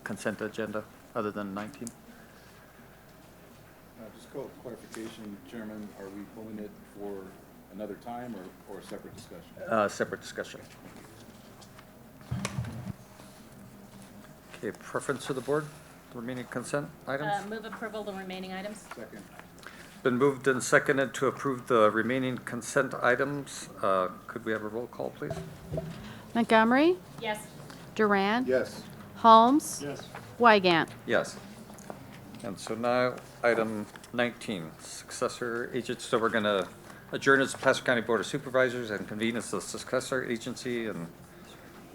consent agenda other than 19? Just clarification, Chairman, are we pulling it for another time or a separate discussion? Separate discussion. Okay, preference of the board, the remaining consent items? Move approval of the remaining items. Second. Been moved and seconded to approve the remaining consent items. Could we have a roll call, please? Montgomery, Yes. Duran, Yes. Holmes, Yes. Wygant. Yes. And so now, item 19, successor agents. So we're going to adjourn as the Placer County Board of Supervisors and convene as the successor agency. And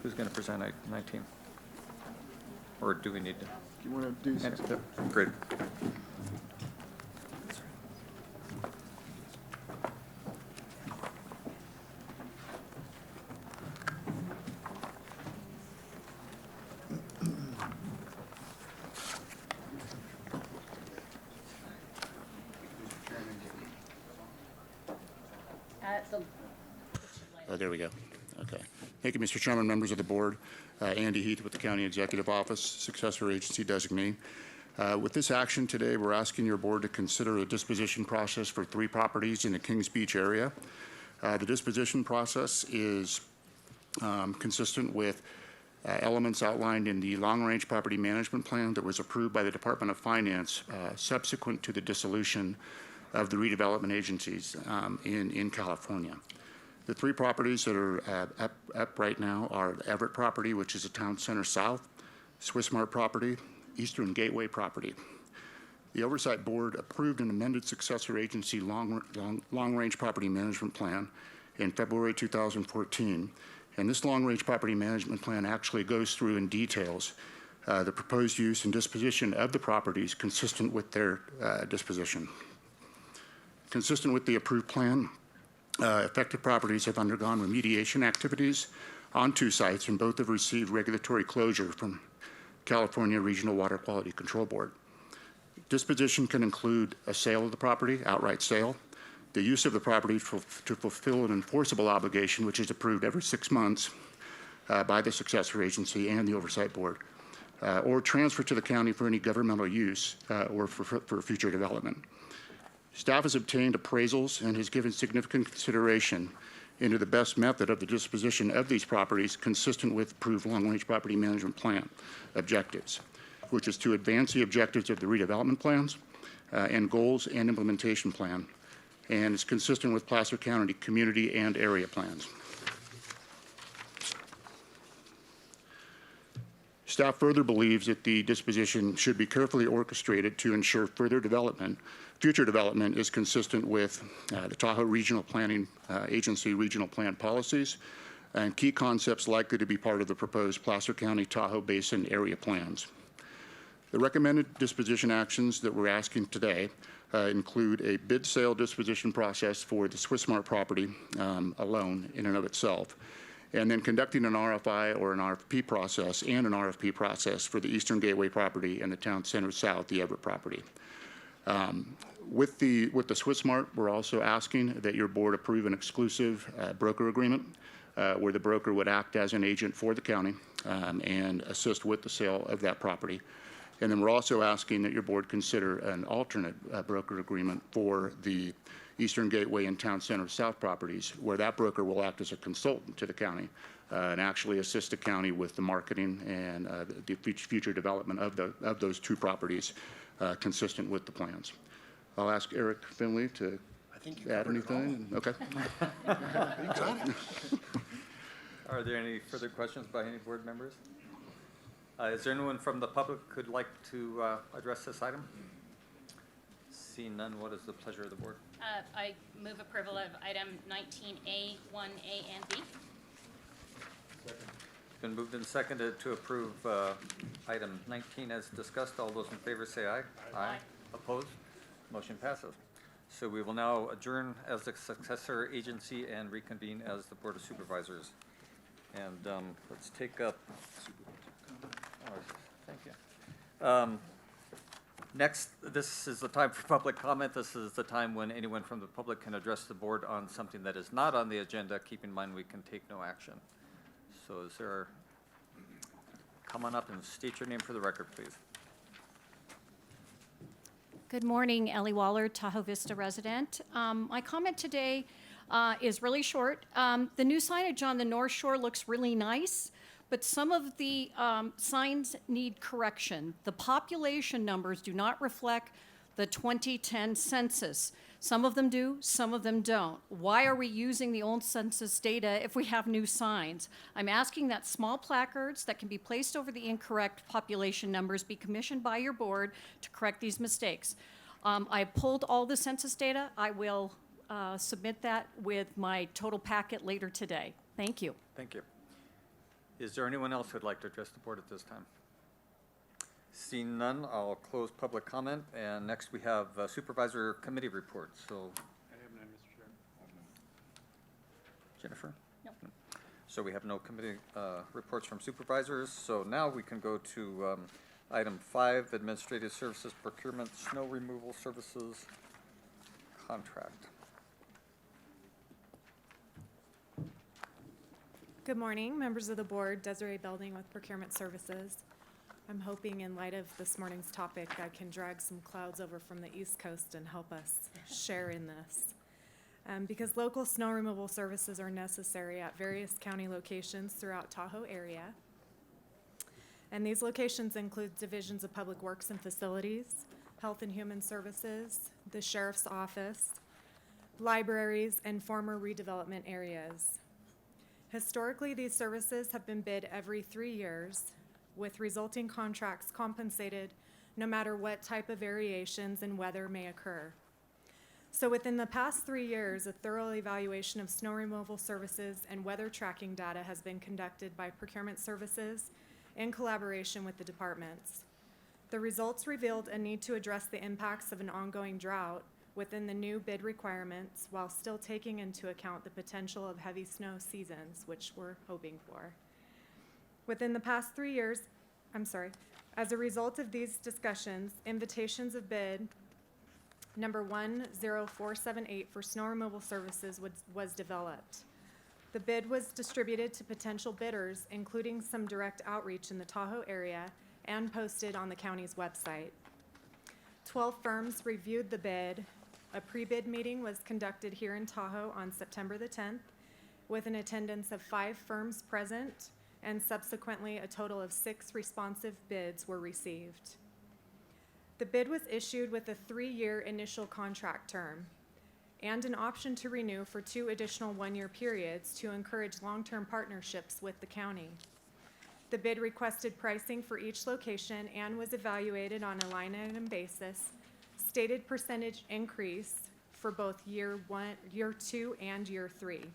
who's going to present item 19? Or do we need to? Do you want to do something? Great. Oh, there we go. Okay. Thank you, Mr. Chairman, members of the board. Andy Heath with the County Executive Office, successor agency designee. With this action today, we're asking your board to consider a disposition process for 3 properties in the Kings Beach area. The disposition process is consistent with elements outlined in the long-range property management plan that was approved by the Department of Finance subsequent to the dissolution of the redevelopment agencies in California. The 3 properties that are up right now are the Everett property, which is a town center south, Swiss Mart property, Eastern Gateway property. The Oversight Board approved an amended successor agency long-range property management plan in February 2014. And this long-range property management plan actually goes through and details the proposed use and disposition of the properties consistent with their disposition. Consistent with the approved plan, affected properties have undergone remediation activities on 2 sites, and both have received regulatory closure from California Regional Water Quality Control Board. Disposition can include a sale of the property, outright sale, the use of the property to fulfill an enforceable obligation, which is approved every 6 months by the successor agency and the Oversight Board, or transfer to the county for any governmental use or for future development. Staff has obtained appraisals and has given significant consideration into the best method of the disposition of these properties consistent with approved long-range property management plan objectives, which is to advance the objectives of the redevelopment plans and goals and implementation plan, and is consistent with Placer County community and area plans. Staff further believes that the disposition should be carefully orchestrated to ensure future development is consistent with the Tahoe Regional Planning Agency regional plan policies and key concepts likely to be part of the proposed Placer County Tahoe Basin area plans. The recommended disposition actions that we're asking today include a bid sale disposition process for the Swiss Mart property alone in and of itself, and then conducting an RFI or an RFP process and an RFP process for the Eastern Gateway property and the town center south, the Everett property. With the Swiss Mart, we're also asking that your board approve an exclusive broker agreement where the broker would act as an agent for the county and assist with the sale of that property. And then we're also asking that your board consider an alternate broker agreement for the Eastern Gateway and Town Center South properties, where that broker will act as a consultant to the county and actually assist the county with the marketing and the future development of those 2 properties consistent with the plans. I'll ask Eric Finley to add anything. Okay. Are there any further questions by any board members? Is there anyone from the public who'd like to address this item? Seeing none, what is the pleasure of the board? I move approval of item 19A, 1A, and B. Second. It's been moved and seconded to approve item 19 as discussed. All those in favor say aye. Aye. Opposed? Motion passes. So we will now adjourn as the successor agency and reconvene as the Board of Supervisors. And let's take up. Oh, thank you. Next, this is the time for public comment. This is the time when anyone from the public can address the board on something that is not on the agenda. Keep in mind we can take no action. So is there come on up and state your name for the record, please. Good morning, Ellie Waller, Tahoe Vista resident. My comment today is really short. The new signage on the North Shore looks really nice, but some of the signs need correction. The population numbers do not reflect the 2010 census. Some of them do, some of them don't. Why are we using the old census data if we have new signs? I'm asking that small placards that can be placed over the incorrect population numbers be commissioned by your board to correct these mistakes. I pulled all the census data. I will submit that with my total packet later today. Thank you. Thank you. Is there anyone else who'd like to address the board at this time? Seeing none, I'll close public comment, and next we have supervisor committee reports. So, I have none, Mr. Chair. Jennifer? No. So we have no committee reports from supervisors. So now we can go to item 5, administrative services procurement, snow removal services contract. Good morning, members of the board. Desiree Belding with Procurement Services. I'm hoping in light of this morning's topic, I can drag some clouds over from the East Coast and help us share in this. Because local snow removal services are necessary at various county locations throughout Tahoe area. And these locations include divisions of Public Works and Facilities, Health and Human Services, the Sheriff's Office, libraries, and former redevelopment areas. Historically, these services have been bid every 3 years, with resulting contracts compensated no matter what type of variations in weather may occur. So within the past 3 years, a thorough evaluation of snow removal services and weather tracking data has been conducted by Procurement Services in collaboration with the departments. The results revealed a need to address the impacts of an ongoing drought within the new bid requirements while still taking into account the potential of heavy snow seasons, which we're hoping for. Within the past 3 years, as a result of these discussions, invitations of bid number 10478 for snow removal services was developed. The bid was distributed to potential bidders, including some direct outreach in the Tahoe area, and posted on the county's website. 12 firms reviewed the bid. A pre-bid meeting was conducted here in Tahoe on September the 10th, with an attendance of 5 firms present, and subsequently a total of 6 responsive bids were received. The bid was issued with a 3-year initial contract term and an option to renew for 2 additional 1-year periods to encourage long-term partnerships with the county. The bid requested pricing for each location and was evaluated on a line item basis, stated percentage increase for both year 2 and year 3.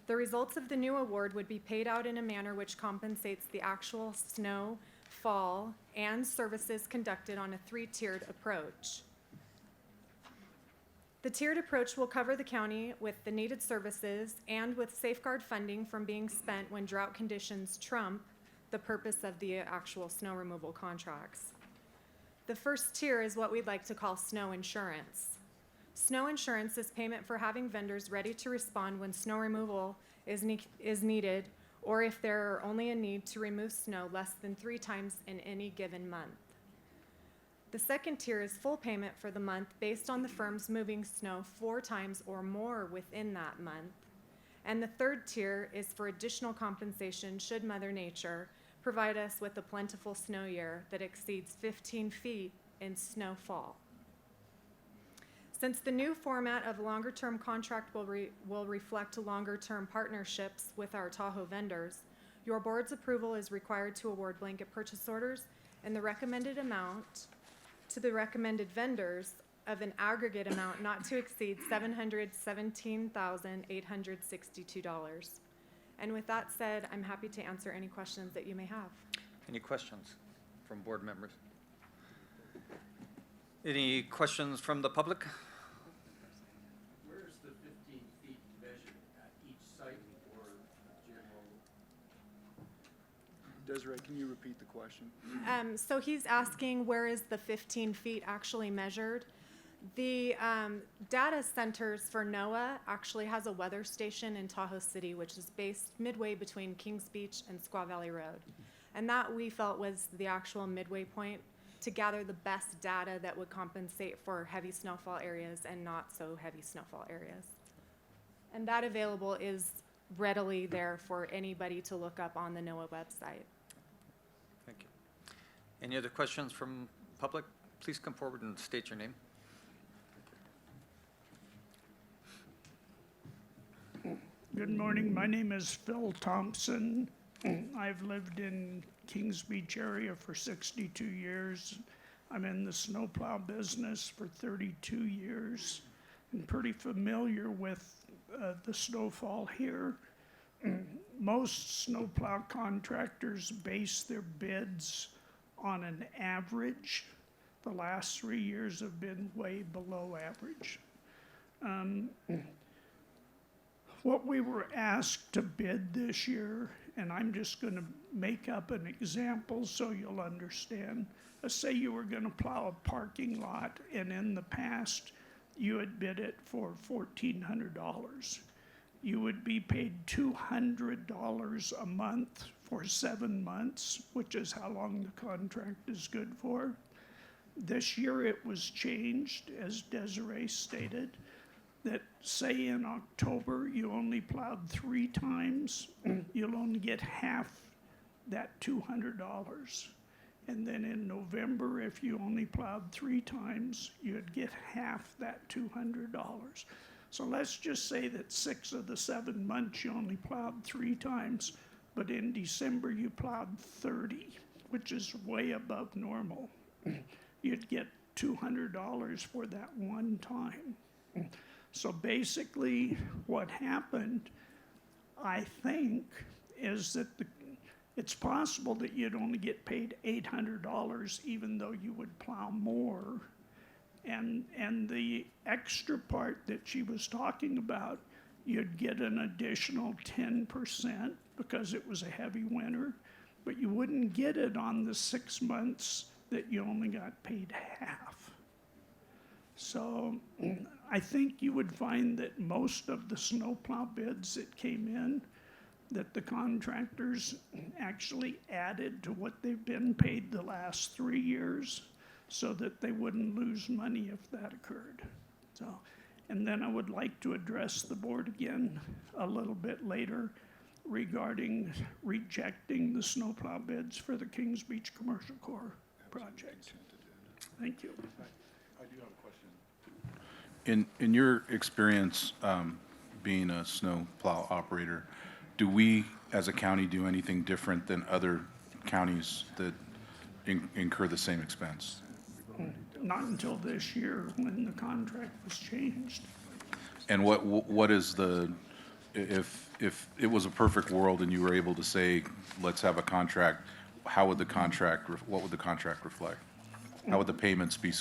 The results of the new award would be paid out in a manner which compensates the actual snow, fall, and services conducted on a 3-tiered approach. The tiered approach will cover the county with the needed services and with safeguard funding from being spent when drought conditions trump the purpose of the actual snow removal contracts. The first tier is what we'd like to call snow insurance. Snow insurance is payment for having vendors ready to respond when snow removal is needed, or if there are only a need to remove snow less than 3 times in any given month. The second tier is full payment for the month based on the firms moving snow 4 times or more within that month. And the third tier is for additional compensation should Mother Nature provide us with a plentiful snow year that exceeds 15 feet in snowfall. Since the new format of longer-term contract will reflect longer-term partnerships with our Tahoe vendors, your board's approval is required to award blanket purchase orders and the recommended amount to the recommended vendors of an aggregate amount not to exceed $717,862. And with that said, I'm happy to answer any questions that you may have. Any questions from board members? Any questions from the public? Where is the 15 feet measured at each site or general? Desiree, can you repeat the question? So he's asking where is the 15 feet actually measured? The data centers for NOAA actually has a weather station in Tahoe City, which is based midway between Kings Beach and Squaw Valley Road. And that we felt was the actual midway point to gather the best data that would compensate for heavy snowfall areas and not so heavy snowfall areas. And that available is readily there for anybody to look up on the NOAA website. Thank you. Any other questions from public? Please come forward and state your name. Good morning. My name is Phil Thompson. I've lived in Kings Beach area for 62 years. I'm in the snowplow business for 32 years and pretty familiar with the snowfall here. Most snowplow contractors base their bids on an average. The last 3 years have been way below average. What we were asked to bid this year, and I'm just going to make up an example so you'll understand. Let's say you were going to plow a parking lot, and in the past, you had bid it for $1,400. You would be paid $200 a month for 7 months, which is how long the contract is good for. This year it was changed, as Desiree stated, that say in October you only plowed 3 times, you'll only get half that $200. And then in November, if you only plowed 3 times, you'd get half that $200. So let's just say that 6 of the 7 months you only plowed 3 times, but in December you plowed 30, which is way above normal. You'd get $200 for that one time. So basically what happened, I think, is that it's possible that you'd only get paid $800 even though you would plow more. And the extra part that she was talking about, you'd get an additional 10% because it was a heavy winter, but you wouldn't get it on the 6 months that you only got paid half. So I think you would find that most of the snowplow bids that came in, that the contractors actually added to what they've been paid the last 3 years so that they wouldn't lose money if that occurred. So, and then I would like to address the board again a little bit later regarding rejecting the snowplow bids for the Kings Beach Commercial Corps project. Thank you. I do have a question. In your experience being a snowplow operator, do we as a county do anything different than other counties that incur the same expense? Not until this year when the contract was changed. And what is the, if it was a perfect world and you were able to say, let's have a contract, how would the contract, what would the contract reflect? How would the payments be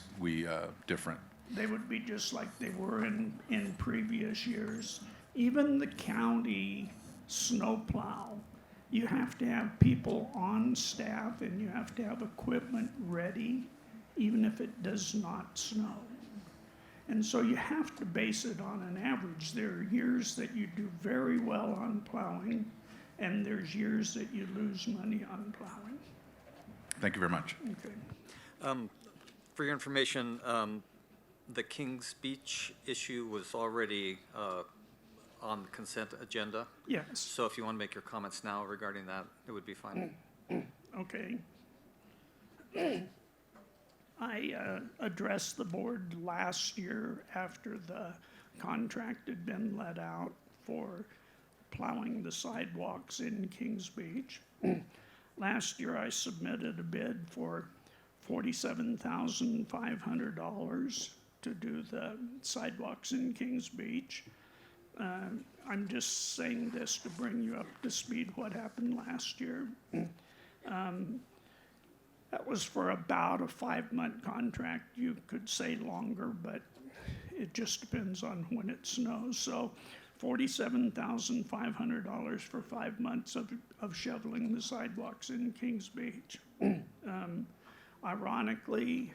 different? They would be just like they were in previous years. Even the county snowplow, you have to have people on staff and you have to have equipment ready, even if it does not snow. And so you have to base it on an average. There are years that you do very well on plowing, and there's years that you lose money on plowing. Thank you very much. Okay. For your information, the Kings Beach issue was already on the consent agenda. Yes. So if you want to make your comments now regarding that, it would be fine. Okay. I addressed the board last year after the contract had been let out for plowing the sidewalks in Kings Beach. Last year I submitted a bid for $47,500 to do the sidewalks in Kings Beach. I'm just saying this to bring you up to speed what happened last year. That was for about a 5-month contract. You could say longer, but it just depends on when it snows. So $47,500 for 5 months of shoveling the sidewalks in Kings Beach. Ironically,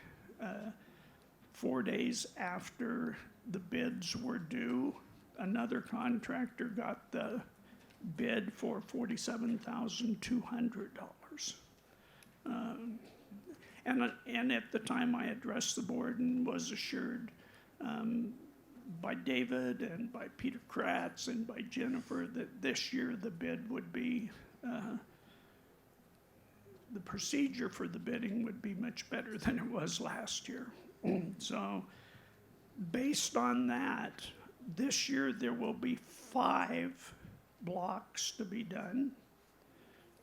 4 days after the bids were due, another contractor got the bid for $47,200. And at the time, I addressed the board and was assured by David and by Peter Kratz and by Jennifer that this year the bid would be, the procedure for the bidding would be much better than it was last year. So based on that, this year there will be 5 blocks to be done.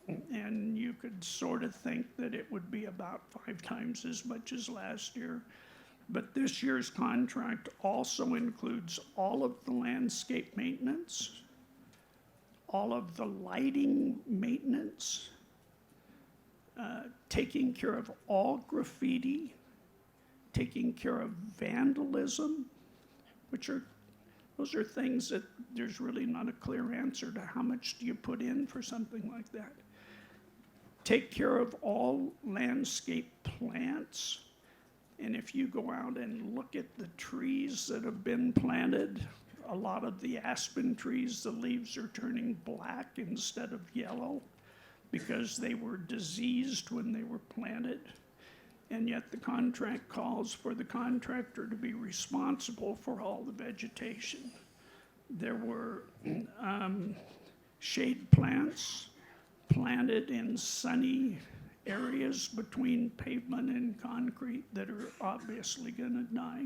And you could sort of think that it would be about 5 times as much as last year. But this year's contract also includes all of the landscape maintenance, all of the lighting maintenance, taking care of all graffiti, taking care of vandalism, those are things that there's really not a clear answer to how much do you put in for something like that. Take care of all landscape plants. And if you go out and look at the trees that have been planted, a lot of the aspen trees, the leaves are turning black instead of yellow because they were diseased when they were planted. And yet the contract calls for the contractor to be responsible for all the vegetation. There were shade plants planted in sunny areas between pavement and concrete that are obviously going to die.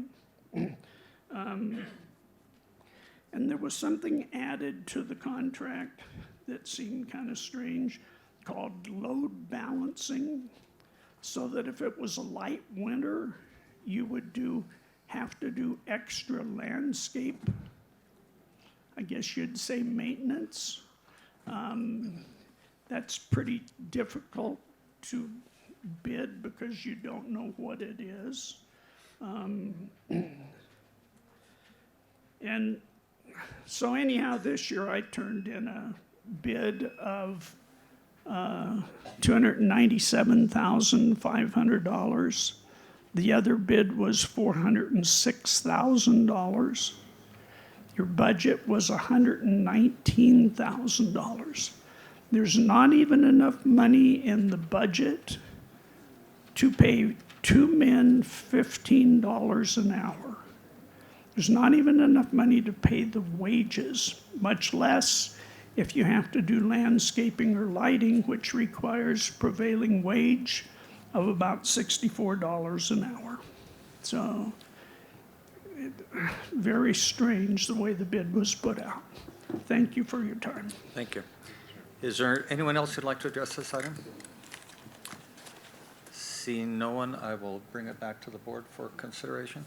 And there was something added to the contract that seemed kind of strange called load balancing, so that if it was a light winter, you would have to do extra landscape, I guess you'd say maintenance. That's pretty difficult to bid because you don't know what it is. And so anyhow, this year I turned in a bid of $297,500. The other bid was $406,000. Your budget was $119,000. There's not even enough money in the budget to pay 2 men $15 an hour. There's not even enough money to pay the wages, much less if you have to do landscaping or lighting, which requires prevailing wage of about $64 an hour. So, very strange the way the bid was put out. Thank you for your time. Thank you. Is there anyone else who'd like to address this item? Seeing no one, I will bring it back to the board for consideration.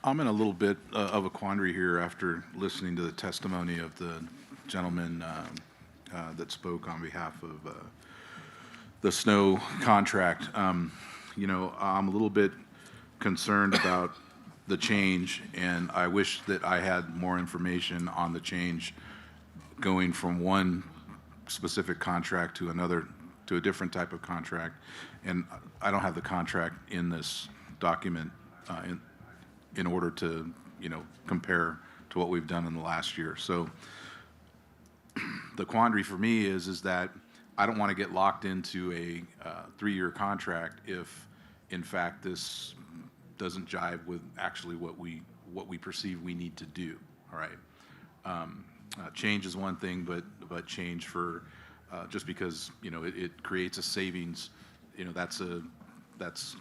I'm in a little bit of a quandary here after listening to the testimony of the gentleman that spoke on behalf of the snow contract. You know, I'm a little bit concerned about the change, and I wish that I had more information on the change going from one specific contract to another, to a different type of contract. And I don't have the contract in this document in order to, you know, compare to what we've done in the last year. So the quandary for me is that I don't want to get locked into a 3-year contract if, in fact, this doesn't jive with actually what we perceive we need to do. All right. Change is one thing, but change for just because, you know, it creates a savings, you know, that's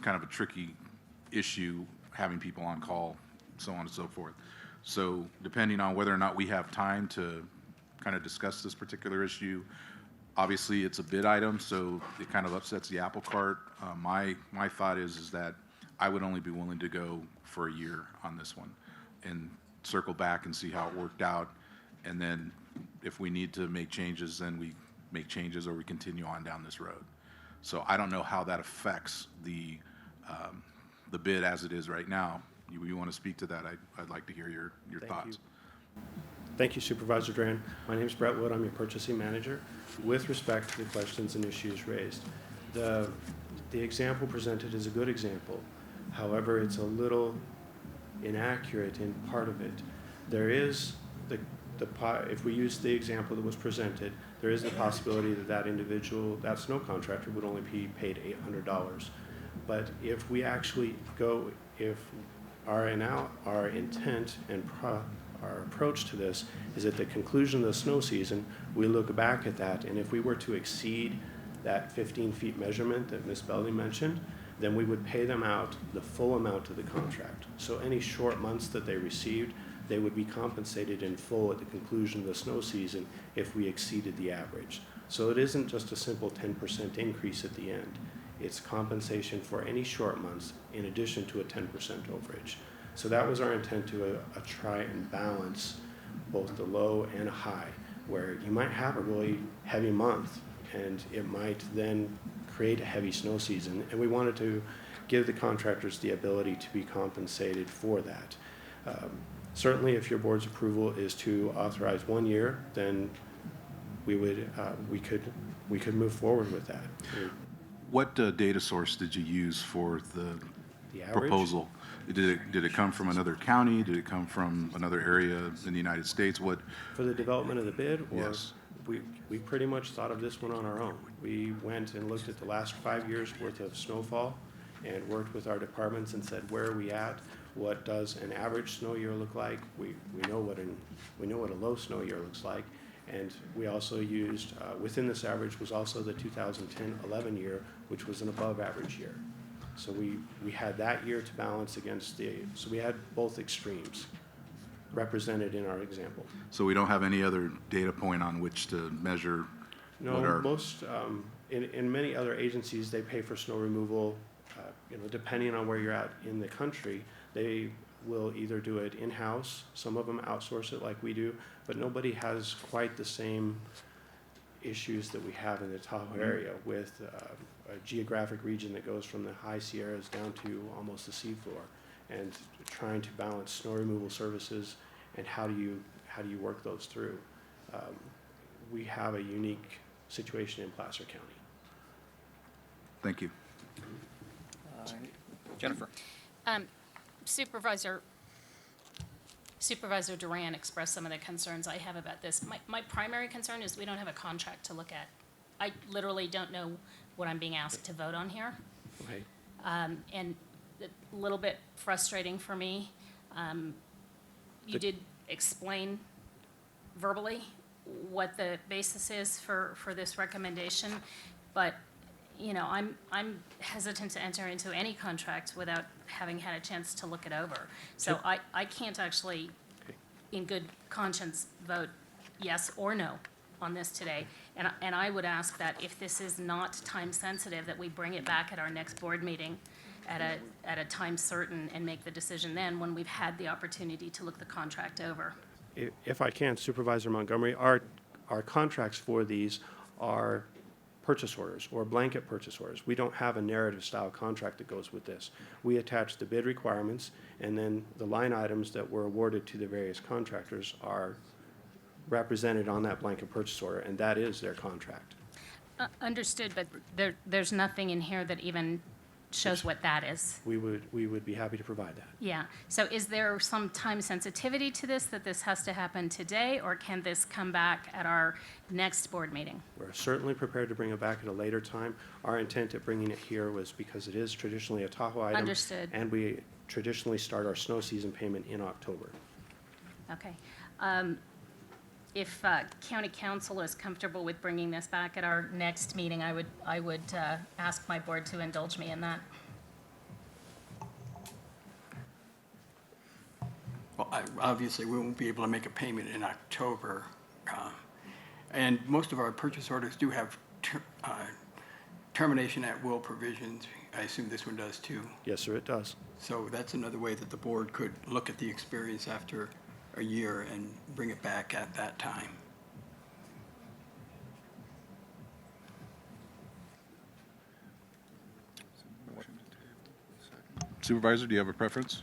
kind of a tricky issue, having people on call, so on and so forth. So depending on whether or not we have time to kind of discuss this particular issue, obviously it's a bid item, so it kind of upsets the apple cart. My thought is that I would only be willing to go for a year on this one and circle back and see how it worked out. And then if we need to make changes, then we make changes or we continue on down this road. So I don't know how that affects the bid as it is right now. You want to speak to that? I'd like to hear your thoughts. Thank you, Supervisor Duran. My name is Brett Wood. I'm your purchasing manager. With respect to the questions and issues raised, the example presented is a good example. However, it's a little inaccurate in part of it. There is if we use the example that was presented, there is the possibility that that individual, that snow contractor, would only be paid $800. But if we actually go, if our intent and our approach to this is at the conclusion of the snow season, we look back at that, and if we were to exceed that 15 feet measurement that Ms. Belding mentioned, then we would pay them out the full amount of the contract. So any short months that they received, they would be compensated in full at the conclusion of the snow season if we exceeded the average. So it isn't just a simple 10% increase at the end. It's compensation for any short months in addition to a 10% overage. So that was our intent to try and balance both the low and high, where you might have a really heavy month and it might then create a heavy snow season. And we wanted to give the contractors the ability to be compensated for that. Certainly, if your board's approval is to authorize 1 year, then we could move forward with that. What data source did you use for the The average? proposal? Did it come from another county? Did it come from another area in the United States? What? For the development of the bid, or Yes. we pretty much thought of this one on our own. We went and looked at the last 5 years' worth of snowfall and worked with our departments and said, where are we at? What does an average snow year look like? We know what a low snow year looks like. And we also used, within this average was also the 2010-11 year, which was an above average year. So we had that year to balance against so we had both extremes represented in our example. So we don't have any other data point on which to measure what No, our... most, in many other agencies, they pay for snow removal, depending on where you're at in the country, they will either do it in-house, some of them outsource it like we do, but nobody has quite the same issues that we have in the Tahoe area with a geographic region that goes from the high Sierras down to almost the seafloor, and trying to balance snow removal services and how do you work those through. We have a unique situation in Placer County. Thank you. Jennifer? Supervisor Duran expressed some of the concerns I have about this. My primary concern is we don't have a contract to look at. I literally don't know what I'm being asked to vote on here. Okay. And a little bit frustrating for me. You did explain verbally what the basis is for this recommendation, but I'm hesitant to enter into any contract without having had a chance to look it over. So I can't actually, in good conscience, vote yes or no on this today. And I would ask that if this is not time sensitive, that we bring it back at our next board meeting at a time certain and make the decision then when we've had the opportunity to look the contract over. If I can, Supervisor Montgomery, our contracts for these are purchase orders or blanket purchase orders. We don't have a narrative style contract that goes with this. We attach the bid requirements, and then the line items that were awarded to the various contractors are represented on that blanket purchase order, and that is their contract. Understood, but there's nothing in here that even shows what that is. We would be happy to provide that. Yeah, so is there some time sensitivity to this, that this has to happen today, or can this come back at our next board meeting? We're certainly prepared to bring it back at a later time. Our intent at bringing it here was because it is traditionally a Tahoe item. Understood. And we traditionally start our snow season payment in October. Okay. If county council is comfortable with bringing this back at our next meeting, I would ask my board to indulge me in that. Well, obviously, we won't be able to make a payment in October. And most of our purchase orders do have termination at will provisions. I assume this one does too. Yes, sir, it does. So that's another way that the board could look at the experience after a year and bring it back at that time. Supervisor, do you have a preference?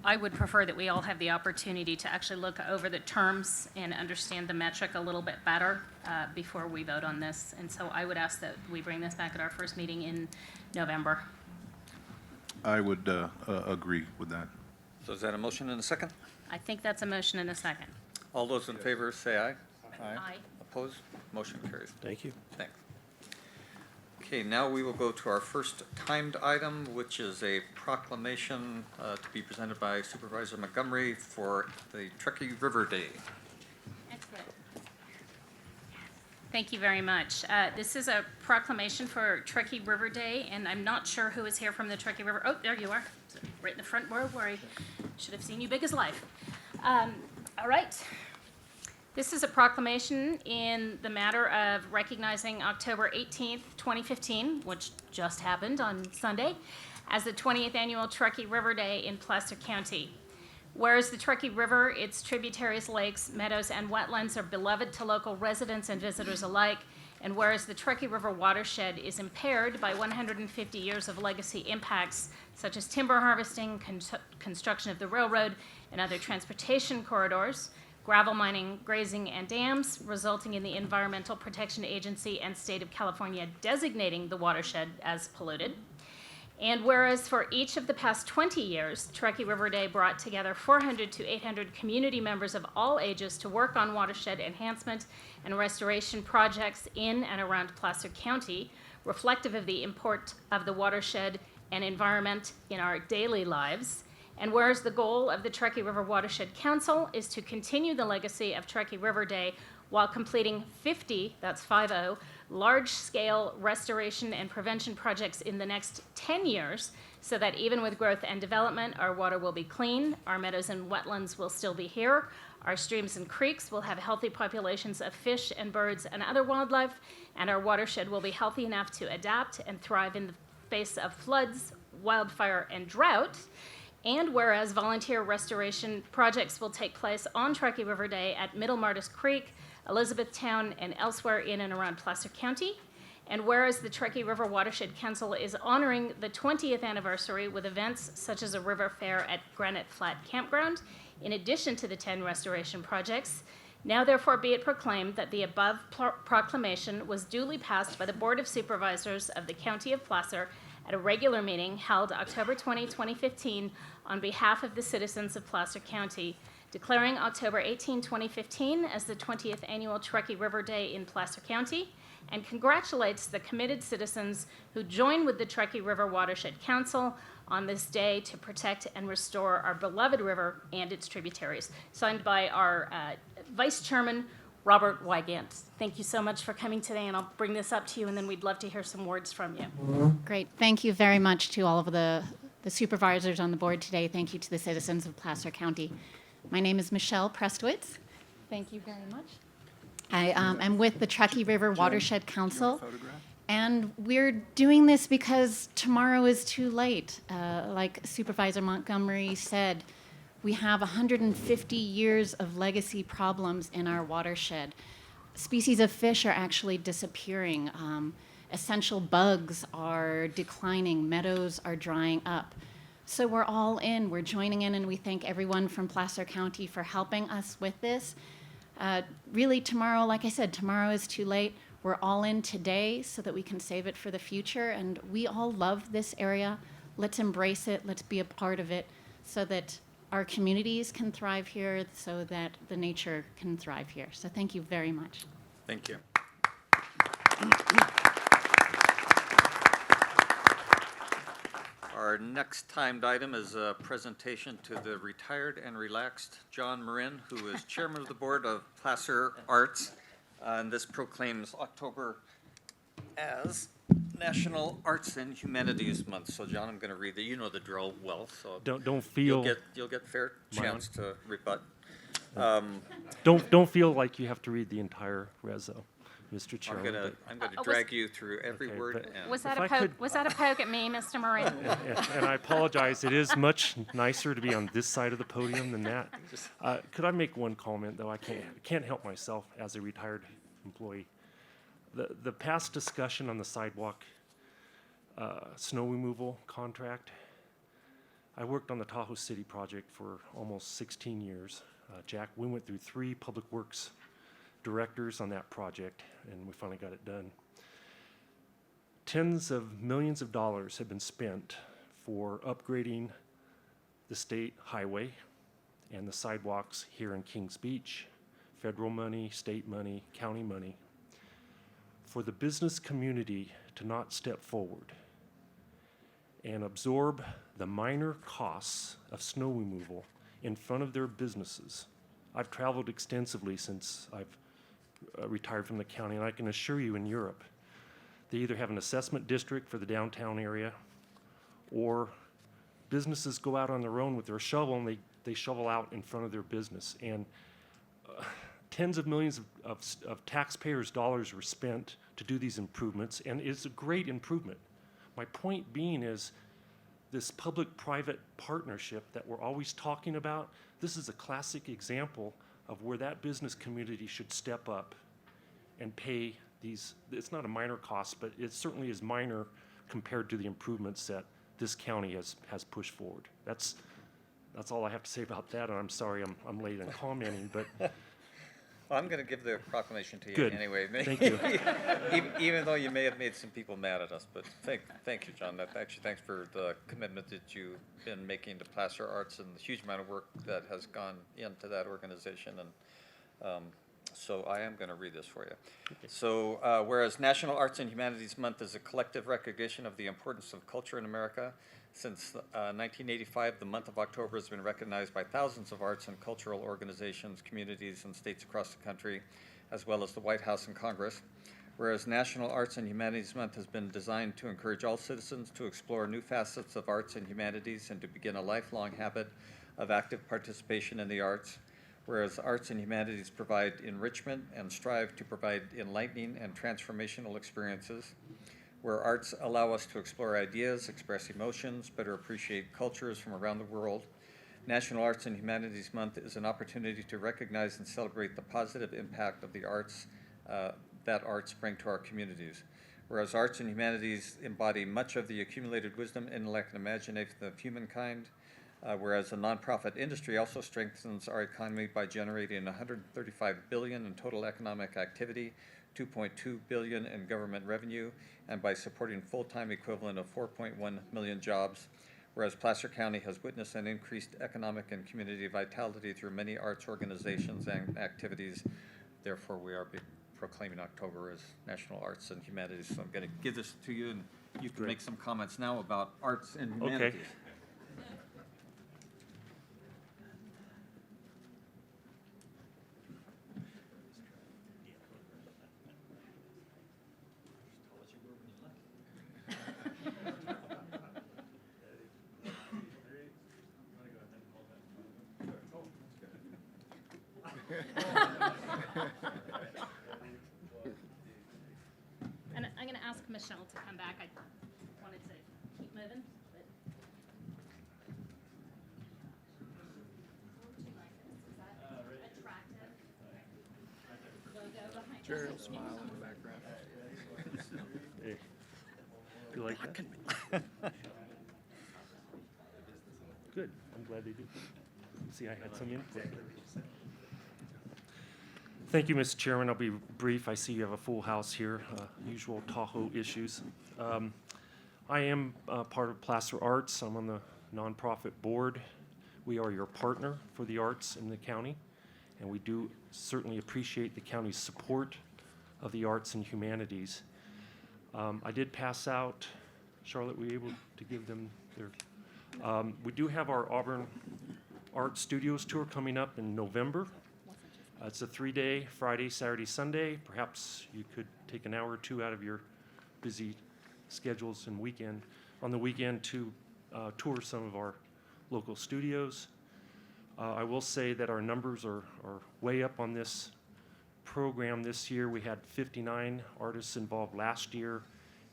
I would prefer that we all have the opportunity to actually look over the terms and understand the metric a little bit better before we vote on this. And so I would ask that we bring this back at our first meeting in November. I would agree with that. So is that a motion and a second? I think that's a motion and a second. All those in favor say aye. Aye. Opposed? Motion carries. Thank you. Thanks. Okay, now we will go to our first timed item, which is a proclamation to be presented by Supervisor Montgomery for the Truckee River Day. Excellent. Thank you very much. This is a proclamation for Truckee River Day, and I'm not sure who is here from the Truckee River. Oh, there you are, right in the front row where I should have seen you big as life. All right. This is a proclamation in the matter of recognizing October 18th, 2015, which just happened on Sunday, as the 20th Annual Truckee River Day in Placer County. Whereas the Truckee River, its tributaries, lakes, meadows, and wetlands are beloved to local residents and visitors alike, and whereas the Truckee River watershed is impaired by 150 years of legacy impacts such as timber harvesting, construction of the railroad, and other transportation corridors, gravel mining, grazing, and dams, resulting in the Environmental Protection Agency and State of California designating the watershed as polluted. And whereas for each of the past 20 years, Truckee River Day brought together 400 to 800 community members of all ages to work on watershed enhancement and restoration projects in and around Placer County, reflective of the import of the watershed and environment in our daily lives. And whereas the goal of the Truckee River Watershed Council is to continue the legacy of Truckee River Day while completing 50, that's 50, large-scale restoration and prevention projects in the next 10 years, so that even with growth and development, our water will be clean, our meadows and wetlands will still be here, our streams and creeks will have healthy populations of fish and birds and other wildlife, and our watershed will be healthy enough to adapt and thrive in the face of floods, wildfire, and drought. And whereas volunteer restoration projects will take place on Truckee River Day at Middle Martis Creek, Elizabethtown, and elsewhere in and around Placer County. And whereas the Truckee River Watershed Council is honoring the 20th anniversary with events such as a river fair at Granite Flat Campground, in addition to the 10 restoration projects, now therefore be it proclaimed that the above proclamation was duly passed by the Board of Supervisors of the County of Placer at a regular meeting held October 20, 2015, on behalf of the citizens of Placer County, declaring October 18, 2015 as the 20th Annual Truckee River Day in Placer County, and congratulates the committed citizens who join with the Truckee River Watershed Council on this day to protect and restore our beloved river and its tributaries. Signed by our Vice Chairman, Robert Wygant. Thank you so much for coming today, and I'll bring this up to you, and then we'd love to hear some words from you. Great. Thank you very much to all of the supervisors on the board today. Thank you to the citizens of Placer County. My name is Michelle Prestwitz. Thank you very much. I am with the Truckee River Watershed Council. And we're doing this because tomorrow is too late. Like Supervisor Montgomery said, we have 150 years of legacy problems in our watershed. Species of fish are actually disappearing. Essential bugs are declining. Meadows are drying up. So we're all in. We're joining in, and we thank everyone from Placer County for helping us with this. Really, tomorrow, like I said, tomorrow is too late. We're all in today so that we can save it for the future, and we all love this area. Let's embrace it. Let's be a part of it so that our communities can thrive here, so that the nature can thrive here. So thank you very much. Thank you. Our next timed item is a presentation to the retired and relaxed John Marin, who is chairman of the board of Placer Arts. And this proclaims October as National Arts and Humanities Month. So John, I'm going to read that. You know the drill well, so Don't feel you'll get fair chance to rebut. don't feel like you have to read the entire reso, Mr. Chairman. I'm gonna drag you through every Okay, word. but- And Was that If a I poke? could- Was that a poke at me, Mr. Moran? And I apologize, it is much nicer to be on this side of the podium than that. Could I make one comment, though? I can't help myself as a retired employee. The past discussion on the sidewalk snow removal contract, I worked on the Tahoe City project for almost 16 years. Jack, we went through 3 public works directors on that project, and we finally got it done. Tens of millions of dollars have been spent for upgrading the state highway and the sidewalks here in Kings Beach, federal money, state money, county money, for the business community to not step forward and absorb the minor costs of snow removal in front of their businesses. I've traveled extensively since I've retired from the county, and I can assure you in Europe, they either have an assessment district for the downtown area, or businesses go out on their own with their shovel and they shovel out in front of their business. And tens of millions of taxpayers' dollars were spent to do these improvements, and it's a great improvement. My point being is this public-private partnership that we're always talking about, this is a classic example of where that business community should step up and pay these. It's not a minor cost, but it certainly is minor compared to the improvements that this county has pushed forward. That's all I have to say about that, and I'm sorry I'm late in commenting, but Well, I'm going to give the proclamation to you Good. anyway. Thank you. Even though you may have made some people mad at us, but thank you, John. Actually, thanks for the commitment that you've been making to Placer Arts and the huge amount of work that has gone into that organization. And so I am going to read this for you. So whereas National Arts and Humanities Month is a collective recognition of the importance of culture in America, since 1985, the month of October has been recognized by thousands of arts and cultural organizations, communities, and states across the country, as well as the White House and Congress. Whereas National Arts and Humanities Month has been designed to encourage all citizens to explore new facets of arts and humanities and to begin a lifelong habit of active participation in the arts. Whereas arts and humanities provide enrichment and strive to provide enlightening and transformational experiences. Where arts allow us to explore ideas, express emotions, better appreciate cultures from around the world. National Arts and Humanities Month is an opportunity to recognize and celebrate the positive impact of the arts that arts bring to our communities. Whereas arts and humanities embody much of the accumulated wisdom, intellect, and imagination of humankind, whereas the nonprofit industry also strengthens our economy by generating $135 billion in total economic activity, $2.2 billion in government revenue, and by supporting full-time equivalent of 4.1 million jobs, whereas Placer County has witnessed an increased economic and community vitality through many arts organizations and activities. Therefore, we are proclaiming October as National Arts and Humanities. So I'm going to give this to you, and you can make some comments now about arts and humanities. okay. And I'm going to ask Michelle to come back. I wanted to keep moving, but. Would you like this? Is that attractive? Logo behind it? Jared will smile in the background. Hey, you like that? Good, I'm glad they do. See, I had some input. Thank you, Mr. Chairman. I'll be brief. I see you have a full house here, usual Tahoe issues. I am part of Placer Arts. I'm on the nonprofit board. We are your partner for the arts in the county, and we do certainly appreciate the county's support of the arts and humanities. I did pass out, Charlotte, were you able to give them their, we do have our Auburn Art Studios tour coming up in November. It's a 3-day, Friday, Saturday, Sunday. Perhaps you could take an hour or two out of your busy schedules and on the weekend to tour some of our local studios. I will say that our numbers are way up on this program this year. We had 59 artists involved last year,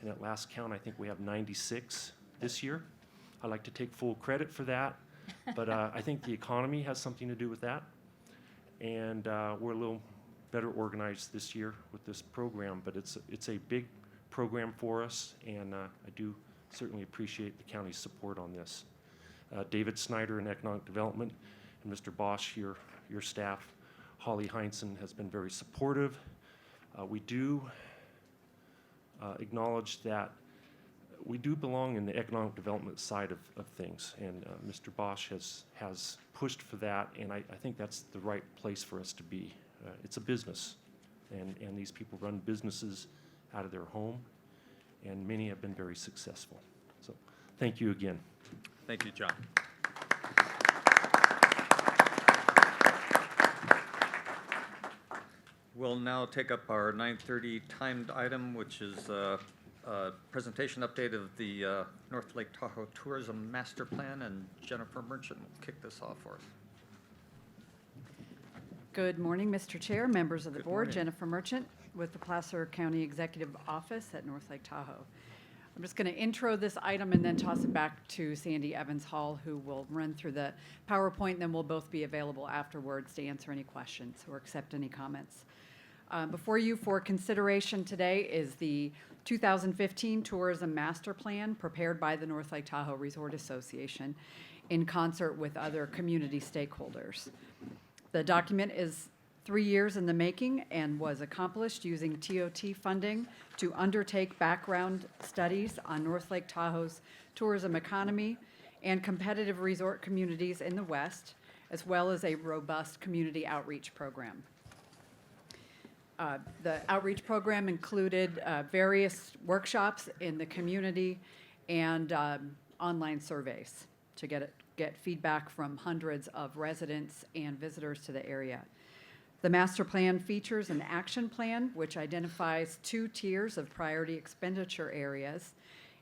and at last count, I think we have 96 this year. I like to take full credit for that, but I think the economy has something to do with that. And we're a little better organized this year with this program, but it's a big program for us, and I do certainly appreciate the county's support on this. David Snyder in Economic Development and Mr. Bosch, your staff, Holly Heinzen has been very supportive. We do acknowledge that we do belong in the economic development side of things, and Mr. Bosch has pushed for that, and I think that's the right place for us to be. It's a business, and these people run businesses out of their home, and many have been very successful. So thank you again. Thank you, John. We'll now take up our 9:30 timed item, which is a presentation update of the North Lake Tahoe Tourism Master Plan, and Jennifer Merchant will kick this off for us. Good morning, Mr. Chair, members of the Good board. morning. Jennifer Merchant with the Placer County Executive Office at North Lake Tahoe. I'm just going to intro this item and then toss it back to Sandy Evans Hall, who will run through the PowerPoint, and then we'll both be available afterwards to answer any questions or accept any comments. Before you for consideration today is the 2015 Tourism Master Plan prepared by the North Lake Tahoe Resort Association in concert with other community stakeholders. The document is 3 years in the making and was accomplished using TOT funding to undertake background studies on North Lake Tahoe's tourism economy and competitive resort communities in the West, as well as a robust community outreach program. The outreach program included various workshops in the community and online surveys to get feedback from hundreds of residents and visitors to the area. The master plan features an action plan which identifies 2 tiers of priority expenditure areas,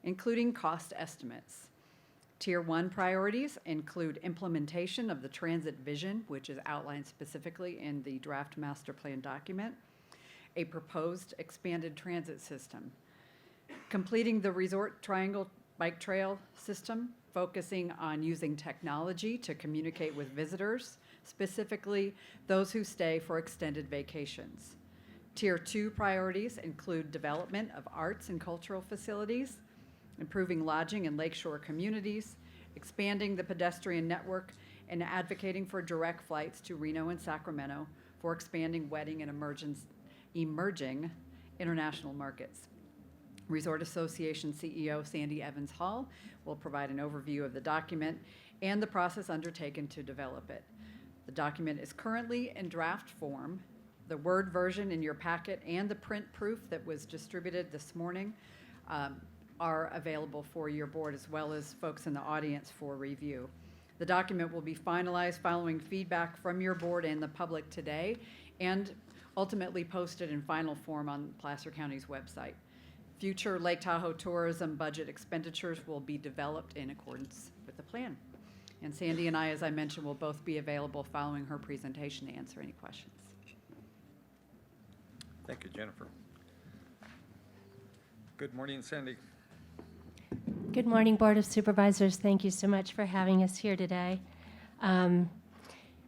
including cost estimates. Tier 1 priorities include implementation of the transit vision, which is outlined specifically in the draft master plan document, a proposed expanded transit system, completing the Resort Triangle Bike Trail system, focusing on using technology to communicate with visitors, specifically those who stay for extended vacations. Tier 2 priorities include development of arts and cultural facilities, improving lodging in lakeshore communities, expanding the pedestrian network, and advocating for direct flights to Reno and Sacramento for expanding wedding and emerging international markets. Resort Association CEO Sandy Evans Hall will provide an overview of the document and the process undertaken to develop it. The document is currently in draft form. The Word version in your packet and the print proof that was distributed this morning are available for your board, as well as folks in the audience for review. The document will be finalized following feedback from your board and the public today, and ultimately posted in final form on Placer County's website. Future Lake Tahoe tourism budget expenditures will be developed in accordance with the plan. And Sandy and I, as I mentioned, will both be available following her presentation to answer any questions. Thank you, Jennifer. Good morning, Sandy. Good morning, Board of Supervisors. Thank you so much for having us here today.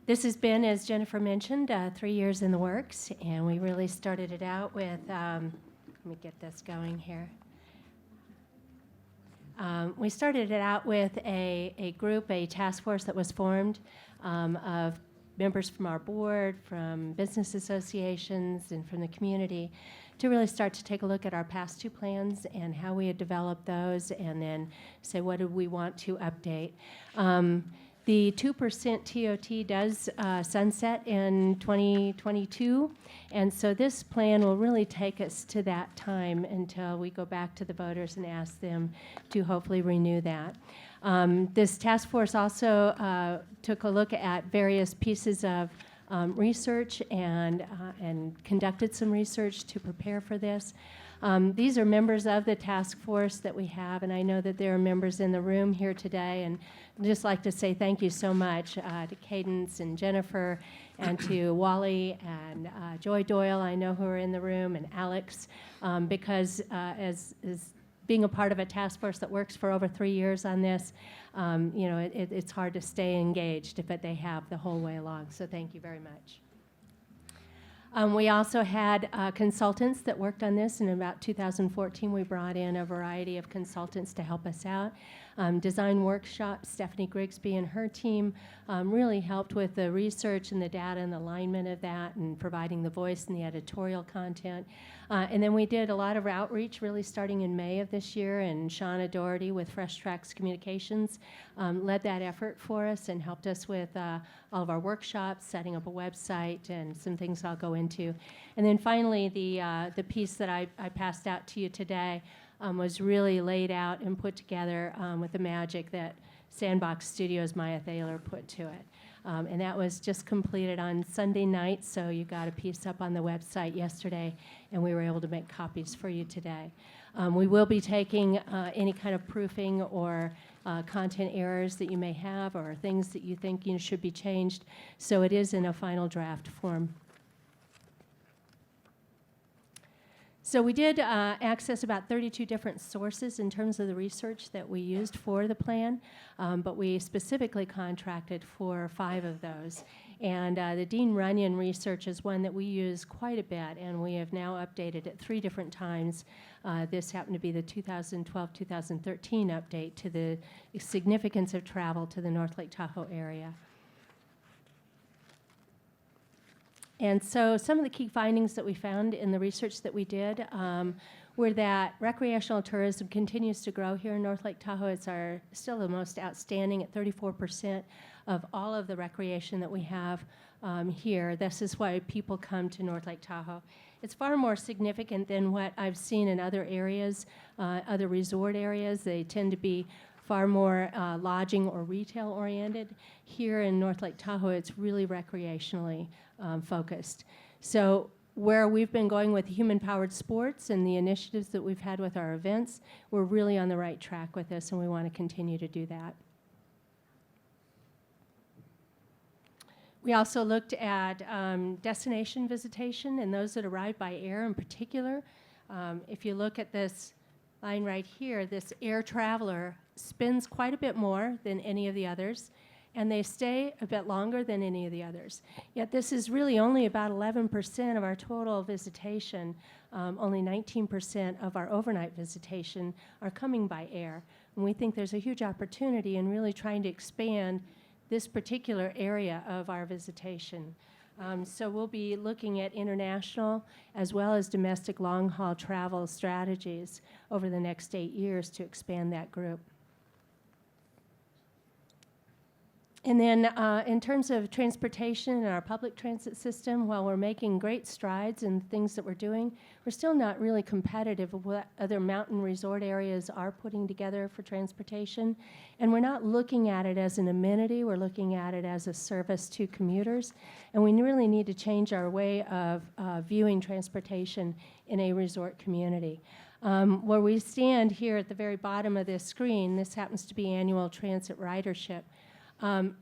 This has been, as Jennifer mentioned, 3 years in the works, and we really started it out with, let me get this going here. We started it out with a group, a task force that was formed of members from our board, from business associations, and from the community to really start to take a look at our past 2 plans and how we had developed those, and then say what do we want to update. The 2% TOT does sunset in 2022, and so this plan will really take us to that time until we go back to the voters and ask them to hopefully renew that. This task force also took a look at various pieces of research and conducted some research to prepare for this. These are members of the task force that we have, and I know that there are members in the room here today, and I'd just like to say thank you so much to Cadence and Jennifer and to Wally and Joy Doyle, I know who are in the room, and Alex, because as being a part of a task force that works for over 3 years on this, it's hard to stay engaged, but they have the whole way along, so thank you very much. We also had consultants that worked on this. In about 2014, we brought in a variety of consultants to help us out. design workshops. Stephanie Grigsby and her team really helped with the research and the data and the alignment of that and providing the voice and the editorial content. And then we did a lot of outreach really starting in May of this year, and Shauna Doherty with Fresh Tracks Communications led that effort for us and helped us with all of our workshops, setting up a website, and some things I'll go into. And then finally, the piece that I passed out to you today was really laid out and put together with the magic that Sandbox Studios' Maya Thaler put to it. And that was just completed on Sunday night, so you got a piece up on the website yesterday, and we were able to make copies for you today. We will be taking any kind of proofing or content errors that you may have or things that you think should be changed, so it is in a final draft form. So we did access about 32 different sources in terms of the research that we used for the plan, but we specifically contracted for 5 of those. And the Dean Runyon research is one that we use quite a bit, and we have now updated it 3 different times. This happened to be the 2012-2013 update to the significance of travel to the North Lake Tahoe area. And so some of the key findings that we found in the research that we did were that recreational tourism continues to grow here in North Lake Tahoe. It's still the most outstanding at 34% of all of the recreation that we have here. This is why people come to North Lake Tahoe. It's far more significant than what I've seen in other areas, other resort areas. They tend to be far more lodging or retail oriented. Here in North Lake Tahoe, it's really recreationally focused. So where we've been going with human-powered sports and the initiatives that we've had with our events, we're really on the right track with this, and we want to continue to do that. We also looked at destination visitation and those that arrive by air in particular. If you look at this line right here, this air traveler spends quite a bit more than any of the others, and they stay a bit longer than any of the others. Yet this is really only about 11% of our total visitation. Only 19% of our overnight visitation are coming by air. And we think there's a huge opportunity in really trying to expand this particular area of our visitation. So we'll be looking at international as well as domestic long-haul travel strategies over the next 8 years to expand that group. And then in terms of transportation and our public transit system, while we're making great strides in things that we're doing, we're still not really competitive with what other mountain resort areas are putting together for transportation. And we're not looking at it as an amenity, we're looking at it as a service to commuters. And we really need to change our way of viewing transportation in a resort community. Where we stand here at the very bottom of this screen, this happens to be annual transit ridership.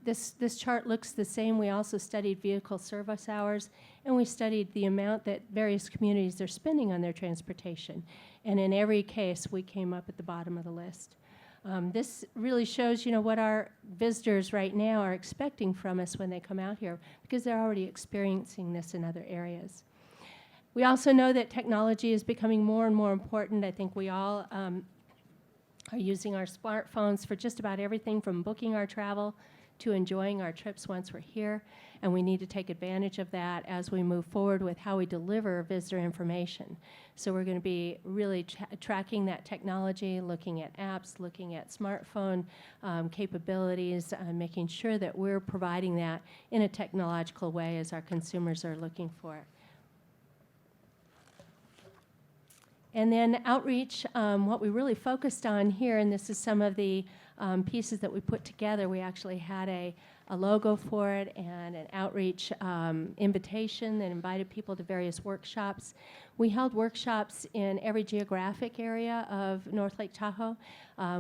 This chart looks the same. We also studied vehicle service hours, and we studied the amount that various communities are spending on their transportation. And in every case, we came up at the bottom of the list. This really shows, what our visitors right now are expecting from us when they come out here, because they're already experiencing this in other areas. We also know that technology is becoming more and more important. I think we all are using our smartphones for just about everything from booking our travel to enjoying our trips once we're here, and we need to take advantage of that as we move forward with how we deliver visitor information. So we're going to be really tracking that technology, looking at apps, looking at smartphone capabilities, making sure that we're providing that in a technological way as our consumers are looking for it. And then outreach, what we really focused on here, and this is some of the pieces that we put together. We actually had a logo for it and an outreach invitation that invited people to various workshops. We held workshops in every geographic area of North Lake Tahoe.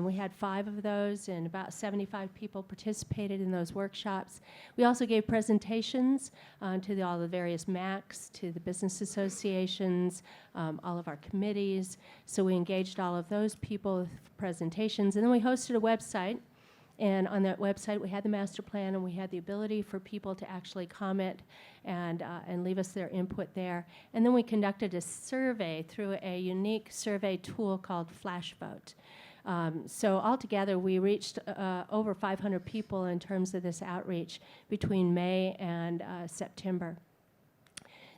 We had 5 of those, and about 75 people participated in those workshops. We also gave presentations to all the various MACs, to the business associations, all of our committees. So we engaged all of those people with presentations, and then we hosted a website. And on that website, we had the master plan, and we had the ability for people to actually comment and leave us their input there. And then we conducted a survey through a unique survey tool called Flashvote. So altogether, we reached over 500 people in terms of this outreach between May and September.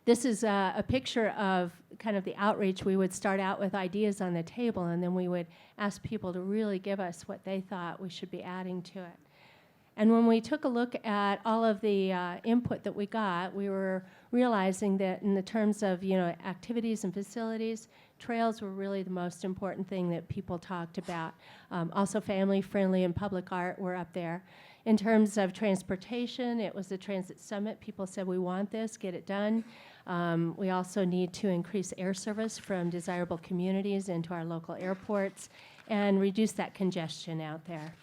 This is a picture of kind of the outreach. We would start out with ideas on the table, and then we would ask people to really give us what they thought we should be adding to it. And when we took a look at all of the input that we got, we were realizing that in the terms of, activities and facilities, trails were really the most important thing that people talked about. Also family-friendly and public art were up there. In terms of transportation, it was the Transit Summit. People said, we want this, get it done. We also need to increase air service from desirable communities into our local airports and reduce that congestion out there.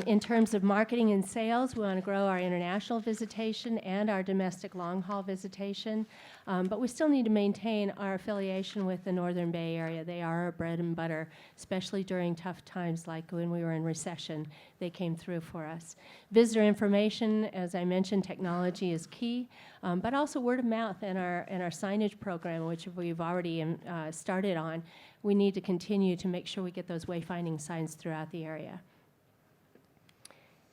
In terms of marketing and sales, we want to grow our international visitation and our domestic long-haul visitation, but we still need to maintain our affiliation with the Northern Bay Area. They are our bread and butter, especially during tough times like when we were in recession. They came through for us. Visitor information, as I mentioned, technology is key, but also word of mouth in our signage program, which we've already started on. We need to continue to make sure we get those wayfinding signs throughout the area.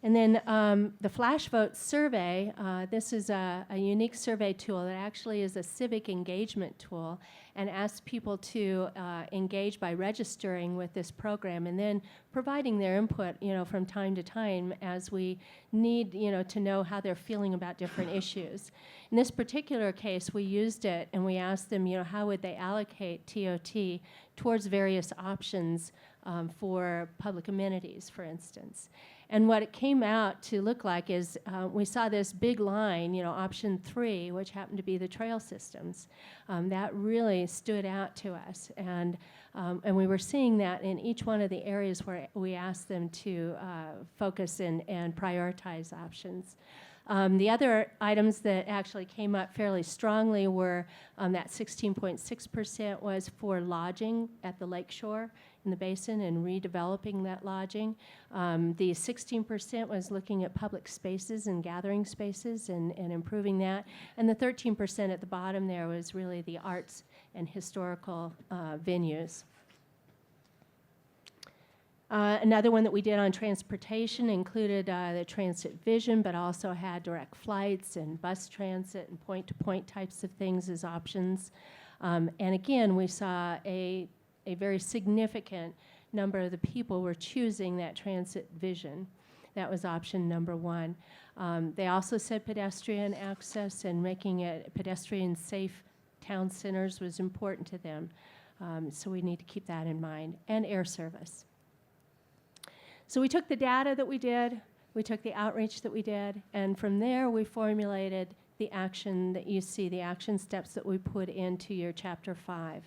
And then the Flash Vote survey, this is a unique survey tool that actually is a civic engagement tool and asks people to engage by registering with this program and then providing their input, from time to time as we need, to know how they're feeling about different issues. In this particular case, we used it and we asked them, how would they allocate TOT towards various options for public amenities, for instance. And what it came out to look like is we saw this big line, option 3, which happened to be the trail systems. That really stood out to us. And we were seeing that in each one of the areas where we asked them to focus and prioritize options. The other items that actually came up fairly strongly were that 16.6% was for lodging at the lakeshore in the basin and redeveloping that lodging. The 16% was looking at public spaces and gathering spaces and improving that. And the 13% at the bottom there was really the arts and historical venues. Another one that we did on transportation included the transit vision, but also had direct flights and bus transit and point-to-point types of things as options. And again, we saw a very significant number of the people were choosing that transit vision. That was option number 1. They also said pedestrian access and making it pedestrian safe town centers was important to them. So we need to keep that in mind. And air service. So we took the data that we did, we took the outreach that we did, and from there we formulated the action that you see, the action steps that we put into your Chapter 5.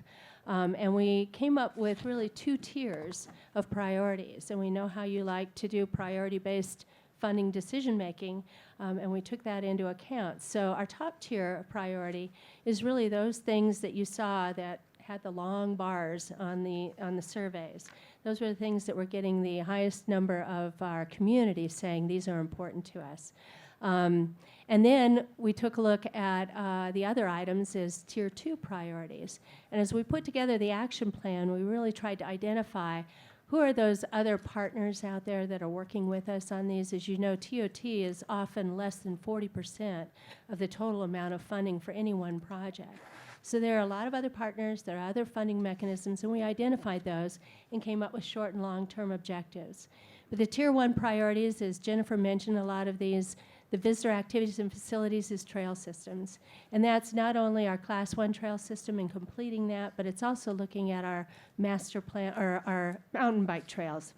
And we came up with really 2 tiers of priorities, and we know how you like to do priority-based funding decision-making, and we took that into account. So our top tier of priority is really those things that you saw that had the long bars on the surveys. Those were the things that were getting the highest number of our community saying these are important to us. And then we took a look at the other items as Tier 2 priorities. And as we put together the action plan, we really tried to identify who are those other partners out there that are working with us on these. As you know, TOT is often less than 40% of the total amount of funding for any one project. So there are a lot of other partners, there are other funding mechanisms, and we identified those and came up with short and long-term objectives. But the Tier 1 priorities, as Jennifer mentioned, a lot of these, the visitor activities and facilities is trail systems. And that's not only our Class 1 trail system and completing that, but it's also looking at our master plan, or our mountain bike trails.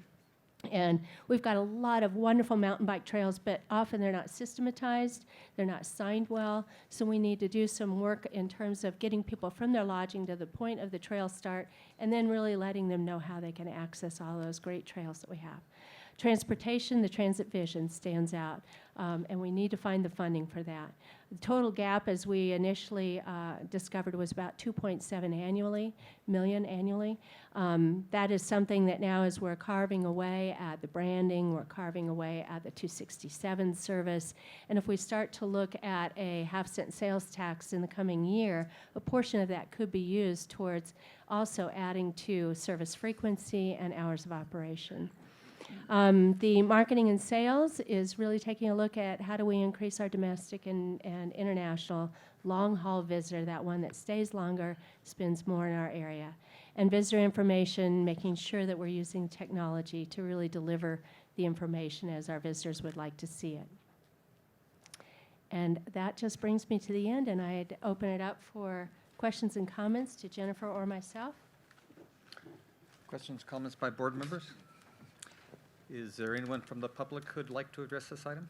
And we've got a lot of wonderful mountain bike trails, but often they're not systematized, they're not signed well, so we need to do some work in terms of getting people from their lodging to the point of the trail start, and then really letting them know how they can access all those great trails that we have. Transportation, the transit vision stands out, and we need to find the funding for that. The total gap, as we initially discovered, was about 2.7 million annually. That is something that now, as we're carving away at the branding, we're carving away at the 267 service, and if we start to look at a half-cent sales tax in the coming year, a portion of that could be used towards also adding to service frequency and hours of operation. The marketing and sales is really taking a look at how do we increase our domestic and international long-haul visitor, that one that stays longer, spends more in our area. And visitor information, making sure that we're using technology to really deliver the information as our visitors would like to see it. And that just brings me to the end, and I'd open it up for questions and comments to Jennifer or myself. Questions, comments by board members? Is there anyone from the public who'd like to address this item?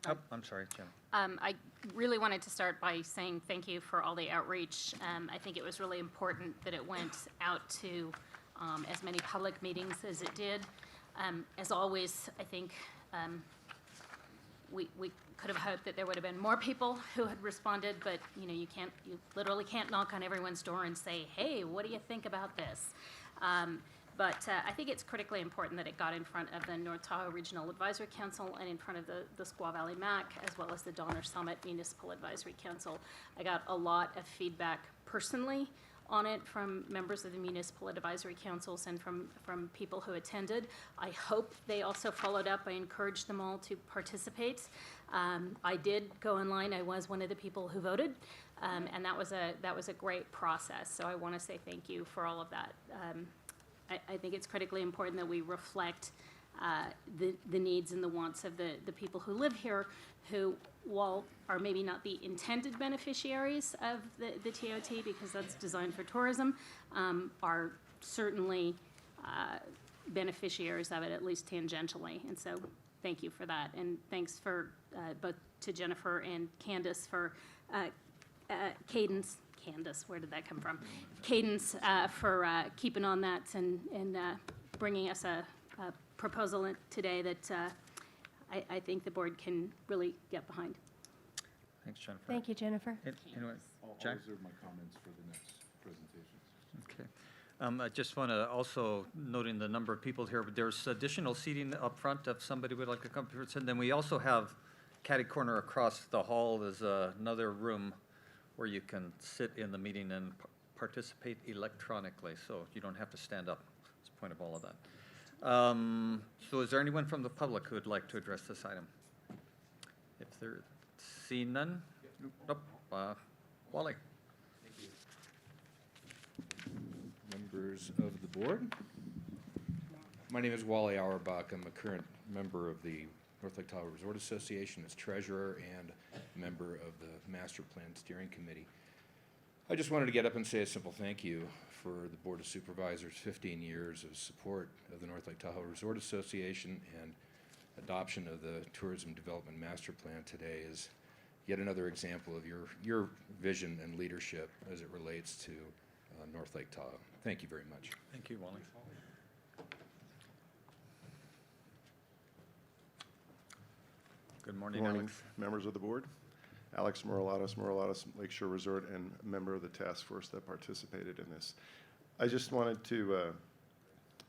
Oh, I'm sorry, Jen. I really wanted to start by saying thank you for all the outreach. I think it was really important that it went out to as many public meetings as it did. As always, I think we could have hoped that there would have been more people who had responded, but you literally can't knock on everyone's door and say, hey, what do you think about this? But I think it's critically important that it got in front of the North Tahoe Regional Advisory Council and in front of the Squaw Valley MAC, as well as the Donner Summit Municipal Advisory Council. I got a lot of feedback personally on it from members of the municipal advisory councils and from people who attended. I hope they also followed up. I encouraged them all to participate. I did go online. I was one of the people who voted, and that was a great process. So I want to say thank you for all of that. I think it's critically important that we reflect the needs and the wants of the people who live here, who, while are maybe not the intended beneficiaries of the TOT, because that's designed for tourism, are certainly beneficiaries of it, at least tangentially. And so thank you for that. And thanks for both to Jennifer and Candace for Candace, where did that come from? Cadence for keeping on that and bringing us a proposal today that I think the board can really get behind. Thanks, Jennifer. Thank you, Jennifer. Anyway, I'll Jack? reserve my comments for the next presentation. Okay. I just want to also, noting the number of people here, but there's additional seating up front if somebody would like to come here. And then we also have catty corner across the hall. There's another room where you can sit in the meeting and participate electronically, so you don't have to stand up. That's the point of all of that. So is there anyone from the public who would like to address this item? If there, see none? Nope. Wally. Members of the board. My name is Wally Auerbach. I'm a current member of the North Lake Tahoe Resort Association as treasurer and member of the Master Plan Steering Committee. I just wanted to get up and say a simple thank you for the Board of Supervisors' 15 years of support of the North Lake Tahoe Resort Association, and adoption of the Tourism Development Master Plan today is yet another example of your vision and leadership as it relates to North Lake Tahoe. Thank you very much. Thank you, Wally. Good morning, Alex. Members of the board. Alex Moralatos, Lakeshore Resort, and member of the task force that participated in this. I just wanted to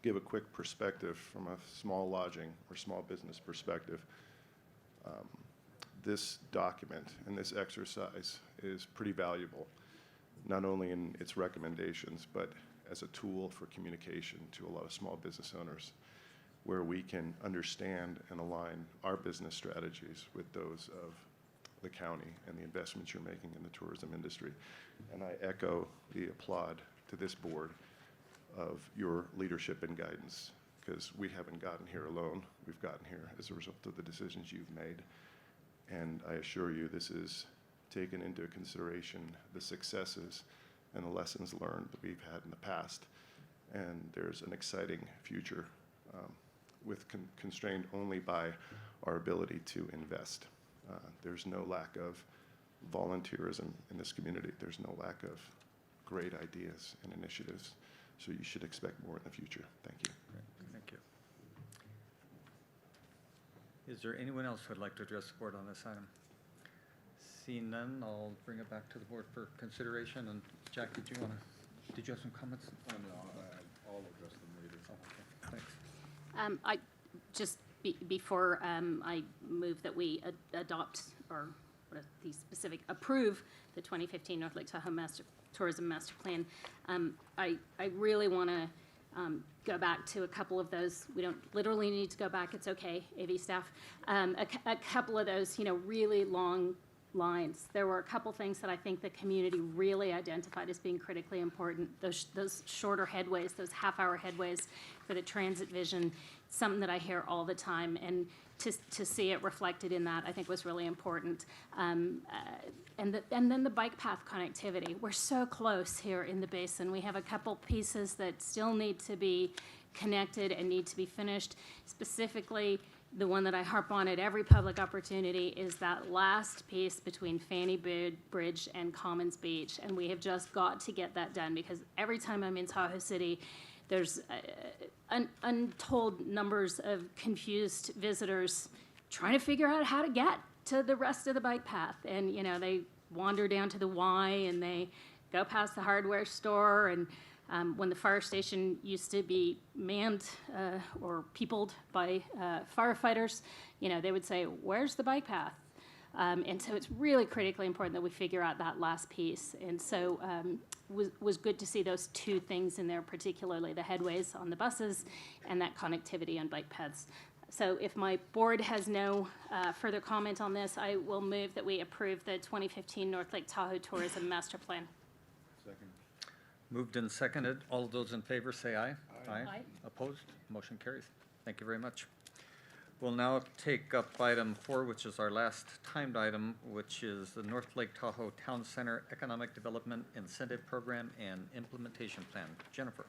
give a quick perspective from a small lodging or small business perspective. This document and this exercise is pretty valuable, not only in its recommendations, but as a tool for communication to a lot of small business owners, where we can understand and align our business strategies with those of the county and the investments you're making in the tourism industry. And I echo the applaud to this board of your leadership and guidance, because we haven't gotten here alone. We've gotten here as a result of the decisions you've made. And I assure you, this is taken into consideration the successes and the lessons learned that we've had in the past. And there's an exciting future with constrained only by our ability to invest. There's no lack of volunteerism in this community. There's no lack of great ideas and initiatives. So you should expect more in the future. Thank you. Great. Thank you. Is there anyone else who would like to address the board on this item? Seeing none, I'll bring it back to the board for consideration. And Jack, did you have some comments? Oh, no, I'll address them later. Oh, okay, thanks. I just, before I move that we adopt, or what are the specific, approve the 2015 North Lake Tahoe Tourism Master Plan, I really want to go back to a couple of those. We don't literally need to go back. It's okay, AV staff. A couple of those, really long lines. There were a couple things that I think the community really identified as being critically important. Those shorter headways, those half-hour headways for the transit vision, something that I hear all the time, and to see it reflected in that, I think was really important. And then the bike path connectivity. We're so close here in the basin. We have a couple pieces that still need to be connected and need to be finished. Specifically, the one that I harp on at every public opportunity is that last piece between Fanny Bridge and Commons Beach. And we have just got to get that done, because every time I'm in Tahoe City, there's untold numbers of confused visitors trying to figure out how to get to the rest of the bike path. And, they wander down to the Y and they go past the hardware store. And when the fire station used to be manned or peopled by firefighters, they would say, "Where's the bike path?" And so it's really critically important that we figure out that last piece. And so was good to see those two things in there, particularly the headways on the buses and that connectivity on bike paths. So if my board has no further comment on this, I will move that we approve the 2015 North Lake Tahoe Tourism Master Plan. Second. Moved and seconded. All of those in favor say aye. Aye. Opposed? Motion carries. Thank you very much. We'll now take up item 4, which is our last timed item, which is the North Lake Tahoe Town Center Economic Development Incentive Program and Implementation Plan. Jennifer.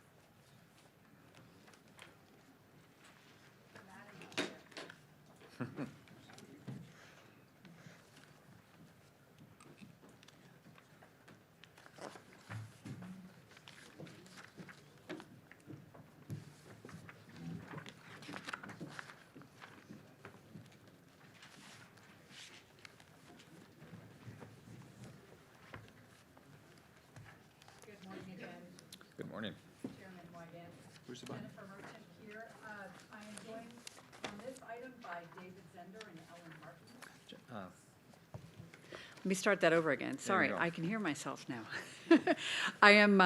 Good morning again, Good morning. Chairman Wyden. Where's the button? Jennifer Merchant here. I am joined on this item by David Zender and Ellen Martin. Let me start that over again. Sorry, go. I can hear myself now. I am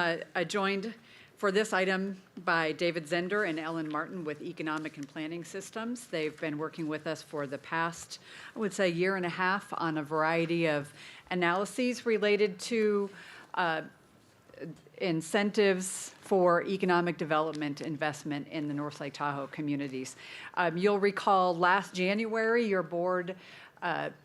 joined for this item by David Zender and Ellen Martin with Economic and Planning Systems. They've been working with us for the past, I would say, year and a half on a variety of analyses related to incentives for economic development investment in the North Lake Tahoe communities. You'll recall last January, your board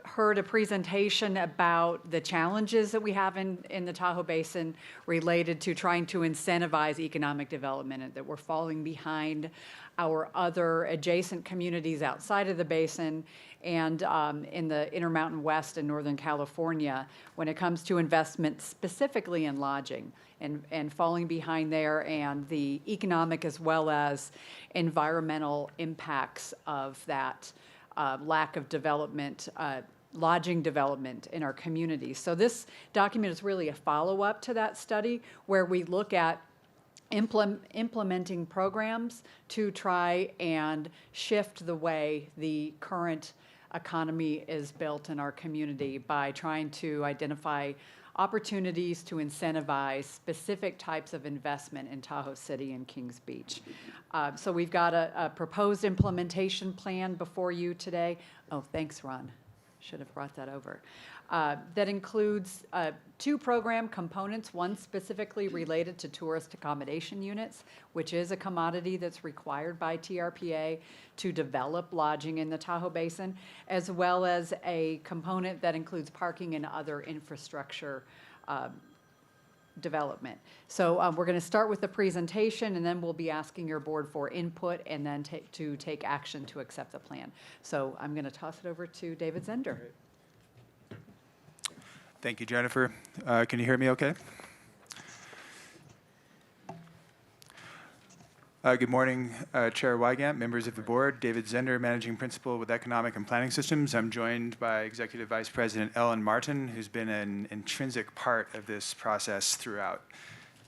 heard a presentation about the challenges that we have in the Tahoe Basin related to trying to incentivize economic development, and that we're falling behind our other adjacent communities outside of the basin and in the Intermountain West and Northern California when it comes to investment specifically in lodging, and falling behind there, and the economic as well as environmental impacts of that lack of development, lodging development in our communities. So this document is really a follow-up to that study where we look at implementing programs to try and shift the way the current economy is built in our community by trying to identify opportunities to incentivize specific types of investment in Tahoe City and Kings Beach. So we've got a proposed implementation plan before you today. Oh, thanks, Ron. Should have brought that over. That includes 2 program components, one specifically related to tourist accommodation units, which is a commodity that's required by TRPA to develop lodging in the Tahoe Basin, as well as a component that includes parking and other infrastructure development. So we're going to start with the presentation, and then we'll be asking your board for input and then to take action to accept the plan. So I'm going to toss it over to David Zender. Thank you, Jennifer. Can you hear me okay? Good morning, Chair Wygant, members of the board. David Zender, Managing Principal with Economic and Planning Systems. I'm joined by Executive Vice President Ellen Martin, who's been an intrinsic part of this process throughout.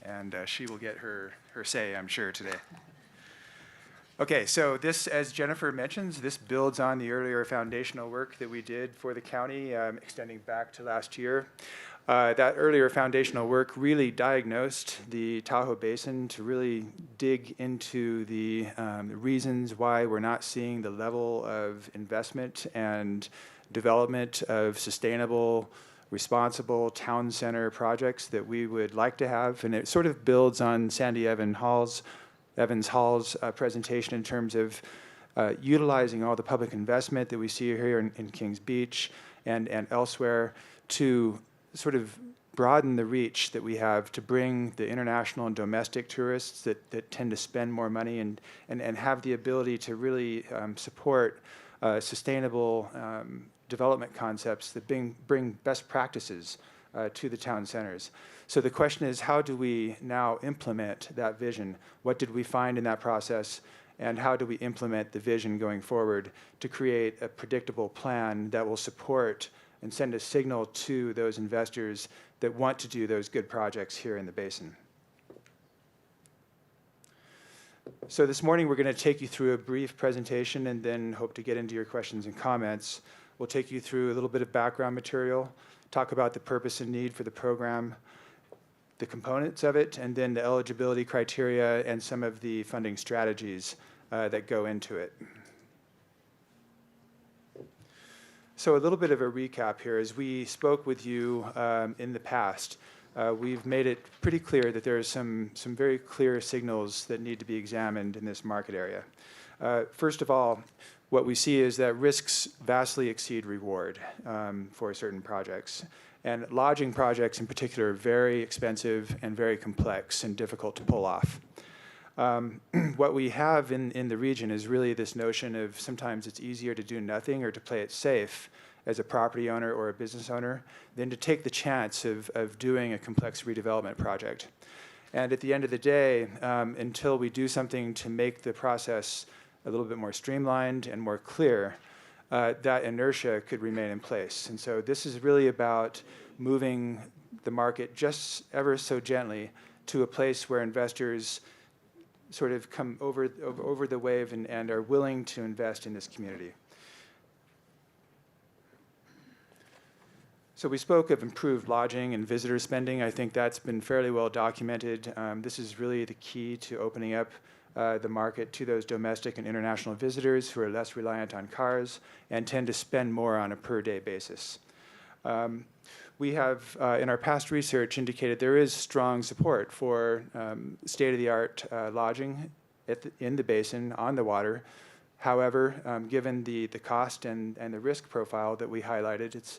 And she will get her say, I'm sure, today. Okay, so this, as Jennifer mentions, this builds on the earlier foundational work that we did for the county, extending back to last year. That earlier foundational work really diagnosed the Tahoe Basin to really dig into the reasons why we're not seeing the level of investment and development of sustainable, responsible town center projects that we would like to have. And it sort of builds on Sandy Evans Hall's presentation in terms of utilizing all the public investment that we see here in Kings Beach and elsewhere to sort of broaden the reach that we have to bring the international and domestic tourists that tend to spend more money and have the ability to really support sustainable development concepts that bring best practices to the town centers. So the question is, how do we now implement that vision? What did we find in that process? And how do we implement the vision going forward to create a predictable plan that will support and send a signal to those investors that want to do those good projects here in the basin? So this morning we're going to take you through a brief presentation and then hope to get into your questions and comments. We'll take you through a little bit of background material, talk about the purpose and need for the program, the components of it, and then the eligibility criteria and some of the funding strategies that go into it. So a little bit of a recap here. As we spoke with you in the past, we've made it pretty clear that there are some very clear signals that need to be examined in this market area. First of all, what we see is that risks vastly exceed reward for certain projects. And lodging projects in particular are very expensive and very complex and difficult to pull off. What we have in the region is really this notion of sometimes it's easier to do nothing or to play it safe as a property owner or a business owner than to take the chance of doing a complex redevelopment project. And at the end of the day, until we do something to make the process a little bit more streamlined and more clear, that inertia could remain in place. And so this is really about moving the market just ever so gently to a place where investors sort of come over the wave and are willing to invest in this community. So we spoke of improved lodging and visitor spending. I think that's been fairly well documented. This is really the key to opening up the market to those domestic and international visitors who are less reliant on cars and tend to spend more on a per-day basis. We have, in our past research, indicated there is strong support for state-of-the-art lodging in the basin, on the water. However, given the cost and the risk profile that we highlighted,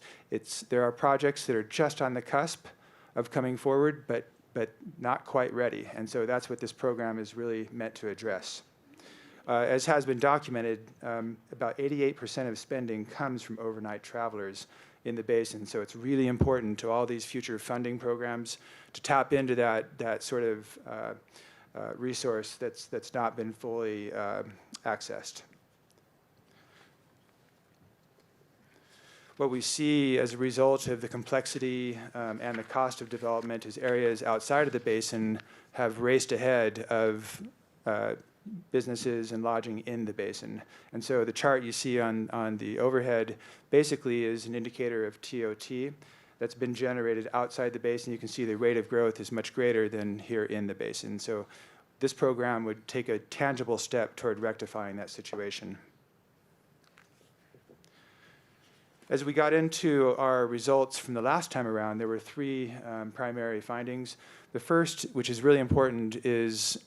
there are projects that are just on the cusp of coming forward, but not quite ready. And so that's what this program is really meant to address. As has been documented, about 88% of spending comes from overnight travelers in the basin. So it's really important to all these future funding programs to tap into that sort of resource that's not been fully accessed. What we see as a result of the complexity and the cost of development is areas outside of the basin have raced ahead of businesses and lodging in the basin. And so the chart you see on the overhead basically is an indicator of TOT that's been generated outside the basin. You can see the rate of growth is much greater than here in the basin. So this program would take a tangible step toward rectifying that situation. As we got into our results from the last time around, there were three primary findings. The first, which is really important, is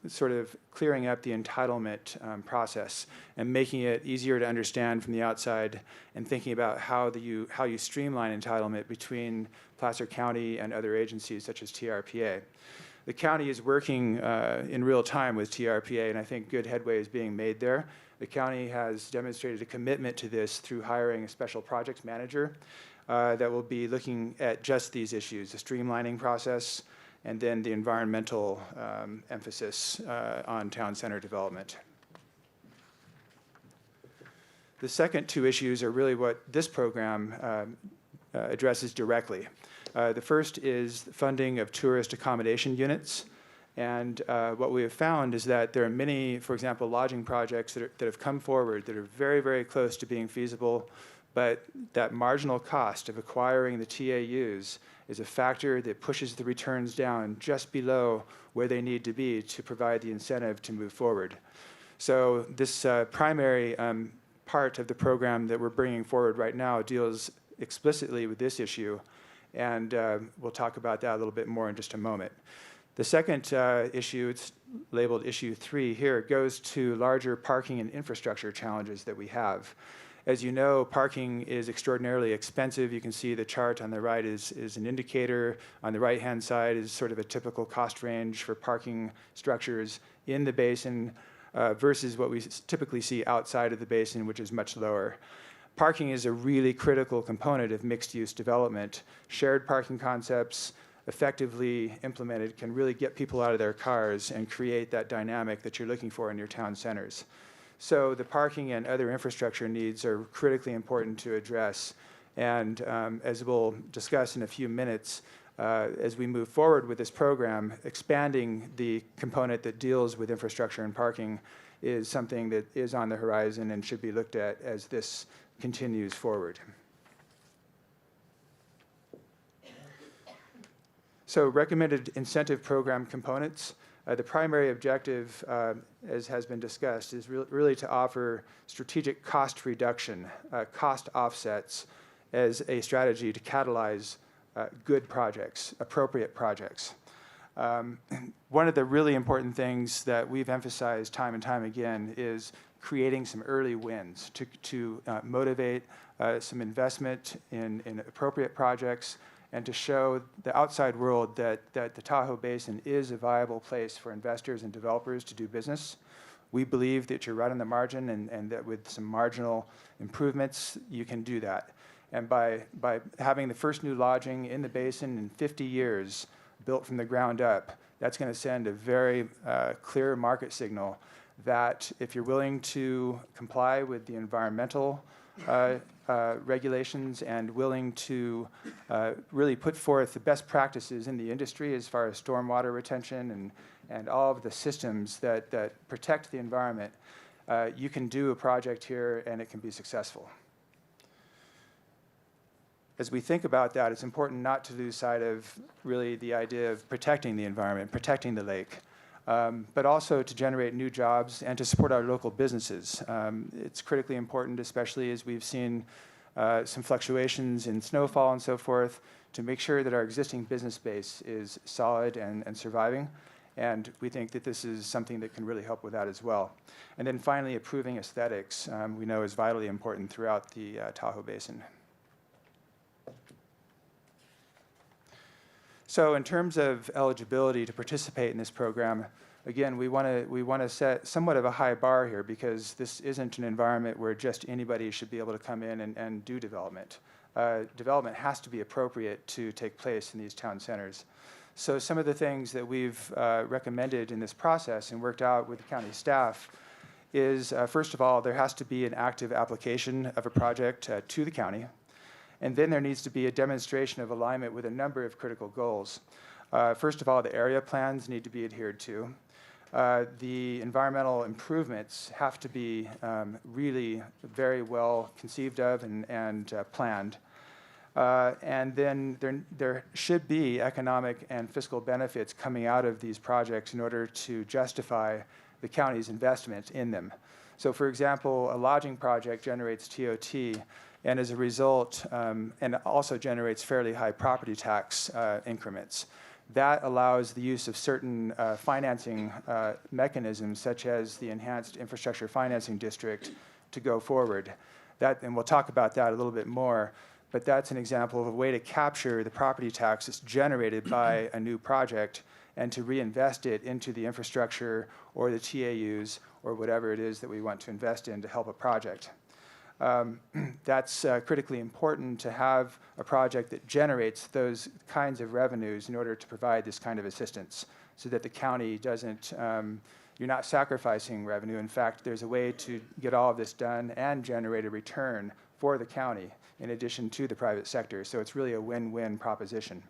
sort of clearing up the entitlement process and making it easier to understand from the outside and thinking about how you streamline entitlement between Placer County and other agencies such as TRPA. The county is working in real time with TRPA, and I think good headway is being made there. The county has demonstrated a commitment to this through hiring a special projects manager that will be looking at just these issues, the streamlining process and then the environmental emphasis on town center development. The second two issues are really what this program addresses directly. The first is funding of tourist accommodation units. And what we have found is that there are many, for example, lodging projects that have come forward that are very, very close to being feasible, but that marginal cost of acquiring the TAUs is a factor that pushes the returns down just below where they need to be to provide the incentive to move forward. So this primary part of the program that we're bringing forward right now deals explicitly with this issue, and we'll talk about that a little bit more in just a moment. The second issue, it's labeled issue 3 here, goes to larger parking and infrastructure challenges that we have. As you know, parking is extraordinarily expensive. You can see the chart on the right is an indicator. On the right-hand side is sort of a typical cost range for parking structures in the basin versus what we typically see outside of the basin, which is much lower. Parking is a really critical component of mixed-use development. Shared parking concepts, effectively implemented, can really get people out of their cars and create that dynamic that you're looking for in your town centers. So the parking and other infrastructure needs are critically important to address. And as we'll discuss in a few minutes, as we move forward with this program, expanding the component that deals with infrastructure and parking is something that is on the horizon and should be looked at as this continues forward. So recommended incentive program components. The primary objective, as has been discussed, is really to offer strategic cost reduction, cost offsets as a strategy to catalyze good projects, appropriate projects. One of the really important things that we've emphasized time and time again is creating some early wins to motivate some investment in appropriate projects and to show the outside world that the Tahoe Basin is a viable place for investors and developers to do business. We believe that you're right on the margin and that with some marginal improvements, you can do that. And by having the first new lodging in the basin in 50 years, built from the ground up, that's going to send a very clear market signal that if you're willing to comply with the environmental regulations and willing to really put forth the best practices in the industry as far as stormwater retention and all of the systems that protect the environment, you can do a project here and it can be successful. As we think about that, it's important not to lose sight of really the idea of protecting the environment, protecting the lake, but also to generate new jobs and to support our local businesses. It's critically important, especially as we've seen some fluctuations in snowfall and so forth, to make sure that our existing business base is solid and surviving. And we think that this is something that can really help with that as well. And then finally, improving aesthetics, we know is vitally important throughout the Tahoe Basin. So in terms of eligibility to participate in this program, again, we want to set somewhat of a high bar here because this isn't an environment where just anybody should be able to come in and do development. Development has to be appropriate to take place in these town centers. So some of the things that we've recommended in this process and worked out with the county staff is, first of all, there has to be an active application of a project to the county. And then there needs to be a demonstration of alignment with a number of critical goals. First of all, the area plans need to be adhered to. The environmental improvements have to be really very well conceived of and planned. And then there should be economic and fiscal benefits coming out of these projects in order to justify the county's investment in them. So for example, a lodging project generates TOT, and as a result, and also generates fairly high property tax increments. That allows the use of certain financing mechanisms, such as the Enhanced Infrastructure Financing District, to go forward. And we'll talk about that a little bit more, but that's an example of a way to capture the property tax that's generated by a new project and to reinvest it into the infrastructure or the TAUs or whatever it is that we want to invest in to help a project. That's critically important to have a project that generates those kinds of revenues in order to provide this kind of assistance, so that the county doesn't, you're not sacrificing revenue. In fact, there's a way to get all of this done and generate a return for the county in addition to the private sector. So it's really a win-win proposition.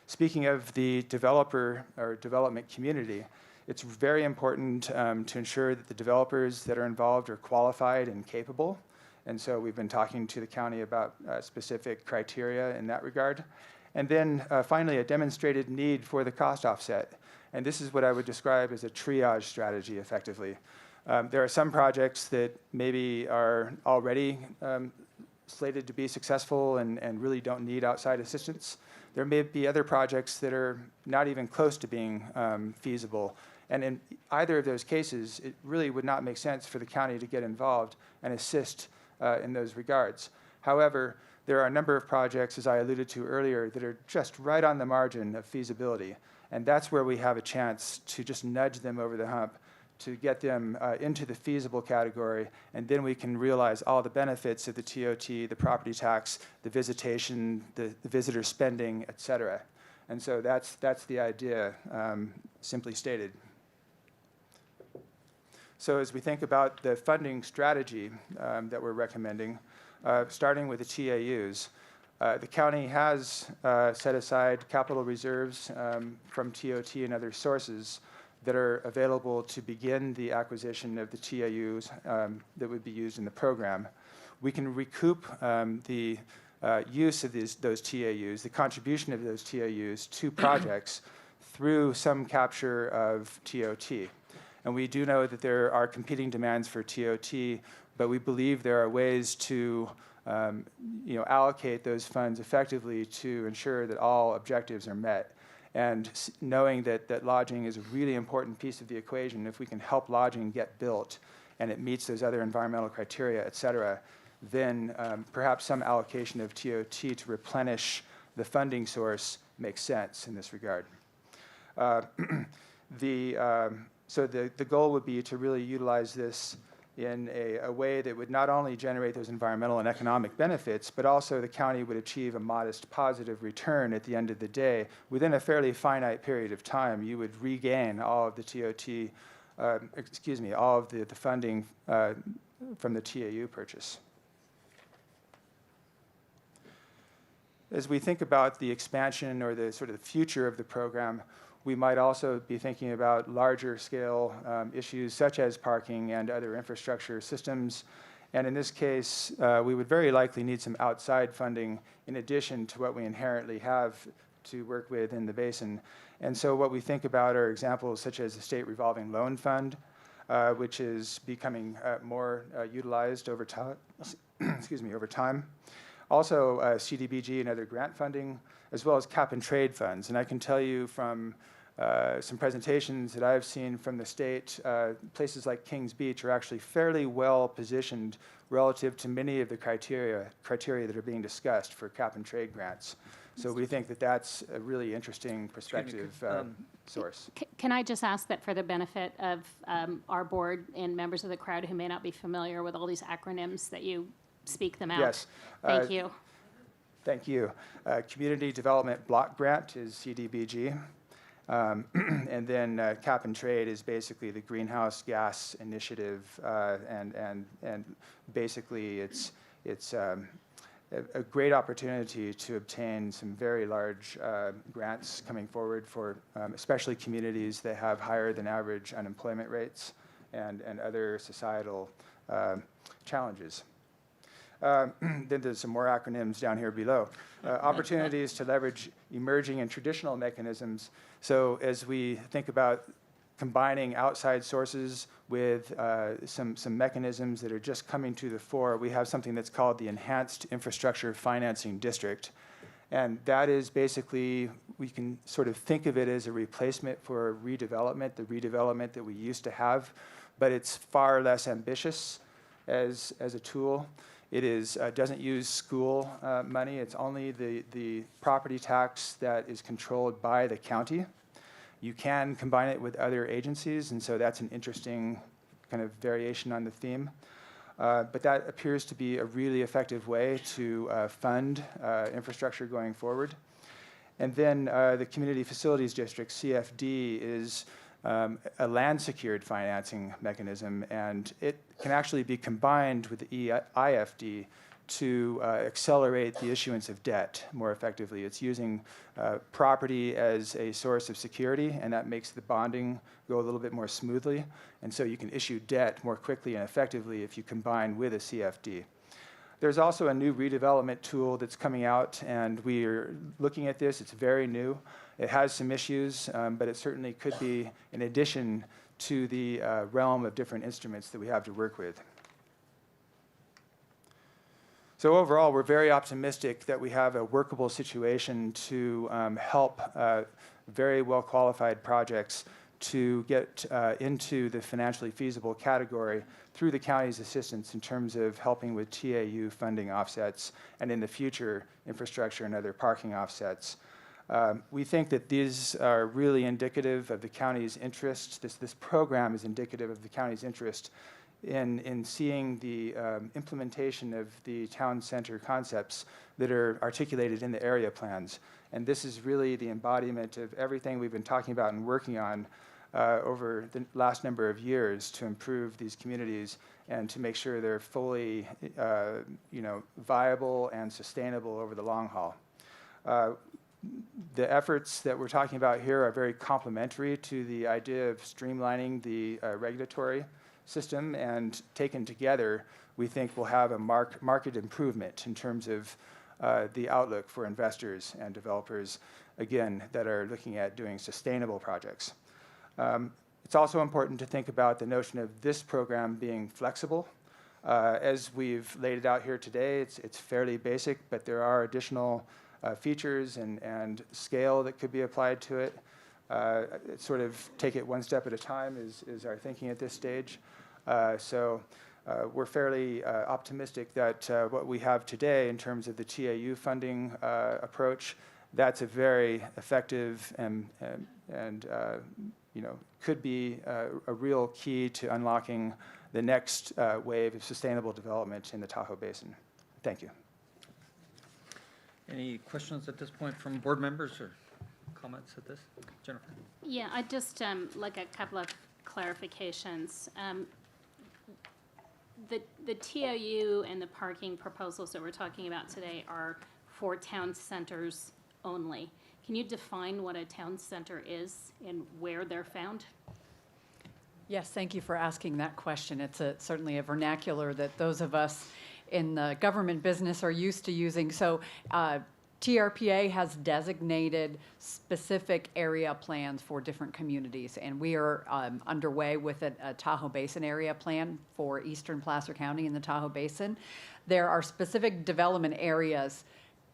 Speaking of the developer or development community, it's very important to ensure that the developers that are involved are qualified and capable. And so we've been talking to the county about specific criteria in that regard. And then finally, a demonstrated need for the cost offset. And this is what I would describe as a triage strategy, effectively. There are some projects that maybe are already slated to be successful and really don't need outside assistance. There may be other projects that are not even close to being feasible. And in either of those cases, it really would not make sense for the county to get involved and assist in those regards. However, there are a number of projects, as I alluded to earlier, that are just right on the margin of feasibility. And that's where we have a chance to just nudge them over the hump, to get them into the feasible category, and then we can realize all the benefits of the TOT, the property tax, the visitation, the visitor spending, et cetera. And so that's the idea, simply stated. So as we think about the funding strategy that we're recommending, starting with the TAUs, the county has set aside capital reserves from TOT and other sources that are available to begin the acquisition of the TAUs that would be used in the program. We can recoup the use of those TAUs, the contribution of those TAUs to projects through some capture of TOT. And we do know that there are competing demands for TOT, but we believe there are ways to allocate those funds effectively to ensure that all objectives are met. And knowing that lodging is a really important piece of the equation, if we can help lodging get built and it meets those other environmental criteria, et cetera, then perhaps some allocation of TOT to replenish the funding source makes sense in this regard. So the goal would be to really utilize this in a way that would not only generate those environmental and economic benefits, but also the county would achieve a modest positive return at the end of the day. Within a fairly finite period of time, you would regain all of the TOT, all of the funding from the TAU purchase. As we think about the expansion or the sort of the future of the program, we might also be thinking about larger scale issues such as parking and other infrastructure systems. And in this case, we would very likely need some outside funding in addition to what we inherently have to work with in the basin. And so what we think about are examples such as the State Revolving Loan Fund, which is becoming more utilized over time. Over time. Also, CDBG and other grant funding, as well as cap and trade funds. And I can tell you from some presentations that I've seen from the state, places like Kings Beach are actually fairly well positioned relative to many of the criteria that are being discussed for cap and trade grants. So we think that that's a really interesting perspective source. Can I just ask that for the benefit of our board and members of the crowd who may not be familiar with all these acronyms, that you speak them out? Yes. Thank you. Thank you. Community Development Block Grant is CDBG. And then cap and trade is basically the greenhouse gas initiative, and basically it's a great opportunity to obtain some very large grants coming forward for especially communities that have higher than average unemployment rates and other societal challenges. Then there's some more acronyms down here below. Opportunities to leverage emerging and traditional mechanisms. So as we think about combining outside sources with some mechanisms that are just coming to the fore, we have something that's called the Enhanced Infrastructure Financing District. And that is basically, we can sort of think of it as a replacement for redevelopment, the redevelopment that we used to have, but it's far less ambitious as a tool. It doesn't use school money. It's only the property tax that is controlled by the county. You can combine it with other agencies, and so that's an interesting kind of variation on the theme. But that appears to be a really effective way to fund infrastructure going forward. And then the Community Facilities District, CFD, is a land-secured financing mechanism, and it can actually be combined with the IFD to accelerate the issuance of debt more effectively. It's using property as a source of security, and that makes the bonding go a little bit more smoothly. And so you can issue debt more quickly and effectively if you combine with a CFD. There's also a new redevelopment tool that's coming out, and we are looking at this. It's very new. It has some issues, but it certainly could be in addition to the realm of different instruments that we have to work with. So overall, we're very optimistic that we have a workable situation to help very well-qualified projects to get into the financially feasible category through the county's assistance in terms of helping with TAU funding offsets and in the future infrastructure and other parking offsets. We think that these are really indicative of the county's interest. This program is indicative of the county's interest in seeing the implementation of the town center concepts that are articulated in the area plans. And this is really the embodiment of everything we've been talking about and working on over the last number of years to improve these communities and to make sure they're fully viable and sustainable over the long haul. The efforts that we're talking about here are very complementary to the idea of streamlining the regulatory system, and taken together, we think we'll have a market improvement in terms of the outlook for investors and developers, again, that are looking at doing sustainable projects. It's also important to think about the notion of this program being flexible. As we've laid it out here today, it's fairly basic, but there are additional features and scale that could be applied to it. Sort of take it one step at a time is our thinking at this stage. So we're fairly optimistic that what we have today in terms of the TAU funding approach, that's a very effective and could be a real key to unlocking the next wave of sustainable development in the Tahoe Basin. Thank you. Any questions at this point from board members or comments at this? Jennifer? Yeah, I just like a couple of clarifications. The TOU and the parking proposals that we're talking about today are for town centers only. Can you define what a town center is and where they're found? Yes, thank you for asking that question. It's certainly a vernacular that those of us in the government business are used to using. So TRPA has designated specific area plans for different communities, and we are underway with a Tahoe Basin area plan for eastern Placer County in the Tahoe Basin. There are specific development areas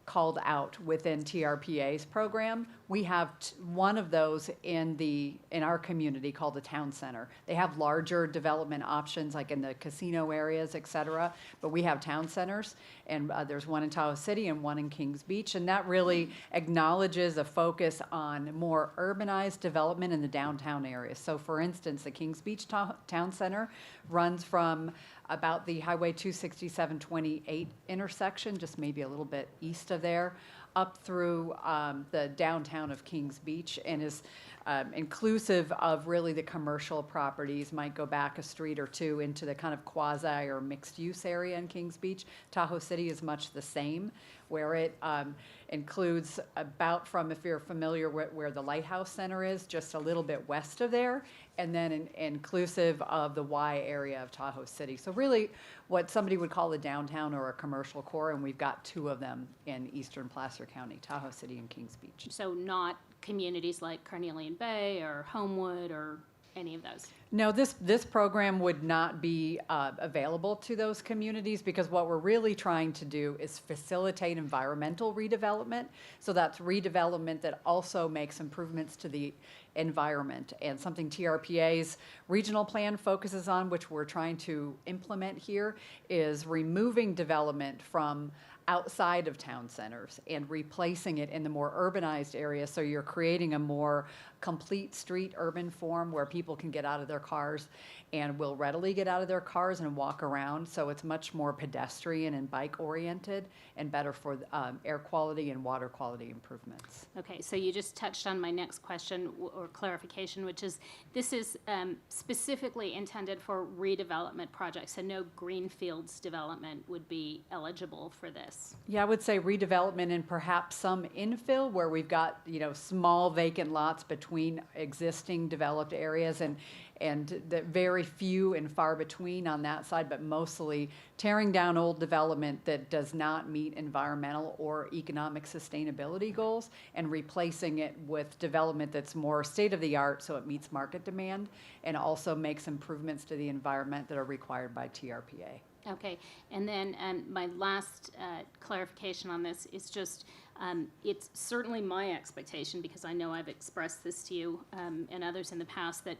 called out within TRPA's program. We have one of those in our community called the Town Center. They have larger development options like in the casino areas, et cetera, but we have town centers, and there's one in Tahoe City and one in Kings Beach, and that really acknowledges a focus on more urbanized development in the downtown areas. So for instance, the Kings Beach Town Center runs from about the Highway 267-28 intersection, just maybe a little bit east of there, up through the downtown of Kings Beach, and is inclusive of really the commercial properties, might go back a street or two into the kind of quasi or mixed use area in Kings Beach. Tahoe City is much the same, where it includes about from, if you're familiar with where the Lighthouse Center is, just a little bit west of there, and then inclusive of the Y area of Tahoe City. So really what somebody would call a downtown or a commercial core, and we've got two of them in eastern Placer County, Tahoe City and Kings Beach. So not communities like Carnelian Bay or Homewood or any of those? No, this program would not be available to those communities, because what we're really trying to do is facilitate environmental redevelopment. So that's redevelopment that also makes improvements to the environment. And something TRPA's regional plan focuses on, which we're trying to implement here, is removing development from outside of town centers and replacing it in the more urbanized areas. So you're creating a more complete street urban form where people can get out of their cars and will readily get out of their cars and walk around. So it's much more pedestrian and bike oriented and better for air quality and water quality improvements. Okay, so you just touched on my next question or clarification, which is this is specifically intended for redevelopment projects, so no greenfields development would be eligible for this. Yeah, I would say redevelopment and perhaps some infill where we've got, small vacant lots between existing developed areas and the very few and far between on that side, but mostly tearing down old development that does not meet environmental or economic sustainability goals and replacing it with development that's more state-of-the-art so it meets market demand and also makes improvements to the environment that are required by TRPA. Okay, and then my last clarification on this is just, it's certainly my expectation, because I know I've expressed this to you and others in the past, that,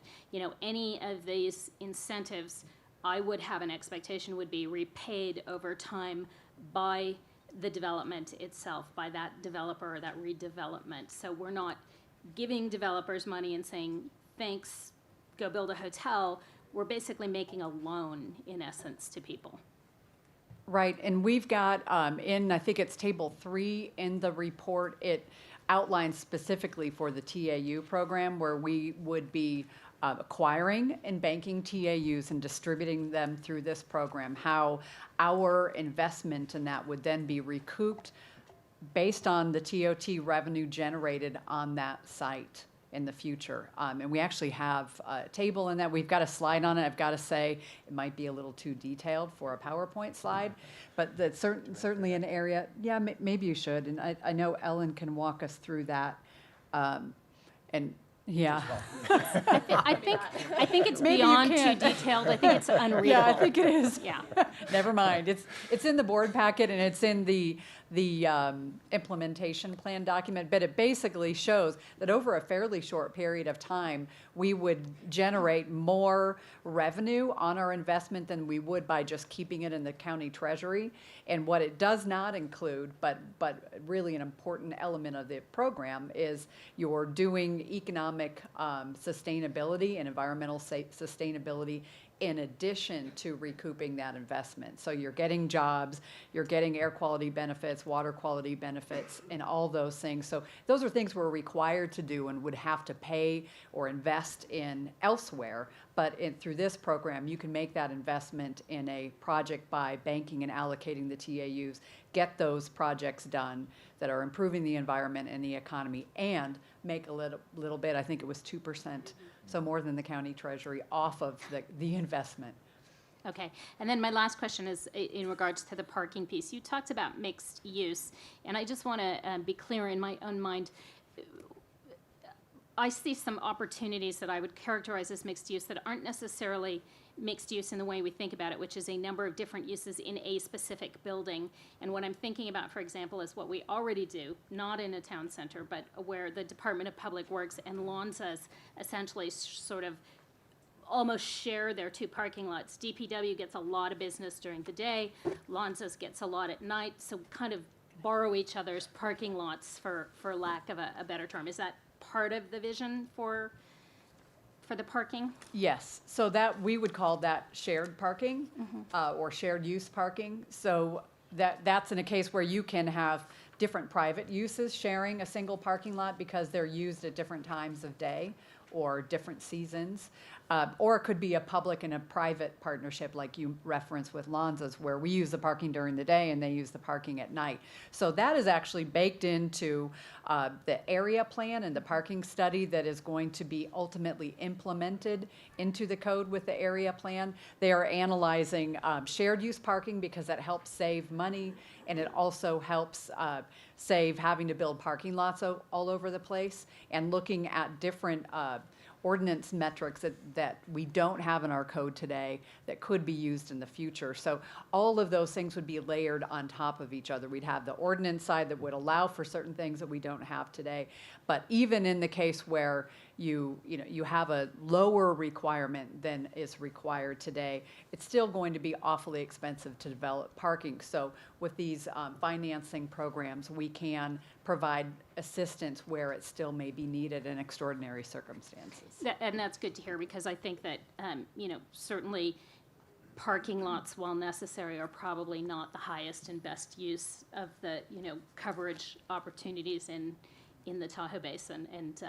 any of these incentives, I would have an expectation would be repaid over time by the development itself, by that developer or that redevelopment. So we're not giving developers money and saying, thanks, go build a hotel. We're basically making a loan, in essence, to people. Right, and we've got I think it's table 3 in the report, it outlines specifically for the TAU program where we would be acquiring and banking TAUs and distributing them through this program, how our investment in that would then be recouped based on the TOT revenue generated on that site in the future. And we actually have a table in that. We've got a slide on it. I've got to say it might be a little too detailed for a PowerPoint slide, but that's certainly an area, yeah, maybe you should. And I know Ellen can walk us through that. And yeah. I think it's Maybe you beyond too can't. detailed. I think it's unreadable. Yeah, I think it is. Yeah. Never mind. It's in the board packet and it's in the implementation plan document, but it basically shows that over a fairly short period of time, we would generate more revenue on our investment than we would by just keeping it in the county treasury. And what it does not include, but really an important element of the program, is you're doing economic sustainability and environmental sustainability in addition to recouping that investment. So you're getting jobs, you're getting air quality benefits, water quality benefits, and all those things. So those are things we're required to do and would have to pay or invest in elsewhere. But through this program, you can make that investment in a project by banking and allocating the TAUs, get those projects done that are improving the environment and the economy, and make a little bit, I think it was 2%, so more than the county treasury, off of the investment. Okay, and then my last question is in regards to the parking piece. You talked about mixed use, and I just want to be clear in my own mind. I see some opportunities that I would characterize as mixed use that aren't necessarily mixed use in the way we think about it, which is a number of different uses in a specific building. And what I'm thinking about, for example, is what we already do, not in a town center, but where the Department of Public Works and Lonza's essentially sort of almost share their two parking lots. DPW gets a lot of business during the day, Lonza's gets a lot at night, so kind of borrow each other's parking lots, for lack of a better term. Is that part of the vision for the parking? Yes, so that we would call that shared parking or shared use parking. So that's in a case where you can have different private uses sharing a single parking lot because they're used at different times of day or different seasons. Or it could be a public and a private partnership like you referenced with Lonza's, where we use the parking during the day and they use the parking at night. So that is actually baked into the area plan and the parking study that is going to be ultimately implemented into the code with the area plan. They are analyzing shared use parking because that helps save money, and it also helps save having to build parking lots all over the place, and looking at different ordinance metrics that we don't have in our code today that could be used in the future. So all of those things would be layered on top of each other. We'd have the ordinance side that would allow for certain things that we don't have today. But even in the case where you have a lower requirement than is required today, it's still going to be awfully expensive to develop parking. So with these financing programs, we can provide assistance where it still may be needed in extraordinary circumstances. And that's good to hear, because I think that, certainly parking lots, while necessary, are probably not the highest and best use of the, coverage opportunities in the Tahoe Basin. And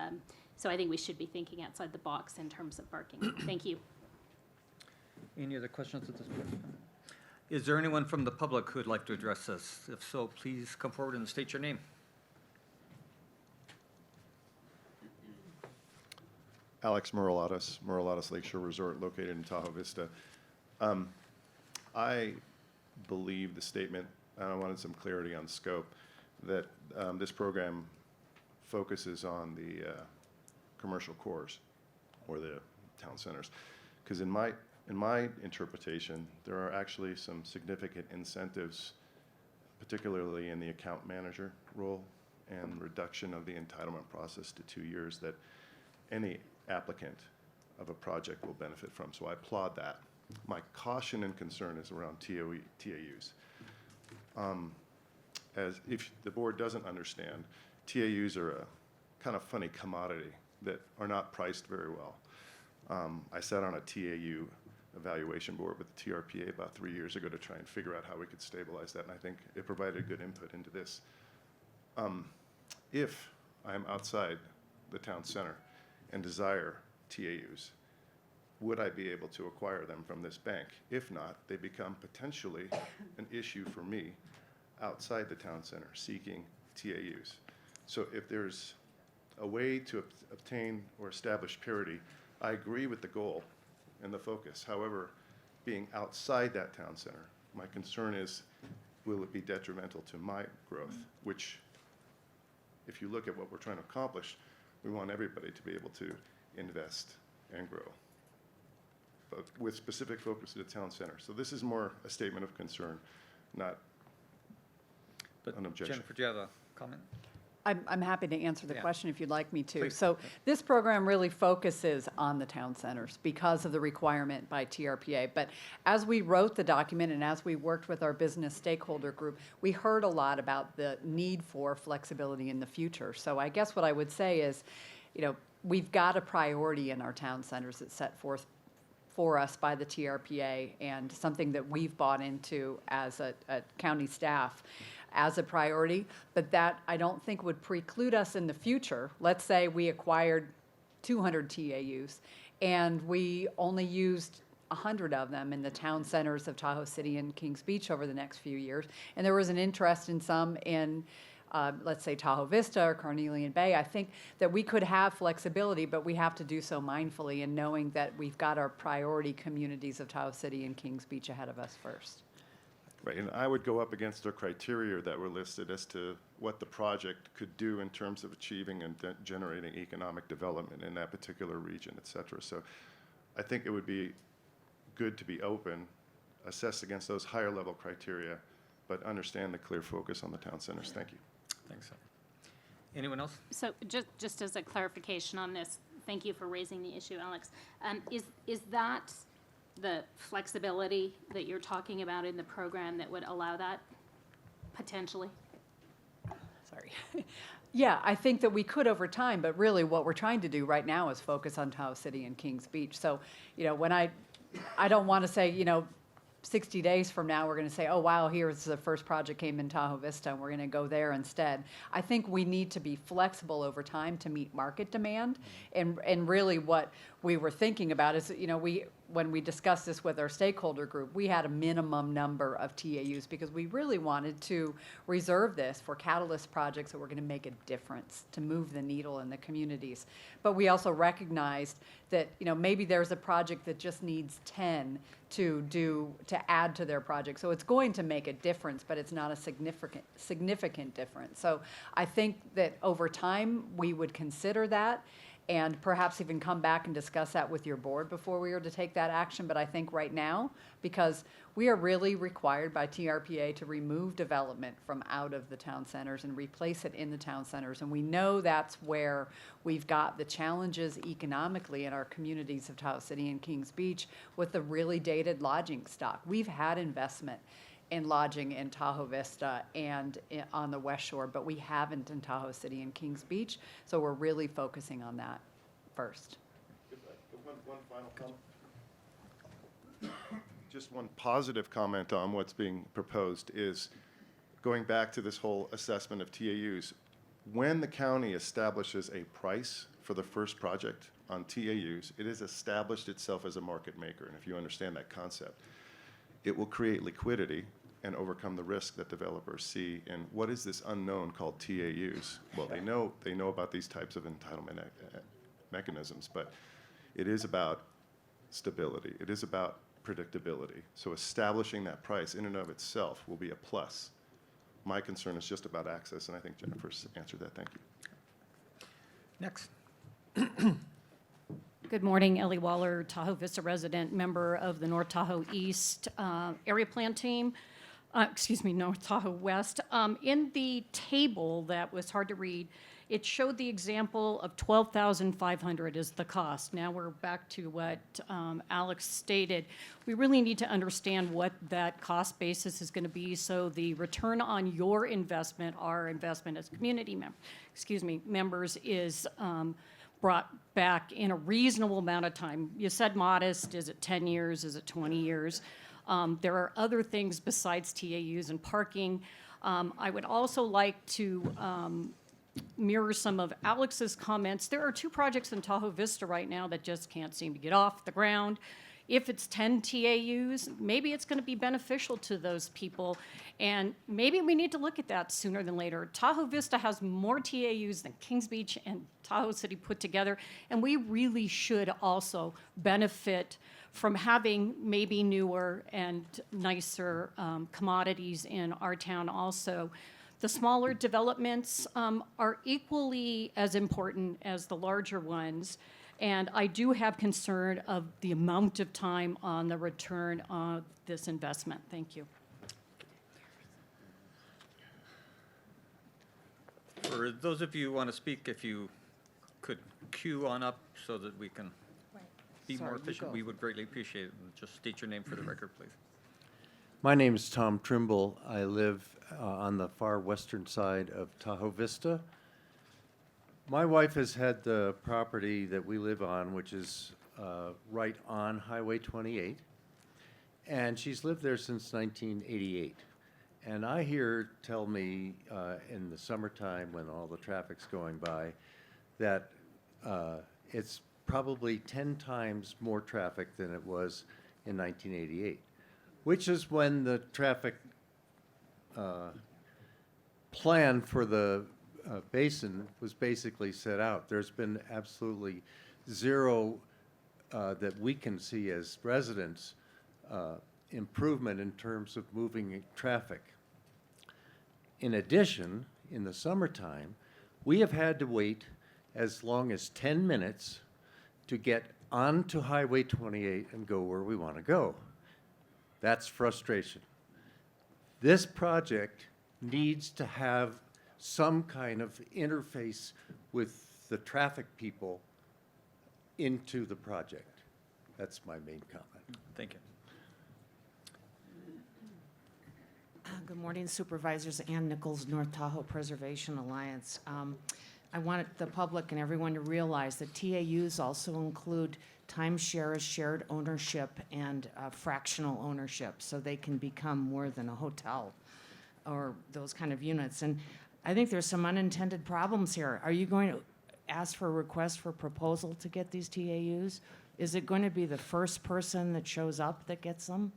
so I think we should be thinking outside the box in terms of parking. Thank you. Any other questions at this point? Is there anyone from the public who'd like to address us? If so, please come forward and state your name. Alex Muralatos Lakeshore Resort, located in Tahoe Vista. I believe the statement, and I wanted some clarity on scope, that this program focuses on the commercial cores or the town centers. Because in my interpretation, there are actually some significant incentives, particularly in the account manager role and reduction of the entitlement process to 2 years, that any applicant of a project will benefit from. So I applaud that. My caution and concern is around TAUs. As if the board doesn't understand, TAUs are a kind of funny commodity that are not priced very well. I sat on a TAU evaluation board with the TRPA about 3 years ago to try and figure out how we could stabilize that, and I think it provided good input into this. If I'm outside the town center and desire TAUs, would I be able to acquire them from this bank? If not, they become potentially an issue for me outside the town center seeking TAUs. So if there's a way to obtain or establish parity, I agree with the goal and the focus. However, being outside that town center, my concern is, will it be detrimental to my growth? Which, if you look at what we're trying to accomplish, we want everybody to be able to invest and grow, but with specific focus to the town center. So this is more a statement of concern, not an objection. Jennifer, do you have a comment? I'm happy to answer the Yeah. question if you'd like me to. Please. So this program really focuses on the town centers because of the requirement by TRPA. But as we wrote the document and as we worked with our business stakeholder group, we heard a lot about the need for flexibility in the future. So I guess what I would say is, we've got a priority in our town centers that's set forth for us by the TRPA, and something that we've bought into as a county staff as a priority, but that I don't think would preclude us in the future. Let's say we acquired 200 TAUs and we only used 100 of them in the town centers of Tahoe City and Kings Beach over the next few years, and there was an interest in some in let's say Tahoe Vista or Carnelian Bay. I think that we could have flexibility, but we have to do so mindfully and knowing that we've got our priority communities of Tahoe City and Kings Beach ahead of us first. Right, and I would go up against the criteria that were listed as to what the project could do in terms of achieving and generating economic development in that particular region, et cetera. So I think it would be good to be open, assess against those higher level criteria, but understand the clear focus on the town centers. Thank you. Thanks. Anyone else? So just as a clarification on this, thank you for raising the issue, Alex. Is that the flexibility that you're talking about in the program that would allow that potentially? Sorry. Yeah, I think that we could over time, but really what we're trying to do right now is focus on Tahoe City and Kings Beach. So, when I don't want to say, 60 days from now, we're going to say, oh, wow, here's the first project came in Tahoe Vista, and we're going to go there instead. I think we need to be flexible over time to meet market demand. And really what we were thinking about is, when we discussed this with our stakeholder group, we had a minimum number of TAUs because we really wanted to reserve this for catalyst projects that were going to make a difference, to move the needle in the communities. But we also recognized that, maybe there's a project that just needs 10 to add to their project. So it's going to make a difference, but it's not a significant difference. So I think that over time we would consider that. and perhaps even come back and discuss that with your board before we are to take that action. But I think right now, because we are really required by TRPA to remove development from out of the town centers and replace it in the town centers. And we know that's where we've got the challenges economically in our communities of Tahoe City and Kings Beach with the really dated lodging stock. We've had investment in lodging in Tahoe Vista and on the West Shore, but we haven't in Tahoe City and Kings Beach. So we're really focusing on that first. One final comment. Just one positive comment on what's being proposed is going back to this whole assessment of TAUs. When the county establishes a price for the first project on TAUs, it has established itself as a market maker. And if you understand that concept, it will create liquidity and overcome the risk that developers see in what is this unknown called TAUs. Well, they know about these types of entitlement mechanisms, but it is about stability. It is about predictability. So establishing that price in and of itself will be a plus. My concern is just about access, and I think Jennifer's answered that. Thank you. Next. Good morning, Ellie Waller, Tahoe Vista resident, member of the North Tahoe East Area Plan Team. North Tahoe West. In the table that was hard to read, it showed the example of $12,500 is the cost. Now we're back to what Alex stated. We really need to understand what that cost basis is going to be, so the return on your investment, our investment as community members, is brought back in a reasonable amount of time. You said modest. Is it 10 years? Is it 20 years? There are other things besides TAUs and parking. I would also like to mirror some of Alex's comments. There are 2 projects in Tahoe Vista right now that just can't seem to get off the ground. If it's 10 TAUs, maybe it's going to be beneficial to those people, and maybe we need to look at that sooner than later. Tahoe Vista has more TAUs than Kings Beach and Tahoe City put together, and we really should also benefit from having maybe newer and nicer commodities in our town also. The smaller developments are equally as important as the larger ones, and I do have concern of the amount of time on the return of this investment. Thank you. For those of you who want to speak, if you could queue on up so that we can be more efficient, we would greatly appreciate it. And just state your name for the record, please. My name is Tom Trimble. I live on the far western side of Tahoe Vista. My wife has had the property that we live on, which is right on Highway 28, and she's lived there since 1988. And I hear tell me in the summertime when all the traffic's going by that it's probably 10 times more traffic than it was in 1988, which is when the traffic plan for the basin was basically set out. There's been absolutely zero that we can see as residents improvement in terms of moving traffic. In addition, in the summertime, we have had to wait as long as 10 minutes to get onto Highway 28 and go where we want to go. That's frustration. This project needs to have some kind of interface with the traffic people into the project. That's my main comment. Thank you. Good morning, Supervisors. Ann Nichols, North Tahoe Preservation Alliance. I want the public and everyone to realize that TAUs also include timeshares, shared ownership, and fractional ownership, so they can become more than a hotel or those kind of units. And I think there's some unintended problems here. Are you going to ask for a request for proposal to get these TAUs? Is it going to be the first person that shows up that gets them?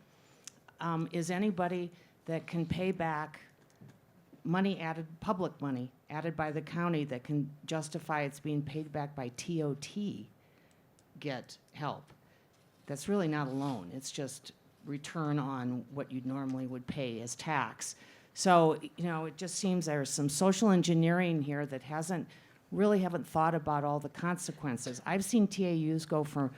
Is anybody that can pay back money added, public money added by the county that can justify it's being paid back by TOT get help? That's really not a loan. It's just return on what you normally would pay as tax. So, you know, it just seems there's some social engineering here that hasn't really haven't thought about all the consequences. I've seen TAUs go from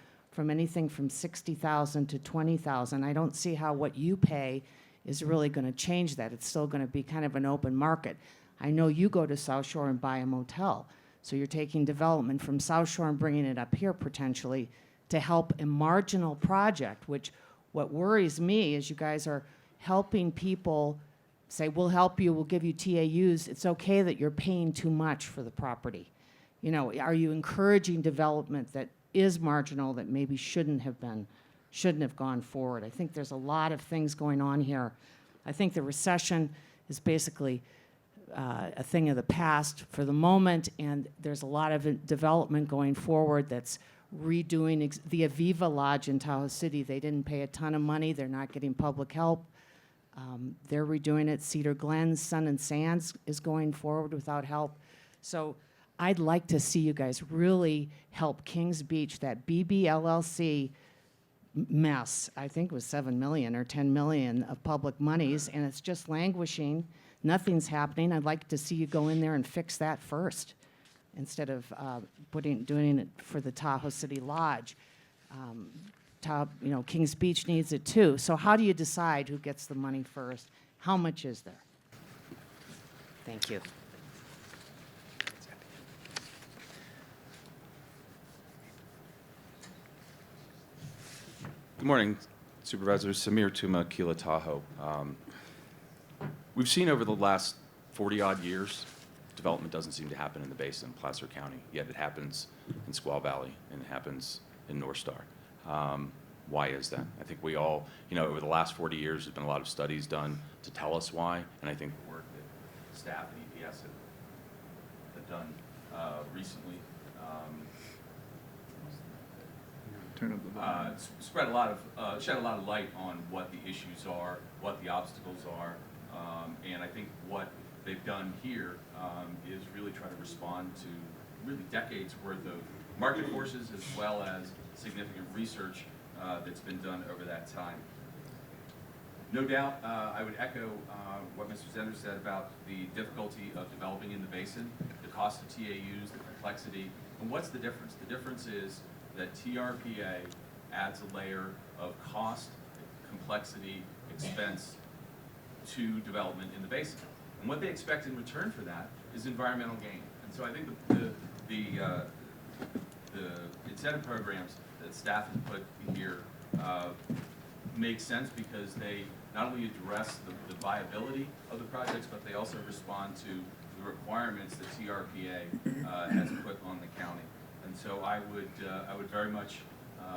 anything from 60,000 to 20,000. I don't see how what you pay is really going to change that. It's still going to be kind of an open market. I know you go to South Shore and buy a motel. So you're taking development from South Shore and bringing it up here potentially to help a marginal project, which what worries me is you guys are helping people say, we'll help you, we'll give you TAUs. It's okay that you're paying too much for the property. You know, are you encouraging development that is marginal that maybe shouldn't have gone forward? I think there's a lot of things going on here. I think the recession is basically a thing of the past for the moment, and there's a lot of development going forward that's redoing the Aviva Lodge in Tahoe City. They didn't pay a ton of money. They're not getting public help. They're redoing it. Cedar Glen, Sun and Sands is going forward without help. So I'd like to see you guys really help Kings Beach, that BBLLC mess. I think it was 7 million or 10 million of public monies, and it's just languishing. Nothing's happening. I'd like to see you go in there and fix that first instead of doing it for the Tahoe City Lodge. Kings Beach needs it too. So how do you decide who gets the money first? How much is there? Thank you. Good morning, Supervisors. Samir Tuma, Kila Tahoe. We've seen over the last 40-odd years, development doesn't seem to happen in the basin, Placer County, yet it happens in Squaw Valley and it happens in North Star. Why is that? I think we all, over the last 40 years, there's been a lot of studies done to tell us why, and I think the work that staff at EPS have done recently shed a lot of light on what the issues are, what the obstacles are, and I think what they've done here is really try to respond to really decades worth of market forces as well as significant research that's been done over that time. No doubt, I would echo what Mr. Zender said about the difficulty of developing in the basin, the cost of TAUs, the complexity, and what's the difference? The difference is that TRPA adds a layer of cost, complexity, expense to development in the basin. And what they expect in return for that is environmental gain. And so I think the incentive programs that staff has put here make sense because they not only address the viability of the projects, but they also respond to the requirements that TRPA has put on the county. And so I would very much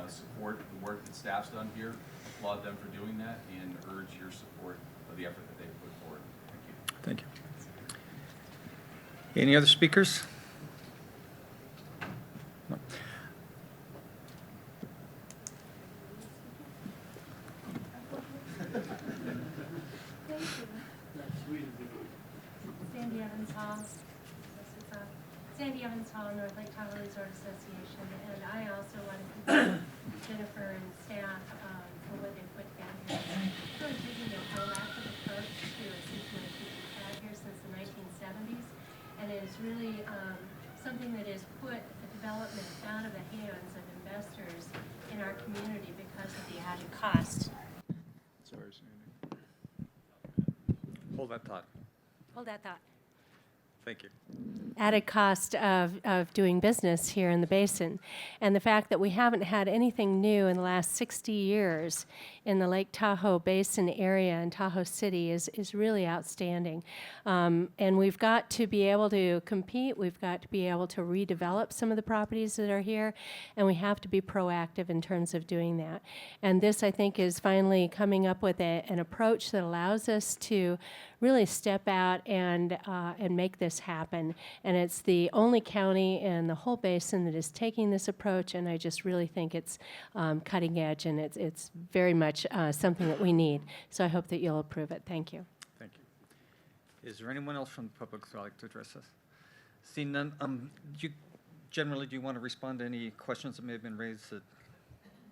support the work that staff's done here, applaud them for doing that, and urge your support of the effort that they've put forward. Thank you. Thank you. Any other speakers? No. Sandy Evans Hall, North Lake Tahoe Resort Association, and I also want to thank Jennifer and staff for what they put down here. It's really taking a proactive approach to a situation we've had here since the 1970s, and it is really something that has put the development out of the hands of investors in our community because of the added cost. Sorry, Sandy. Hold that thought. Hold that thought. Thank you. Added cost of doing business here in the basin. And the fact that we haven't had anything new in the last 60 years in the Lake Tahoe Basin area in Tahoe City is really outstanding. And we've got to be able to compete. We've got to be able to redevelop some of the properties that are here. And we have to be proactive in terms of doing that. And this, I think, is finally coming up with an approach that allows us to really step out and make this happen. And it's the only county in the whole basin that is taking this approach, and I just really think it's cutting edge, and it's very much something that we need. So I hope that you'll approve it. Thank you. Thank you. Is there anyone else from the public who would like to address us? Seeing none, do you want to respond to any questions that may have been raised?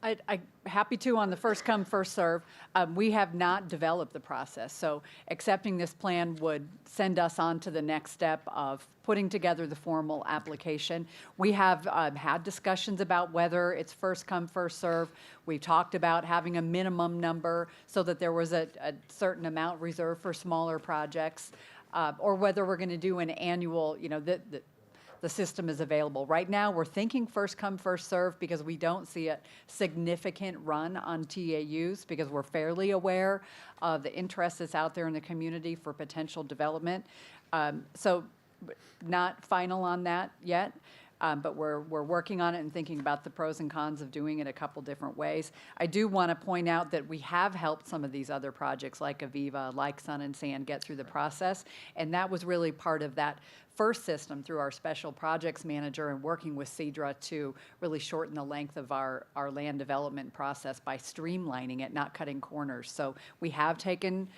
I happy to on the first come, first serve. We have not developed the process, so accepting this plan would send us on to the next step of putting together the formal application. We have had discussions about whether it's first come, first serve. We've talked about having a minimum number so that there was a certain amount reserved for smaller projects, or whether we're going to do an annual, the system is available. Right now, we're thinking first come, first serve because we don't see a significant run on TAUs because we're fairly aware of the interest that's out there in the community for potential development. So not final on that yet, but we're working on it and thinking about the pros and cons of doing it a couple different ways. I do want to point out that we have helped some of these other projects like Aviva, like Sun and Sand get through the process, and that was really part of that first system through our special projects manager and working with CEDRA to really shorten the length of our land development process by streamlining it, not cutting corners. So we have taken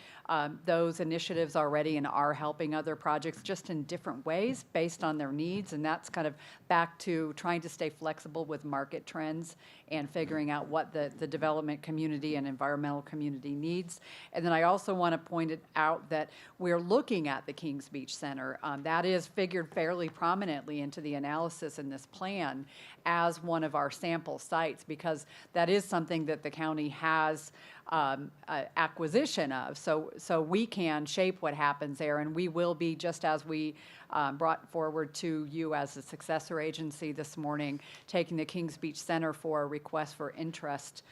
those initiatives already and are helping other projects just in different ways based on their needs, and that's kind of back to trying to stay flexible with market trends and figuring out what the development community and environmental community needs. And then I also want to point it out that we're looking at the Kings Beach Center. That is figured fairly prominently into the analysis in this plan as one of our sample sites because that is something that the county has acquisition of. So we can shape what happens there, and we will be, just as we brought forward to you as a successor agency this morning, taking the Kings Beach Center for a request for interest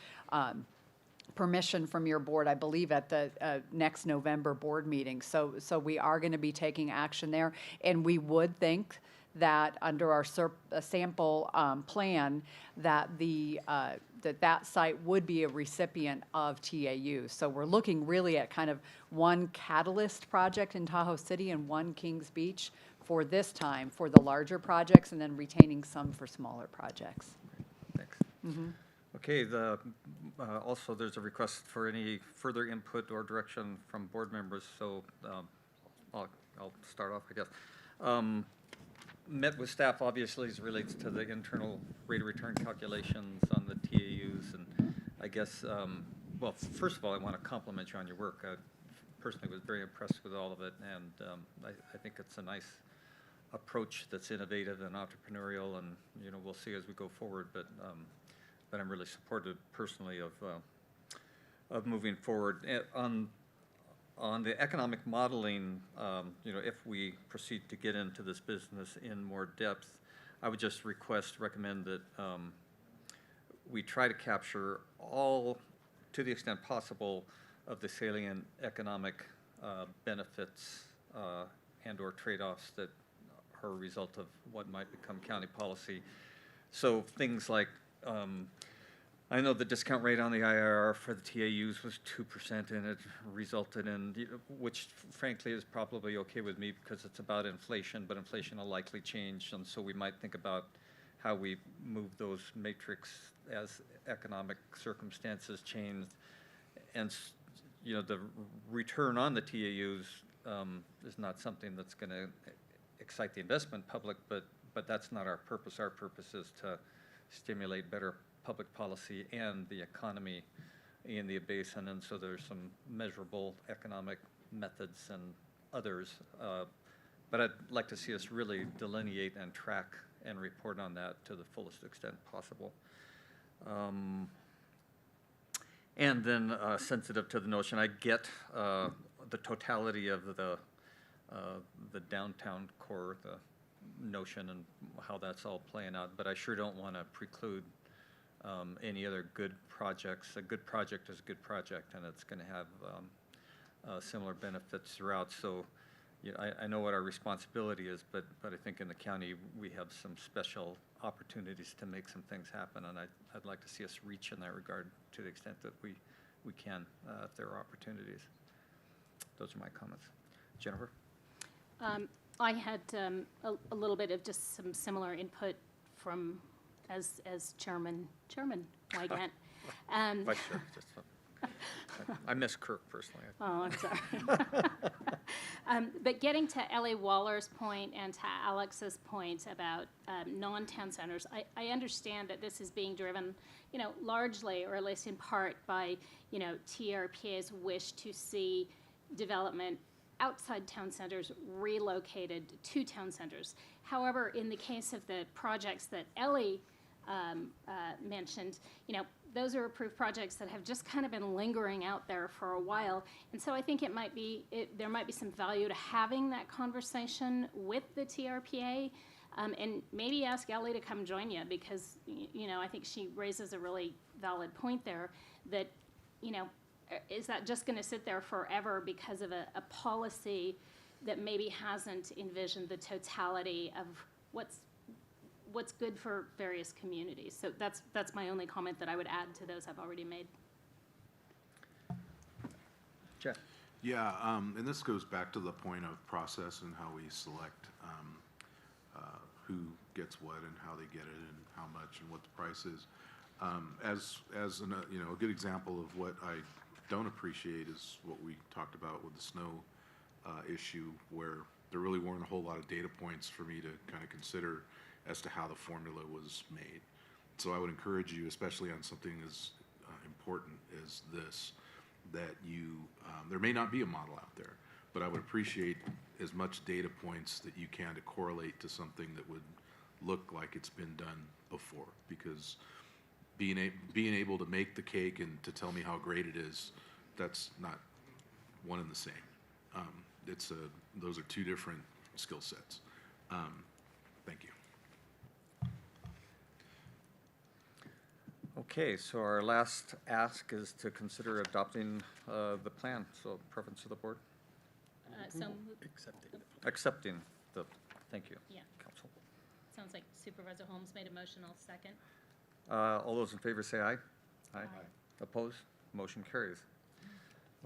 permission from your board, I believe, at the next November board meeting. So we are going to be taking action there, and we would think that under our sample plan that that site would be a recipient of TAU. So we're looking really at kind of one catalyst project in Tahoe City and one Kings Beach for this time for the larger projects, and then retaining some for smaller projects. Thanks. Okay, also there's a request for any further input or direction from board members, so I'll start off, I guess. Met with staff, obviously, as it relates to the internal rate of return calculations on the TAUs, and I guess, well, first of all, I want to compliment you on your work. I personally was very impressed with all of it, and I think it's a nice approach that's innovative and entrepreneurial, and we'll see as we go forward, but I'm really supportive personally of moving forward. On the economic modeling, if we proceed to get into this business in more depth, I would just recommend that we try to capture all, to the extent possible, of the salient economic benefits and or trade-offs that are a result of what might become county policy. So things like, I know the discount rate on the IRR for the TAUs was 2%, and it resulted in, which frankly is probably okay with me because it's about inflation, but inflation will likely change, and so we might think about how we move those metrics as economic circumstances change. And the return on the TAUs is not something that's going to excite the investment public, but that's not our purpose. Our purpose is to stimulate better public policy and the economy in the basin, and so there's some measurable economic methods and others, but I'd like to see us really delineate and track and report on that to the fullest extent possible. And then sensitive to the notion, I get the totality of the downtown core, the notion and how that's all playing out, but I sure don't want to preclude any other good projects. A good project is a good project, and it's going to have similar benefits throughout. So I know what our responsibility is, but I think in the county we have some special opportunities to make some things happen, and I'd like to see us reach in that regard to the extent that we can, if there are opportunities. Those are my comments. Jennifer? I had a little bit of just some similar input from as Chairman Wygant. Vice Chair, just I miss Kirk personally. Oh, I'm sorry. But getting to Ellie Waller's point and to Alex's point about non-town centers, I understand that this is being driven, largely, or at least in part, by, TRPA's wish to see development outside town centers relocated to town centers. However, in the case of the projects that Ellie mentioned, those are approved projects that have just kind of been lingering out there for a while. And so I think there might be some value to having that conversation with the TRPA, and maybe ask Ellie to come join you, because, I think she raises a really valid point there that, is that just going to sit there forever because of a policy that maybe hasn't envisioned the totality of what's good for various communities? So that's my only comment that I would add to those I've already made. Jeff? Yeah, and this goes back to the point of process and how we select who gets what and how they get it and how much and what the price is. As a good example of what I don't appreciate is what we talked about with the snow issue, where there really weren't a whole lot of data points for me to kind of consider as to how the formula was made. So I would encourage you, especially on something as important as this, that there may not be a model out there, but I would appreciate as much data points that you can to correlate to something that would look like it's been done before, because being able to make the cake and to tell me how great it is, that's not one and the same. Those are two different skill sets. Thank you. Okay, so our last ask is to consider adopting the plan. So preference of the board? Accepting the, thank you. Yeah. Council. Sounds like Supervisor Holmes made a motion. I'll second. All those in favor say aye. Aye. Opposed? Motion carries.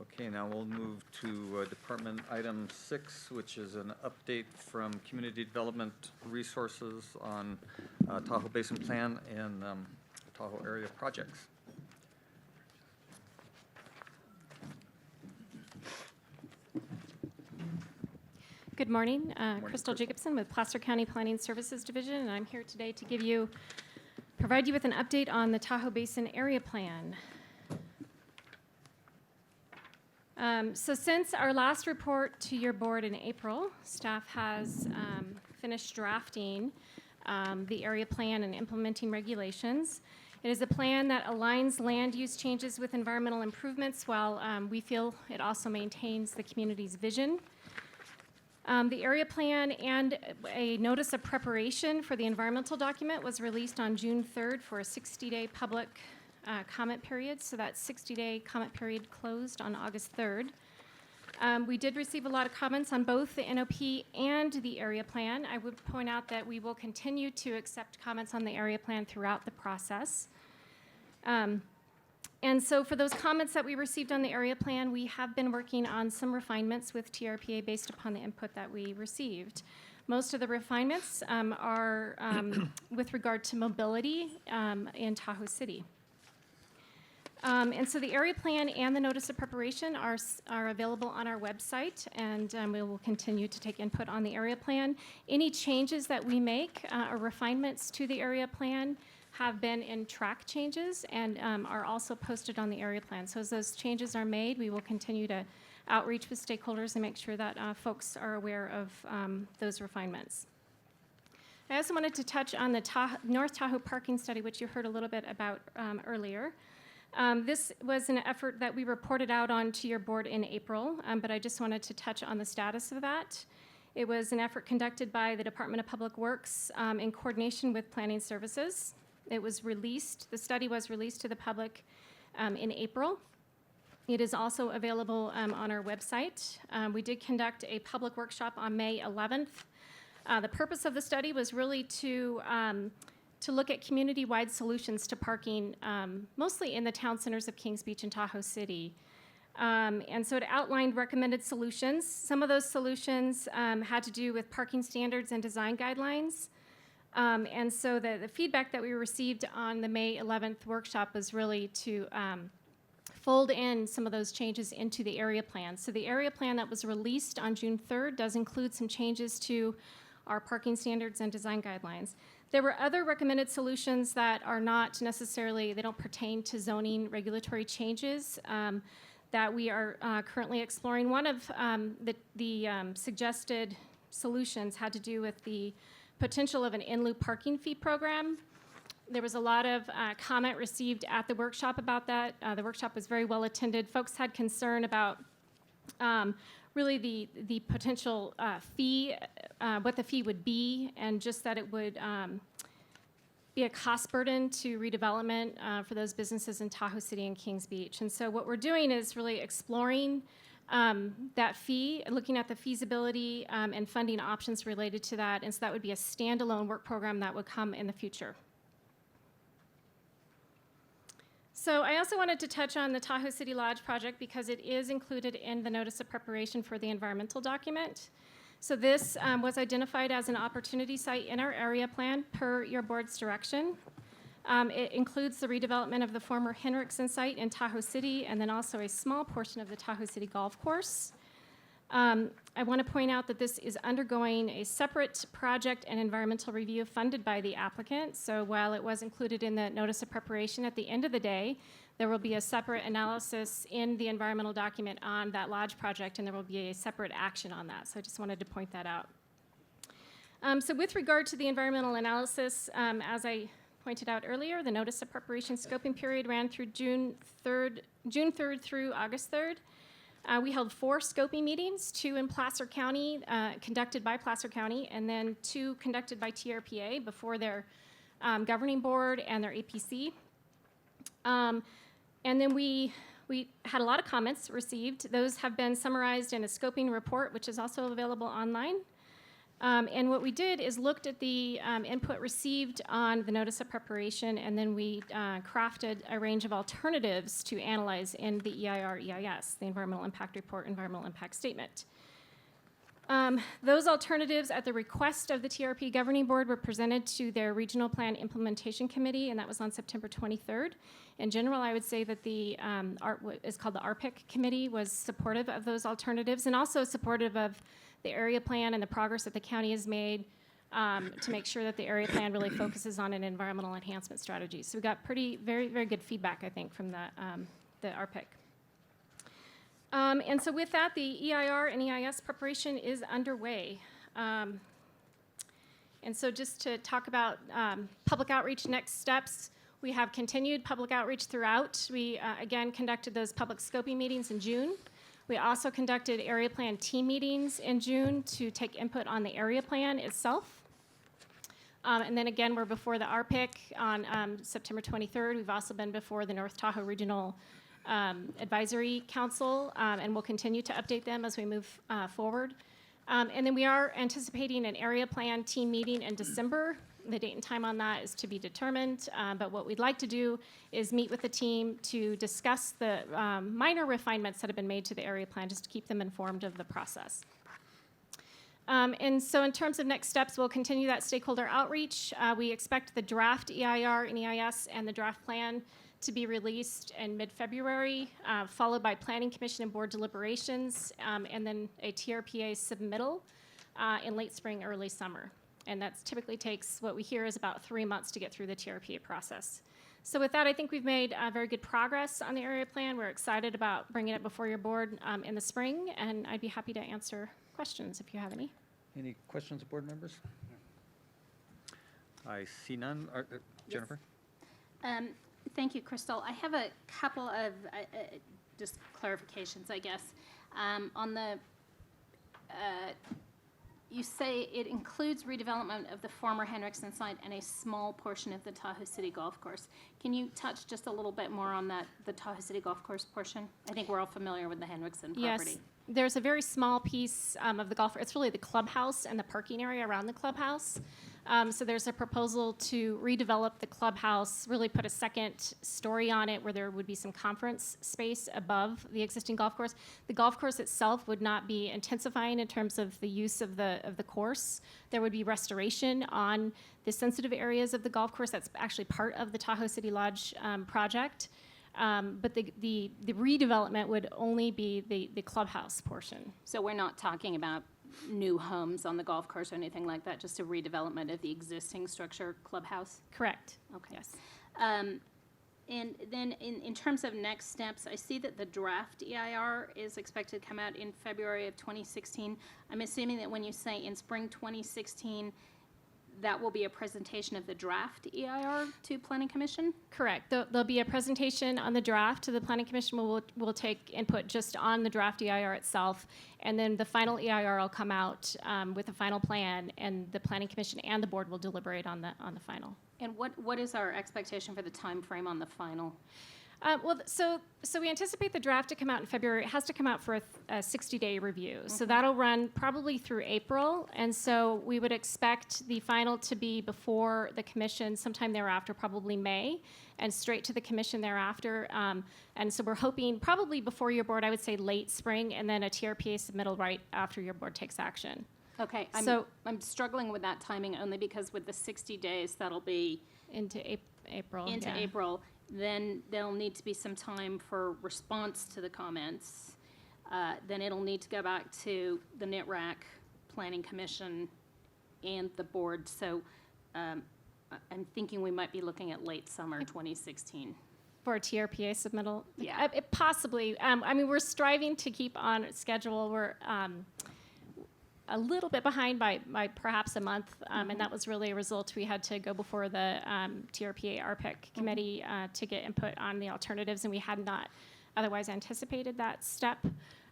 Okay, now we'll move to Department Item 6, which is an update from Community Development Resources on Tahoe Basin Plan and Tahoe area projects. Good morning. Crystal Jacobson with Placer County Planning Services Division, and I'm here today to provide you with an update on the Tahoe Basin Area Plan. So since our last report to your board in April, staff has finished drafting the area plan and implementing regulations. It is a plan that aligns land use changes with environmental improvements, while we feel it also maintains the community's vision. The area plan and a notice of preparation for the environmental document was released on June 3rd for a 60-day public comment period. So that 60-day comment period closed on August 3rd. We did receive a lot of comments on both the NOP and the area plan. I would point out that we will continue to accept comments on the area plan throughout the process. And so for those comments that we received on the area plan, we have been working on some refinements with TRPA based upon the input that we received. Most of the refinements are with regard to mobility in Tahoe City. And so the area plan and the notice of preparation are available on our website, and we will continue to take input on the area plan. Any changes that we make or refinements to the area plan have been in track changes and are also posted on the area plan. So as those changes are made, we will continue to outreach with stakeholders and make sure that folks are aware of those refinements. I also wanted to touch on the North Tahoe parking study, which you heard a little bit about earlier. This was an effort that we reported out on to your board in April, but I just wanted to touch on the status of that. It was an effort conducted by the Department of Public Works in coordination with Planning Services. It was released, the study was released to the public in April. It is also available on our website. We did conduct a public workshop on May 11th. The purpose of the study was really to look at community-wide solutions to parking, mostly in the town centers of Kings Beach and Tahoe City. And so it outlined recommended solutions. Some of those solutions had to do with parking standards and design guidelines. And so the feedback that we received on the May 11th workshop was really to fold in some of those changes into the area plan. So the area plan that was released on June 3rd does include some changes to our parking standards and design guidelines. There were other recommended solutions that are not necessarily, they don't pertain to zoning regulatory changes that we are currently exploring. One of the suggested solutions had to do with the potential of an in-loop parking fee program. There was a lot of comment received at the workshop about that. The workshop was very well attended. Folks had concern about really the potential fee, what the fee would be, and just that it would be a cost burden to redevelopment for those businesses in Tahoe City and Kings Beach. And so what we're doing is really exploring that fee, looking at the feasibility and funding options related to that. And so that would be a standalone work program that would come in the future. So I also wanted to touch on the Tahoe City Lodge project because it is included in the notice of preparation for the environmental document. So this was identified as an opportunity site in our area plan per your board's direction. It includes the redevelopment of the former Henriksen site in Tahoe City and then also a small portion of the Tahoe City Golf Course. I want to point out that this is undergoing a separate project and environmental review funded by the applicant. So while it was included in the notice of preparation, at the end of the day, there will be a separate analysis in the environmental document on that lodge project, and there will be a separate action on that. So I just wanted to point that out. So with regard to the environmental analysis, as I pointed out earlier, the notice of preparation scoping period ran through June 3rd through August 3rd. We held 4 scoping meetings, 2 in Placer County, conducted by Placer County, and then 2 conducted by TRPA before their governing board and their APC. And then we had a lot of comments received. Those have been summarized in a scoping report, which is also available online. And what we did is looked at the input received on the notice of preparation, and then we crafted a range of alternatives to analyze in the EIR-EIS, the Environmental Impact Report, Environmental Impact Statement. Those alternatives, at the request of the TRP Governing Board, were presented to their Regional Plan Implementation Committee, and that was on September 23rd. In general, I would say that the what is called the RPIC Committee was supportive of those alternatives and also supportive of the area plan and the progress that the county has made to make sure that the area plan really focuses on an environmental enhancement strategy. So we got very, very good feedback, I think, from the RPIC. And so with that, the EIR and EIS preparation is underway. And so just to talk about public outreach next steps, we have continued public outreach throughout. We, again, conducted those public scoping meetings in June. We also conducted area plan team meetings in June to take input on the area plan itself. And then again, we're before the RPIC on September 23rd. We've also been before the North Tahoe Regional Advisory Council, and we'll continue to update them as we move forward. And then we are anticipating an area plan team meeting in December. The date and time on that is to be determined, but what we'd like to do is meet with the team to discuss the minor refinements that have been made to the area plan, just to keep them informed of the process. And so in terms of next steps, we'll continue that stakeholder outreach. We expect the draft EIR and EIS and the draft plan to be released in mid-February, followed by Planning Commission and Board deliberations, and then a TRPA submittal in late spring, early summer. And that typically takes, what we hear is about 3 months to get through the TRPA process. So with that, I think we've made very good progress on the area plan. We're excited about bringing it before your board in the spring, and I'd be happy to answer questions if you have any. Any questions, board members? I see none. Jennifer? Thank you, Crystal. I have a couple of just clarifications, I guess. On the you say it includes redevelopment of the former Henriksen site and a small portion of the Tahoe City Golf Course. Can you touch just a little bit more on that, the Tahoe City Golf Course portion? I think we're all familiar with the Henriksen property. Yes, there's a very small piece of the golf. It's really the clubhouse and the parking area around the clubhouse. So there's a proposal to redevelop the clubhouse, really put a second story on it where there would be some conference space above the existing golf course. The golf course itself would not be intensifying in terms of the use of the course. There would be restoration on the sensitive areas of the golf course. That's actually part of the Tahoe City Lodge project. But the redevelopment would only be the clubhouse portion. So we're not talking about new homes on the golf course or anything like that, just a redevelopment of the existing structure clubhouse? Correct. Okay. Yes. And then in terms of next steps, I see that the draft EIR is expected to come out in February of 2016. I'm assuming that when you say in spring 2016, that will be a presentation of the draft EIR to Planning Commission? Correct. There'll be a presentation on the draft to the Planning Commission. We'll take input just on the draft EIR itself, and then the final EIR will come out with a final plan, and the Planning Commission and the board will deliberate on the final. And what is our expectation for the time frame on the final? So we anticipate the draft to come out in February. It has to come out for a 60-day review. So that'll run probably through April. And so we would expect the final to be before the commission sometime thereafter, probably May, and straight to the commission thereafter. And so we're hoping probably before your board, I would say late spring, and then a TRPA submittal right after your board takes action. Okay, I'm struggling with that timing only because with the 60 days, that'll be into April. Into yeah. April. Then there'll need to be some time for response to the comments. Then it'll need to go back to the NITRAC, Planning Commission, and the board. So I'm thinking we might be looking at late summer 2016. For a TRPA submittal? Yeah. Possibly. I mean, we're striving to keep on schedule. We're a little bit behind by perhaps a month, and that was really a result. We had to go before the TRPA RPEC committee to get input on the alternatives, and we had not otherwise anticipated that step.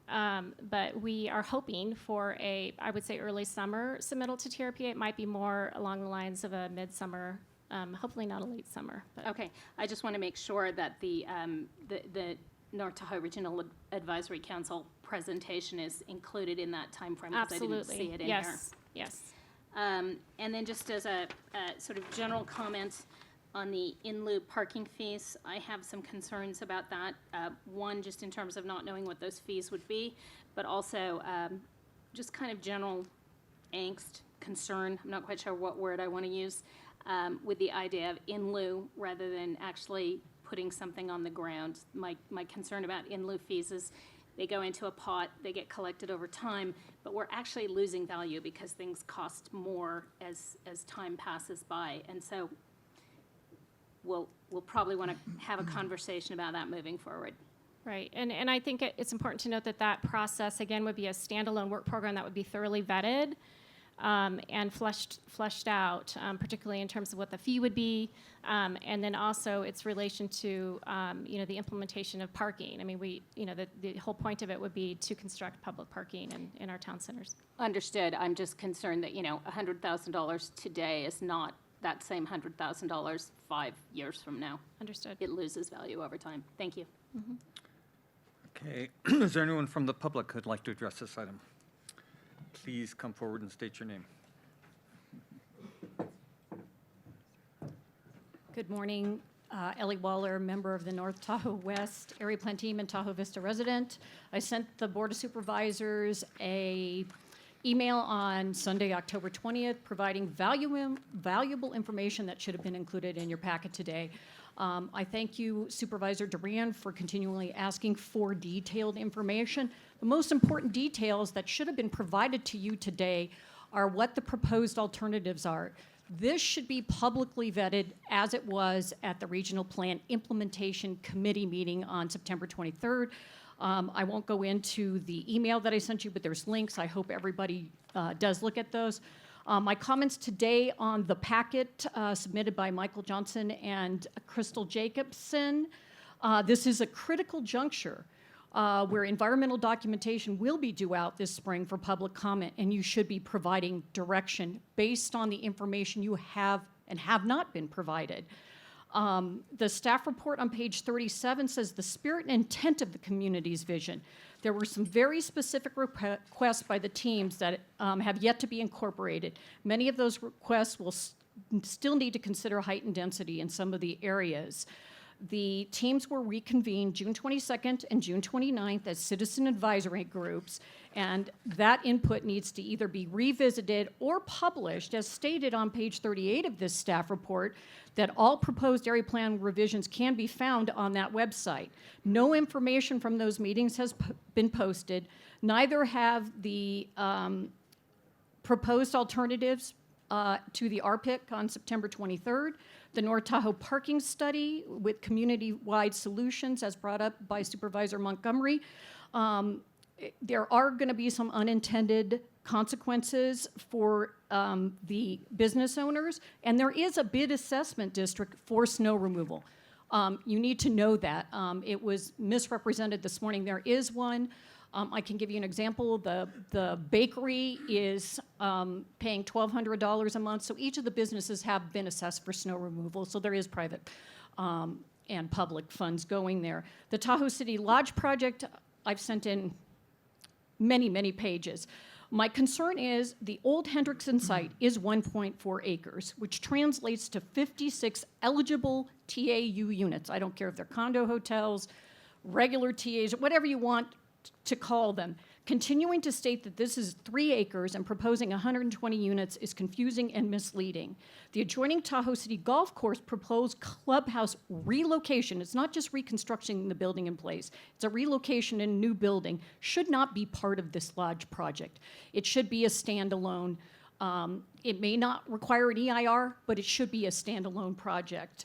But we are hoping for I would say, early summer submittal to TRPA. It might be more along the lines of a midsummer, hopefully not a late summer. But. Okay, I just want to make sure that the North Tahoe Regional Advisory Council presentation is included in that timeframe. Absolutely. I didn't see it in yes. here. Yes. And then just as a sort of general comment on the in-lieu parking fees, I have some concerns about that. One, just in terms of not knowing what those fees would be, but also just kind of general angst, concern, I'm not quite sure what word I want to use, with the idea of in lieu rather than actually putting something on the ground. My concern about in lieu fees is they go into a pot, they get collected over time, but we're actually losing value because things cost more as time passes by. And so we'll probably want to have a conversation about that moving forward. Right, and I think it's important to note that process, again, would be a standalone work program that would be thoroughly vetted and fleshed out, particularly in terms of what the fee would be, and then also its relation to, the implementation of parking. I mean, the whole point of it would be to construct public parking in our town centers. Understood. I'm just concerned that, $100,000 today is not that same $100,000 5 years from now. Understood. It loses value over time. Thank you. Mm-hmm. Okay, is there anyone from the public who'd like to address this item? Please come forward and state your name. Good morning. Ellie Waller, member of the North Tahoe West Area Plan Team and Tahoe Vista resident. I sent the Board of Supervisors a email on Sunday, October 20th, providing valuable information that should have been included in your packet today. I thank you, Supervisor Duran, for continually asking for detailed information. The most important details that should have been provided to you today are what the proposed alternatives are. This should be publicly vetted as it was at the Regional Plan Implementation Committee meeting on September 23rd. I won't go into the email that I sent you, but there's links. I hope everybody does look at those. My comments today on the packet submitted by Michael Johnson and Crystal Jacobson. This is a critical juncture where environmental documentation will be due out this spring for public comment, and you should be providing direction based on the information you have and have not been provided. The staff report on page 37 says the spirit and intent of the community's vision. There were some very specific requests by the teams that have yet to be incorporated. Many of those requests will still need to consider height and density in some of the areas. The teams were reconvened June 22nd and June 29th as citizen advisory groups, and that input needs to either be revisited or published, as stated on page 38 of this staff report, that all proposed area plan revisions can be found on that website. No information from those meetings has been posted. Neither have the proposed alternatives to the RPIC on September 23rd, the North Tahoe parking study with community-wide solutions as brought up by Supervisor Montgomery. There are going to be some unintended consequences for the business owners, and there is a bid assessment district for snow removal. You need to know that. It was misrepresented this morning. There is one. I can give you an example. The bakery is paying $1,200 a month, so each of the businesses have been assessed for snow removal, so there is private and public funds going there. The Tahoe City Lodge project, I've sent in many, many pages. My concern is the old Hendrickson site is 1.4 acres, which translates to 56 eligible TAU units. I don't care if they're condo hotels, regular TAs, whatever you want to call them. Continuing to state that this is 3 acres and proposing 120 units is confusing and misleading. The adjoining Tahoe City Golf Course proposed clubhouse relocation, it's not just reconstructing the building in place, it's a relocation in a new building, should not be part of this lodge project. It should be a standalone. It may not require an EIR, but it should be a standalone project.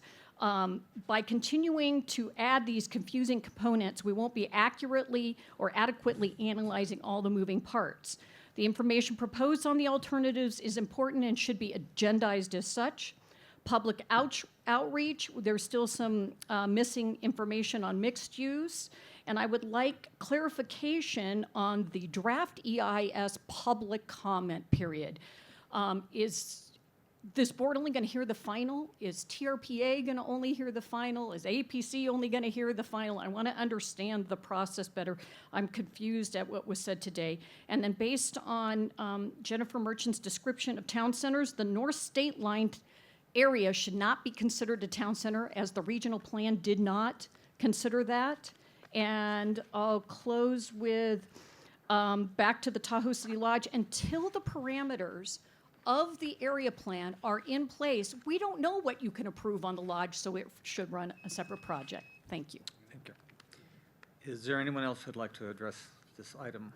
By continuing to add these confusing components, we won't be accurately or adequately analyzing all the moving parts. The information proposed on the alternatives is important and should be agendized as such. Public outreach, there's still some missing information on mixed use, and I would like clarification on the draft EIS public comment period. Is this board only going to hear the final? Is TRPA going to only hear the final? Is APC only going to hear the final? I want to understand the process better. I'm confused at what was said today. And then based on Jennifer Merchant's description of town centers, the North State Line area should not be considered a town center, as the regional plan did not consider that. And I'll close with back to the Tahoe City Lodge. Until the parameters of the area plan are in place, we don't know what you can approve on the lodge, so it should run a separate project. Thank you. Thank you. Is there anyone else who'd like to address this item?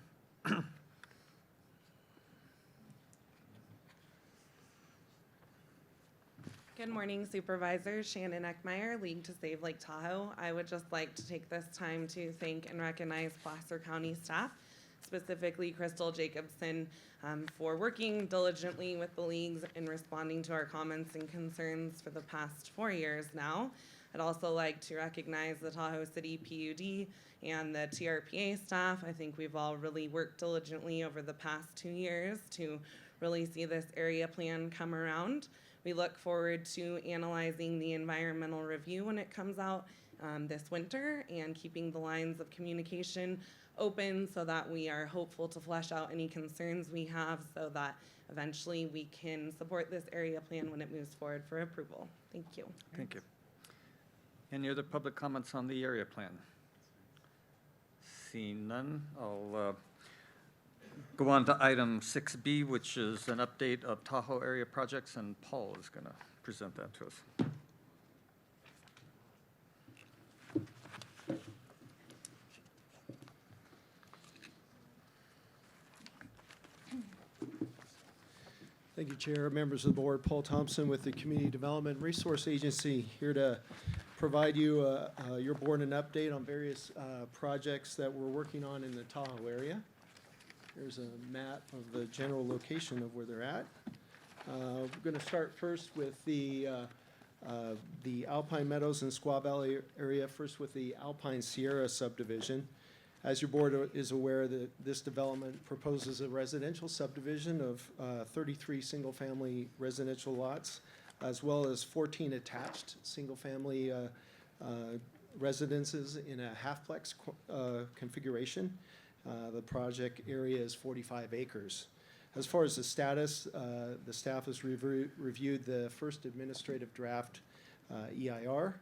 Good morning, Supervisors. Shannon Eckmeyer, League to Save Lake Tahoe. I would just like to take this time to thank and recognize Placer County staff, specifically Crystal Jacobson, for working diligently with the leagues in responding to our comments and concerns for the past 4 years now. I'd also like to recognize the Tahoe City PUD and the TRPA staff. I think we've all really worked diligently over the past 2 years to really see this area plan come around. We look forward to analyzing the environmental review when it comes out this winter, and keeping the lines of communication open so that we are hopeful to flesh out any concerns we have, so that eventually we can support this area plan when it moves forward for approval. Thank you. Thank you. Any other public comments on the area plan? Seeing none, I'll go on to item 6B, which is an update of Tahoe area projects, and Paul is going to present that to us. Thank you, Chair, members of the board. Paul Thompson with the Community Development Resource Agency, here to provide you, your board, an update on various projects that we're working on in the Tahoe area. Here's a map of the general location of where they're at. We're going to start first with the Alpine Meadows and Squaw Valley area, first with the Alpine Sierra subdivision. As your board is aware, that this development proposes a residential subdivision of 33 single-family residential lots, as well as 14 attached single-family residences in a half-plex configuration. The project area is 45 acres. As far as the status, the staff has reviewed the first administrative draft EIR,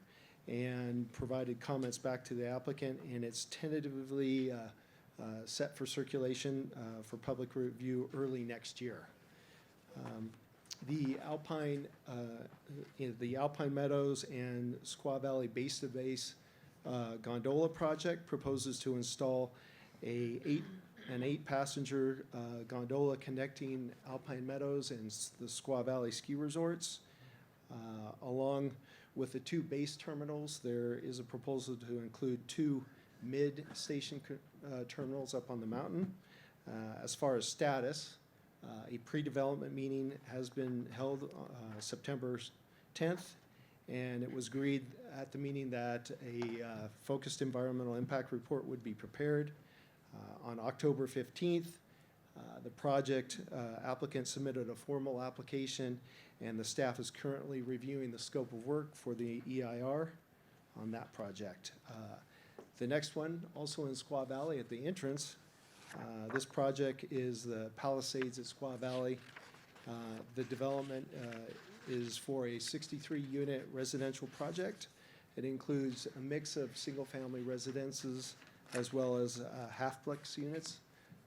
and provided comments back to the applicant, and it's tentatively set for circulation for public review early next year. The Alpine Meadows and Squaw Valley base-to-base gondola project proposes to install an 8-passenger gondola connecting Alpine Meadows and the Squaw Valley ski resorts. Along with the 2 base terminals, there is a proposal to include 2 mid-station terminals up on the mountain. As far as status, a pre-development meeting has been held September 10th, and it was agreed at the meeting that a focused environmental impact report would be prepared. On October 15th, the project applicant submitted a formal application, and the staff is currently reviewing the scope of work for the EIR on that project. The next one, also in Squaw Valley at the entrance, this project is the Palisades at Squaw Valley. The development is for a 63-unit residential project. It includes a mix of single-family residences as well as half-plex units.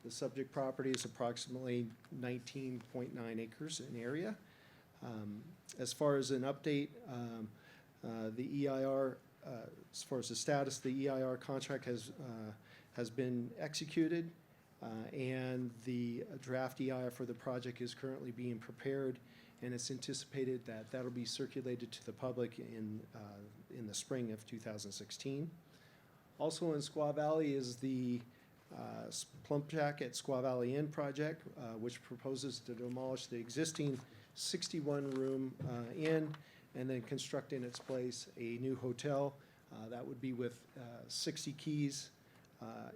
The subject property is approximately 19.9 acres in area. As far as an update, the EIR, as far as the status, the EIR contract has been executed, and the draft EIR for the project is currently being prepared, and it's anticipated that that'll be circulated to the public in the spring of 2016. Also in Squaw Valley is the Plumpjack at Squaw Valley Inn project, which proposes to demolish the existing 61-room inn and then construct in its place a new hotel that would be with 60 keys,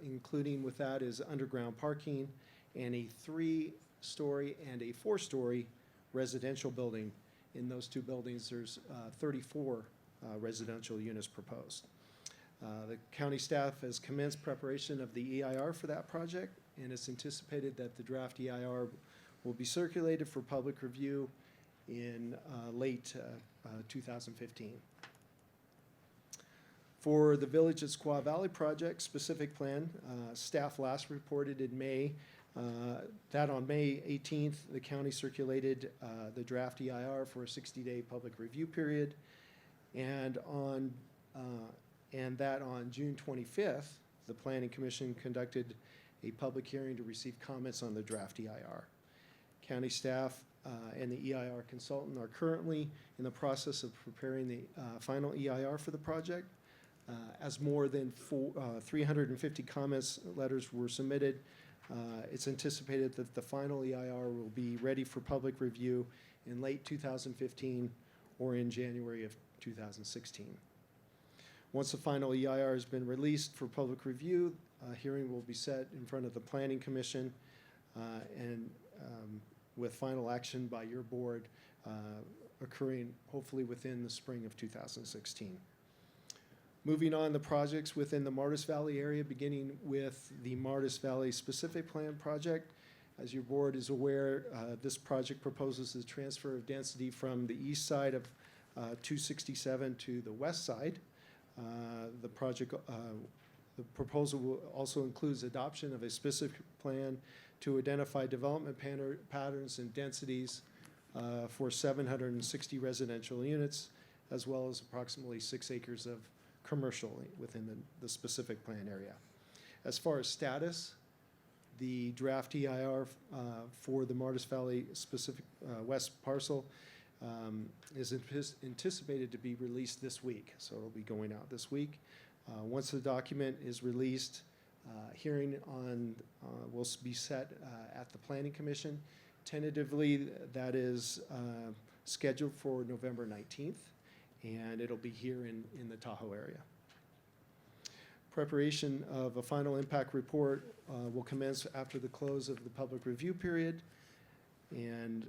including with that is underground parking and a 3-story and a 4-story residential building. In those 2 buildings, there's 34 residential units proposed. The county staff has commenced preparation of the EIR for that project, and it's anticipated that the draft EIR will be circulated for public review in late 2015. For the Village at Squaw Valley project specific plan, staff last reported in May that on May 18th, the county circulated the draft EIR for a 60-day public review period, and that on June 25th, the Planning Commission conducted a public hearing to receive comments on the draft EIR. County staff and the EIR consultant are currently in the process of preparing the final EIR for the project. As more than 350 comments letters were submitted, it's anticipated that the final EIR will be ready for public review in late 2015 or in January of 2016. Once the final EIR has been released for public review, a hearing will be set in front of the Planning Commission and with final action by your board occurring hopefully within the spring of 2016. Moving on, the projects within the Martis Valley area, beginning with the Martis Valley Specific Plan project. As your board is aware, this project proposes the transfer of density from the east side of 267 to the west side. The proposal also includes adoption of a specific plan to identify development patterns and densities for 760 residential units, as well as approximately 6 acres of commercial within the specific plan area. As far as status, the draft EIR for the Martis Valley specific west parcel is anticipated to be released this week, so it'll be going out this week. Once the document is released, hearing on will be set at the Planning Commission. Tentatively, that is scheduled for November 19th, and it'll be here in the Tahoe area. Preparation of a final impact report will commence after the close of the public review period, and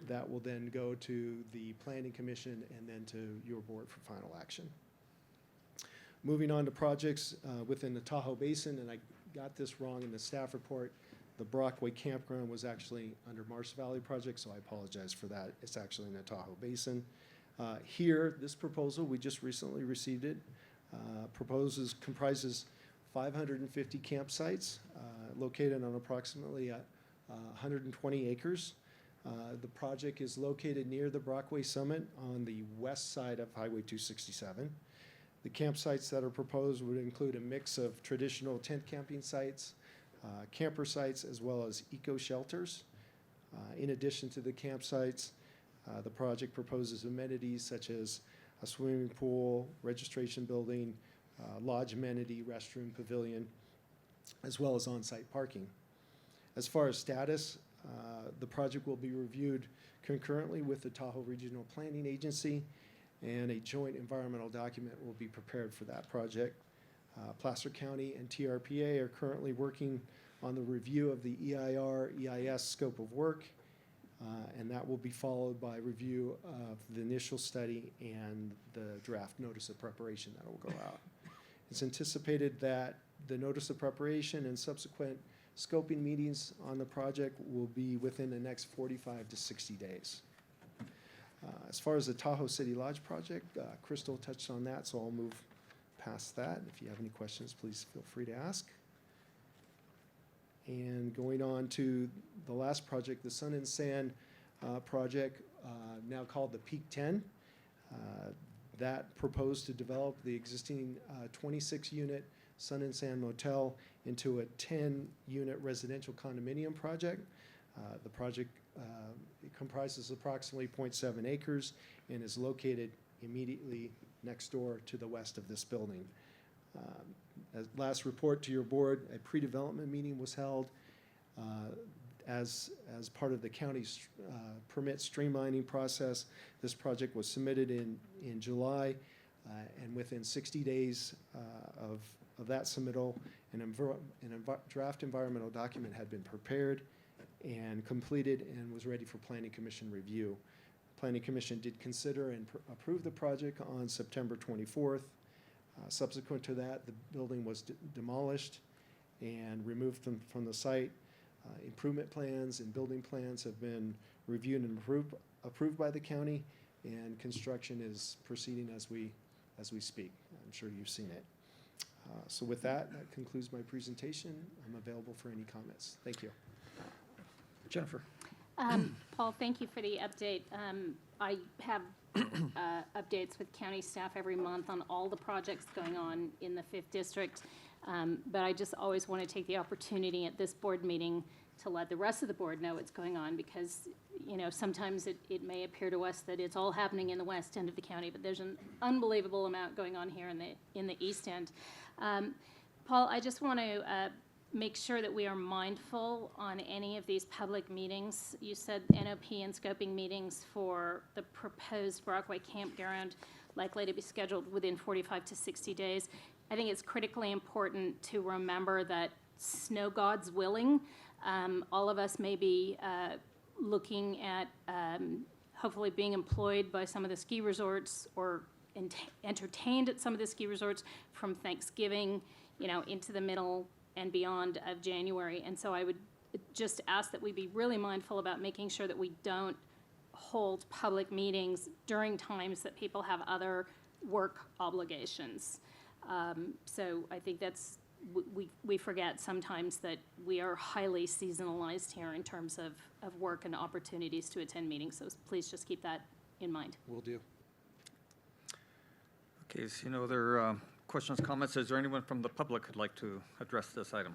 that will then go to the Planning Commission and then to your board for final action. Moving on to projects within the Tahoe Basin, and I got this wrong in the staff report. The Brockway Campground was actually under Marsh Valley project, so I apologize for that. It's actually in the Tahoe Basin. Here, this proposal, we just recently received it, comprises 550 campsites located on approximately 120 acres. The project is located near the Brockway Summit on the west side of Highway 267. The campsites that are proposed would include a mix of traditional tent camping sites, camper sites, as well as eco shelters. In addition to the campsites, the project proposes amenities such as a swimming pool, registration building, lodge amenity, restroom, pavilion, as well as on-site parking. As far as status, the project will be reviewed concurrently with the Tahoe Regional Planning Agency, and a joint environmental document will be prepared for that project. Placer County and TRPA are currently working on the review of the EIS scope of work, and that will be followed by review of the initial study and the draft notice of preparation that will go out. It's anticipated that the notice of preparation and subsequent scoping meetings on the project will be within the next 45 to 60 days. As far as the Tahoe City Lodge project, Crystal touched on that, so I'll move past that. If you have any questions, please feel free to ask. And going on to the last project, the Sun and Sand project, now called the Peak 10. That proposed to develop the existing 26-unit Sun and Sand Motel into a 10-unit residential condominium project. The project it comprises approximately 0.7 acres and is located immediately next door to the west of this building. As last report to your board, a pre-development meeting was held as part of the county's permit streamlining process. This project was submitted in July, and within 60 days of that submittal, draft environmental document had been prepared and completed and was ready for Planning Commission review. Planning Commission did consider and approve the project on September 24th. Subsequent to that, the building was demolished and removed from the site. Improvement plans and building plans have been reviewed and approved by the county, and construction is proceeding as we speak. I'm sure you've seen it. So with that concludes my presentation. I'm available for any comments. Thank you. Jennifer. Paul, thank you for the update. I have updates with county staff every month on all the projects going on in the 5th District. But I just always want to take the opportunity at this board meeting to let the rest of the board know what's going on, because, you know, sometimes it may appear to us that it's all happening in the west end of the county, but there's an unbelievable amount going on here in the east end. Paul, I just want to make sure that we are mindful on any of these public meetings. You said NOP and scoping meetings for the proposed Brockway campground likely to be scheduled within 45 to 60 days. I think it's critically important to remember that snow gods willing, all of us may be looking at hopefully being employed by some of the ski resorts or entertained at some of the ski resorts from Thanksgiving, you know, into the middle and beyond of January. And so I would just ask that we be really mindful about making sure that we don't hold public meetings during times that people have other work obligations. So I think that's, we forget sometimes that we are highly seasonalized here in terms of work and opportunities to attend meetings. So please just keep that in mind. Will do. Okay, so no other questions, comments? Is there anyone from the public who'd like to address this item?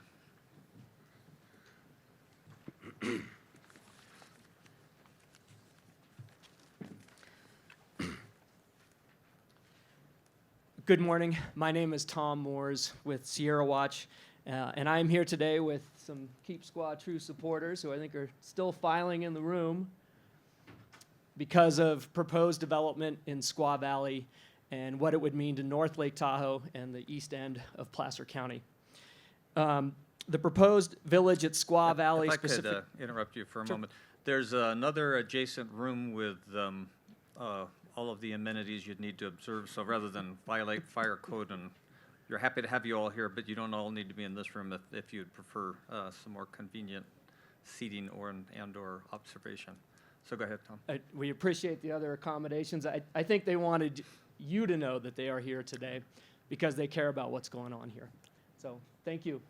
Good morning. My name is Tom Moores with Sierra Watch, and I'm here today with some Keep Squaw True supporters who I think are still filing in the room because of proposed development in Squaw Valley and what it would mean to North Lake Tahoe and the east end of Placer County. The proposed village at Squaw Valley If I could interrupt you for a moment. There's another adjacent room with all of the amenities you'd need to observe. So rather than violate fire code, and you're happy to have you all here, but you don't all need to be in this room if you'd prefer some more convenient seating or observation. So go ahead, Tom. We appreciate the other accommodations. I think they wanted you to know that they are here today because they care about what's going on here. So thank you.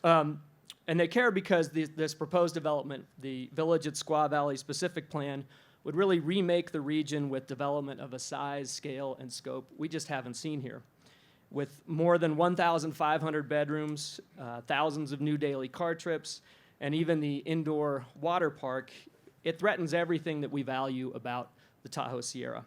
And they care because this proposed development, the Village at Squaw Valley specific plan, would really remake the region with development of a size, scale, and scope we just haven't seen here. With more than 1,500 bedrooms, thousands of new daily car trips, and even the indoor water park, it threatens everything that we value about the Tahoe Sierra.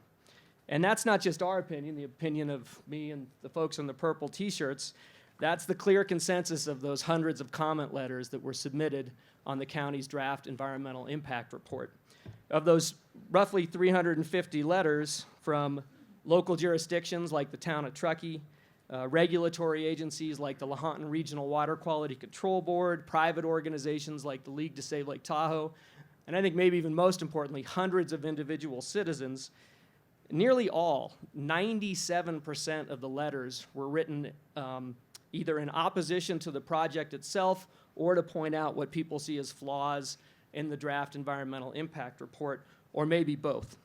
And that's not just our opinion, the opinion of me and the folks in the purple t-shirts. That's the clear consensus of those hundreds of comment letters that were submitted on the county's draft environmental impact report. Of those roughly 350 letters from local jurisdictions like the town of Truckee, regulatory agencies like the Lahontan Regional Water Quality Control Board, private organizations like the League to Save Lake Tahoe, and I think maybe even most importantly, hundreds of individual citizens, nearly all, 97% of the letters were written either in opposition to the project itself or to point out what people see as flaws in the draft environmental impact report, or maybe both.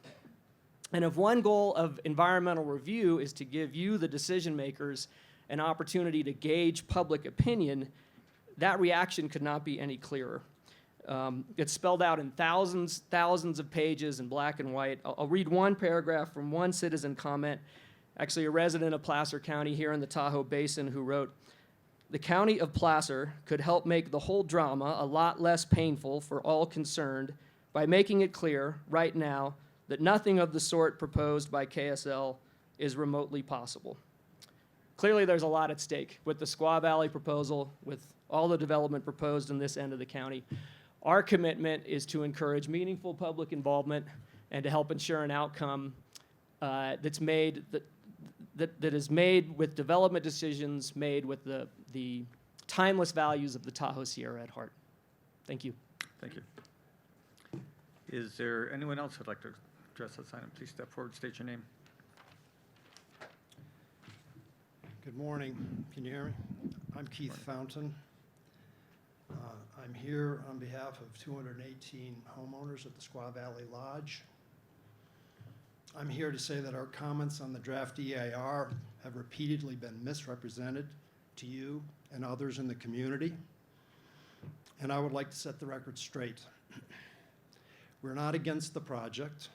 And if one goal of environmental review is to give you, the decision makers, an opportunity to gauge public opinion, that reaction could not be any clearer. It's spelled out in thousands of pages in black and white. I'll read one paragraph from one citizen comment, actually a resident of Placer County here in the Tahoe Basin, who wrote, "The county of Placer could help make the whole drama a lot less painful for all concerned by making it clear right now that nothing of the sort proposed by KSL is remotely possible." Clearly, there's a lot at stake with the Squaw Valley proposal, with all the development proposed in this end of the county. Our commitment is to encourage meaningful public involvement and to help ensure an outcome that is made with development decisions made with the timeless values of the Tahoe Sierra at heart. Thank you. Thank you. Is there anyone else who'd like to address this item? Please step forward, state your name. Good morning. Can you hear me? I'm Keith Fountain. I'm here on behalf of 218 homeowners at the Squaw Valley Lodge. I'm here to say that our comments on the draft EIR have repeatedly been misrepresented to you and others in the community, and I would like to set the record straight. We're not against the project,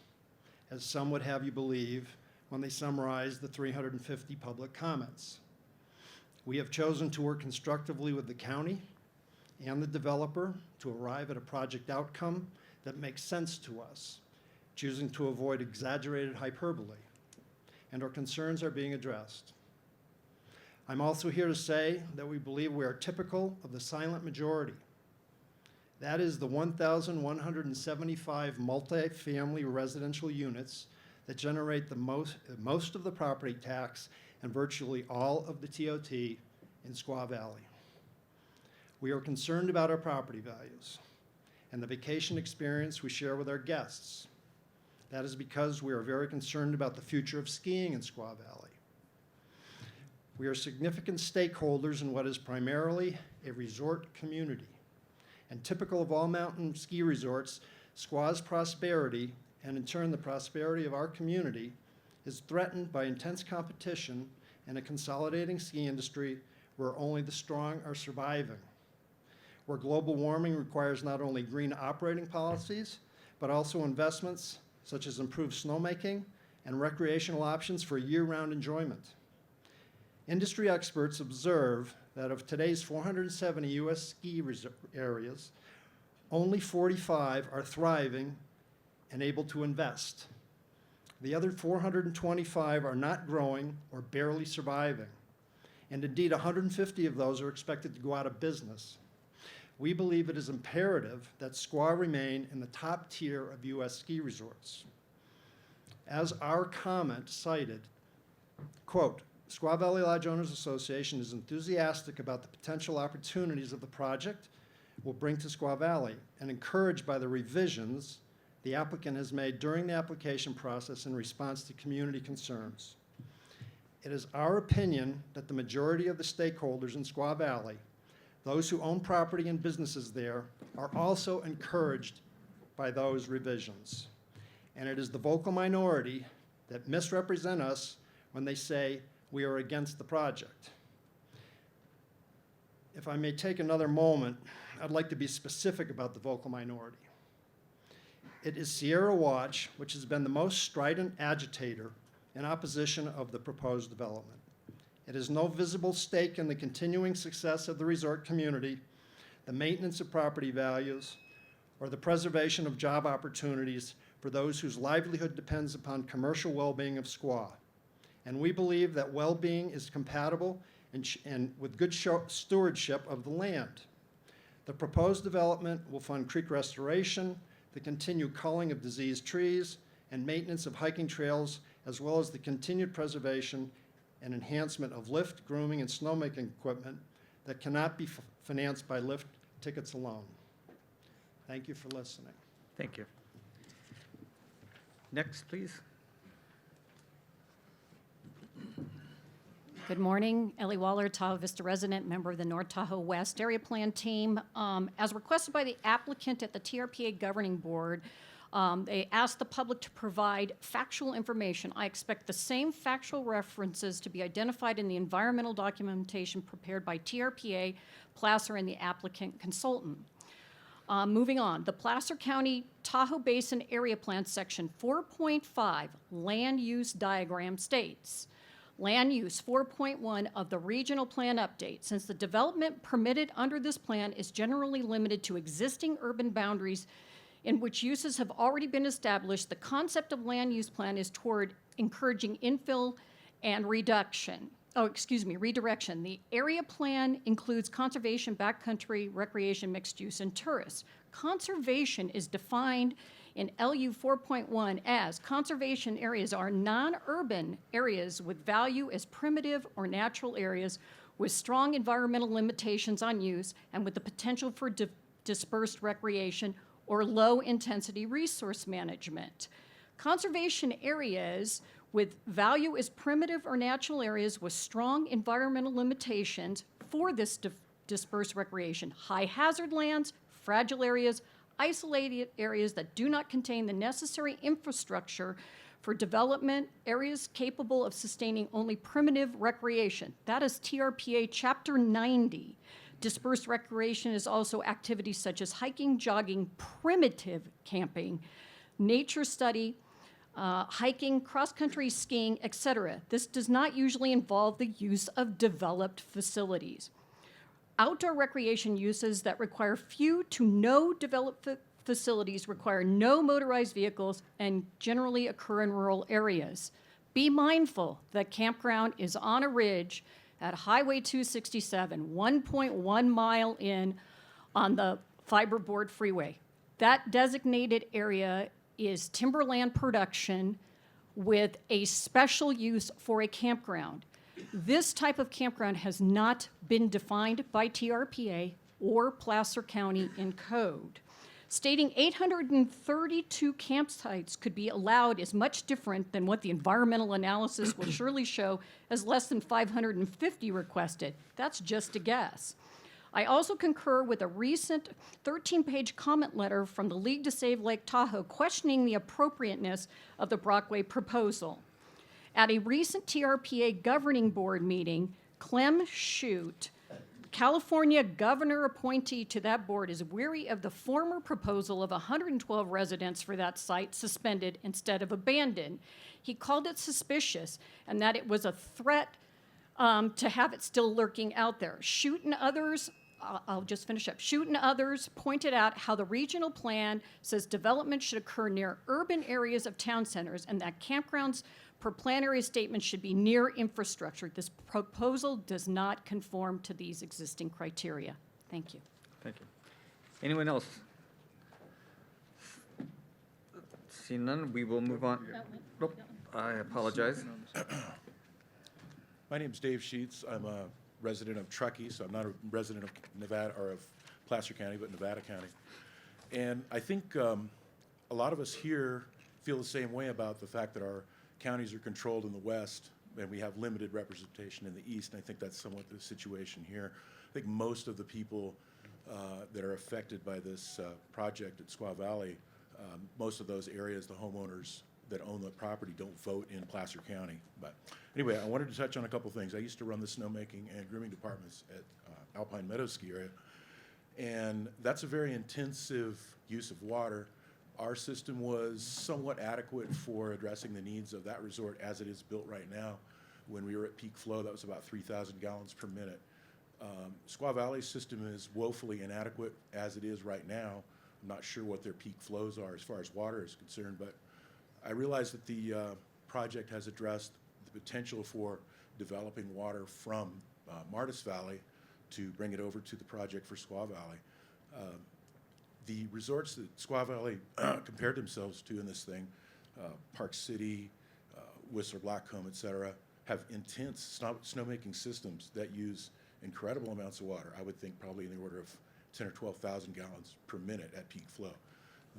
as some would have you believe when they summarize the 350 public comments. We have chosen to work constructively with the county and the developer to arrive at a project outcome that makes sense to us, choosing to avoid exaggerated hyperbole, and our concerns are being addressed. I'm also here to say that we believe we are typical of the silent majority. That is the 1,175 multi-family residential units that generate the most of the property tax and virtually all of the TOT in Squaw Valley. We are concerned about our property values and the vacation experience we share with our guests. That is because we are very concerned about the future of skiing in Squaw Valley. We are significant stakeholders in what is primarily a resort community. And typical of all mountain ski resorts, Squaw's prosperity, and in turn the prosperity of our community, is threatened by intense competition and a consolidating ski industry where only the strong are surviving, where global warming requires not only green operating policies, but also investments such as improved snowmaking and recreational options for year-round enjoyment. Industry experts observe that of today's 470 U.S. ski areas, only 45 are thriving and able to invest. The other 425 are not growing or barely surviving. And indeed, 150 of those are expected to go out of business. We believe it is imperative that Squaw remain in the top tier of U.S. ski resorts. As our comment cited, quote, Squaw Valley Lodge Owners Association is enthusiastic about the potential opportunities of the project will bring to Squaw Valley and encouraged by the revisions the applicant has made during the application process in response to community concerns. It is our opinion that the majority of the stakeholders in Squaw Valley, those who own property and businesses there, are also encouraged by those revisions. And it is the vocal minority that misrepresent us when they say we are against the project. If I may take another moment, I'd like to be specific about the vocal minority. It is Sierra Watch which has been the most strident agitator in opposition of the proposed development. It has no visible stake in the continuing success of the resort community, the maintenance of property values, or the preservation of job opportunities for those whose livelihood depends upon commercial well-being of Squaw. And we believe that well-being is compatible and with good stewardship of the land. The proposed development will fund creek restoration, the continued culling of diseased trees, and maintenance of hiking trails, as well as the continued preservation and enhancement of lift, grooming, and snowmaking equipment that cannot be financed by lift tickets alone. Thank you for listening. Thank you. Next, please. Good morning, Ellie Waller, Tahoe Vista resident, member of the North Tahoe West Area Plan Team. As requested by the applicant at the TRPA Governing Board, they asked the public to provide factual information. I expect the same factual references to be identified in the environmental documentation prepared by TRPA, Placer, and the applicant consultant. Moving on, the Placer County Tahoe Basin Area Plan Section 4.5 Land Use Diagram states, Land Use 4.1 of the Regional Plan Update. Since the development permitted under this plan is generally limited to existing urban boundaries in which uses have already been established, the concept of land use plan is toward encouraging infill and redirection. The area plan includes conservation, backcountry, recreation, mixed use, and tourists. Conservation is defined in LU 4.1 as conservation areas are non-urban areas with value as primitive or natural areas with strong environmental limitations on use and with the potential for dispersed recreation or low-intensity resource management. Conservation areas with value as primitive or natural areas with strong environmental limitations for this dispersed recreation. High hazard lands, fragile areas, isolated areas that do not contain the necessary infrastructure for development, areas capable of sustaining only primitive recreation. That is TRPA Chapter 90. Dispersed recreation is also activities such as hiking, jogging, primitive camping, nature study, hiking, cross-country skiing, etc. This does not usually involve the use of developed facilities. Outdoor recreation uses that require few to no developed facilities require no motorized vehicles and generally occur in rural areas. Be mindful that campground is on a ridge at Highway 267, 1.1 mile in on the Fiberboard Freeway. That designated area is timberland production with a special use for a campground. This type of campground has not been defined by TRPA or Placer County in code. Stating 832 campsites could be allowed is much different than what the environmental analysis will surely show as less than 550 requested. That's just a guess. I also concur with a recent 13-page comment letter from the League to Save Lake Tahoe questioning the appropriateness of the Brockway proposal. At a recent TRPA governing board meeting, Clem Shute, California governor appointee to that board, is weary of the former proposal of 112 residents for that site suspended instead of abandoned. He called it suspicious and that it was a threat to have it still lurking out there. Shute and others, I'll just finish up. Shute and others pointed out how the regional plan says development should occur near urban areas of town centers and that campgrounds per plan area statement should be near infrastructure. This proposal does not conform to these existing criteria. Thank you. Thank you. Anyone else? Seeing none, we will move on. Nope, I apologize. My name's Dave Sheets. I'm a resident of Truckee, so I'm not a resident of Nevada or of Placer County, but Nevada County. And I think a lot of us here feel the same way about the fact that our counties are controlled in the west and we have limited representation in the east, and I think that's somewhat the situation here. I think most of the people that are affected by this project at Squaw Valley Most of those areas, the homeowners that own the property don't vote in Placer County. But anyway, I wanted to touch on a couple things. I used to run the snowmaking and grooming departments at Alpine Meadows ski area, and that's a very intensive use of water. Our system was somewhat adequate for addressing the needs of that resort as it is built right now. When we were at peak flow, that was about 3,000 gallons per minute. Squaw Valley's system is woefully inadequate as it is right now. I'm not sure what their peak flows are as far as water is concerned, but I realize that the project has addressed the potential for developing water from Martis Valley to bring it over to the project for Squaw Valley. The resorts that Squaw Valley compared themselves to in this thing, Park City, Whistler Blackcomb, et cetera, have intense snowmaking systems that use incredible amounts of water. I would think probably in the order of 10 or 12,000 gallons per minute at peak flow.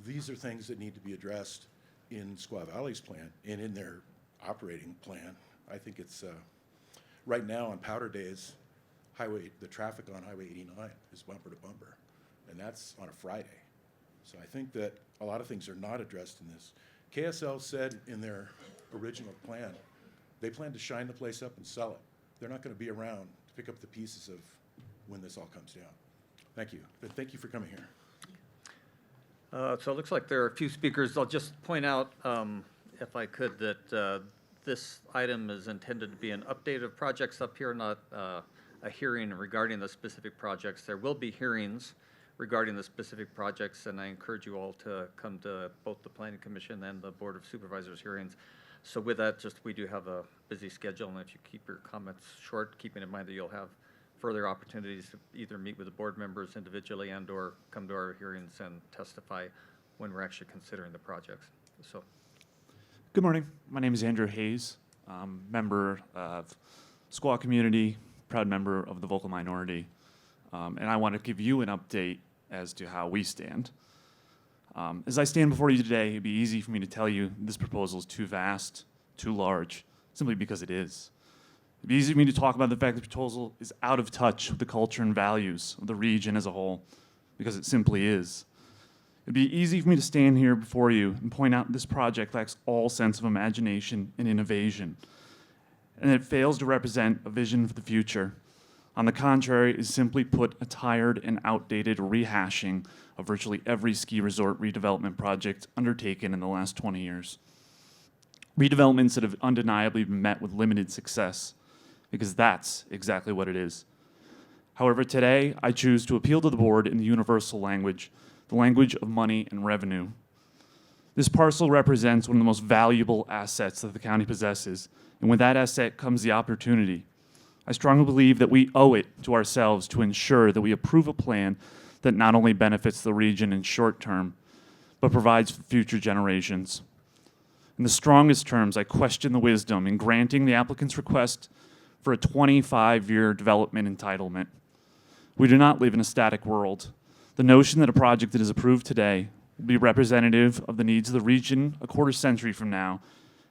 These are things that need to be addressed in Squaw Valley's plan and in their operating plan. I think it's, right now on powder days, the traffic on Highway 89 is bumper to bumper, and that's on a Friday. So I think that a lot of things are not addressed in this. KSL said in their original plan, they plan to shine the place up and sell it. They're not going to be around to pick up the pieces of when this all comes down. Thank you. But thank you for coming here. So it looks like there are a few speakers. I'll just point out, if I could, that this item is intended to be an update of projects up here, not a hearing regarding the specific projects. There will be hearings regarding the specific projects, and I encourage you all to come to both the Planning Commission and the Board of Supervisors hearings. So with that, we do have a busy schedule, and if you keep your comments short, keeping in mind that you'll have further opportunities to either meet with the board members individually and or come to our hearings and testify when we're actually considering the projects. So. Good morning. My name is Andrew Hayes. Member of Squaw community, proud member of the vocal minority. And I want to give you an update as to how we stand. As I stand before you today, it'd be easy for me to tell you this proposal is too vast, too large, simply because it is. It'd be easy for me to talk about the fact that the proposal is out of touch with the culture and values of the region as a whole, because it simply is. It'd be easy for me to stand here before you and point out this project lacks all sense of imagination and innovation, and it fails to represent a vision for the future. On the contrary, is simply put a tired and outdated rehashing of virtually every ski resort redevelopment project undertaken in the last 20 years. Redevelopments that have undeniably been met with limited success, because that's exactly what it is. However, today, I choose to appeal to the board in the universal language, the language of money and revenue. This parcel represents one of the most valuable assets that the county possesses, and with that asset comes the opportunity. I strongly believe that we owe it to ourselves to ensure that we approve a plan that not only benefits the region in short term, but provides for future generations. In the strongest terms, I question the wisdom in granting the applicant's request for a 25-year development entitlement. We do not live in a static world. The notion that a project that is approved today will be representative of the needs of the region a quarter century from now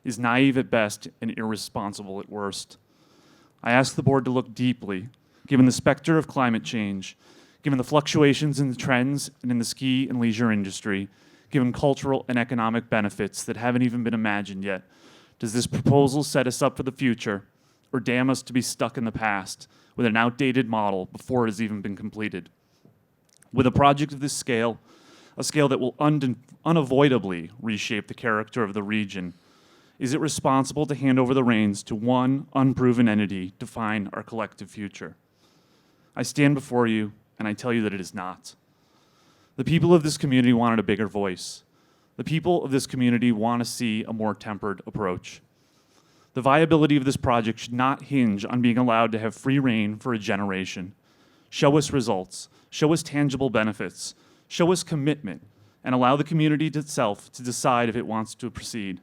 is naive at best and irresponsible at worst. I ask the board to look deeply, given the specter of climate change, given the fluctuations in the trends and in the ski and leisure industry, given cultural and economic benefits that haven't even been imagined yet. Does this proposal set us up for the future, or damn us to be stuck in the past with an outdated model before it has even been completed? With a project of this scale, a scale that will unavoidably reshape the character of the region, is it responsible to hand over the reins to one unproven entity to define our collective future? I stand before you and I tell you that it is not. The people of this community wanted a bigger voice. The people of this community want to see a more tempered approach. The viability of this project should not hinge on being allowed to have free rein for a generation. Show us results, show us tangible benefits, show us commitment, and allow the community itself to decide if it wants to proceed.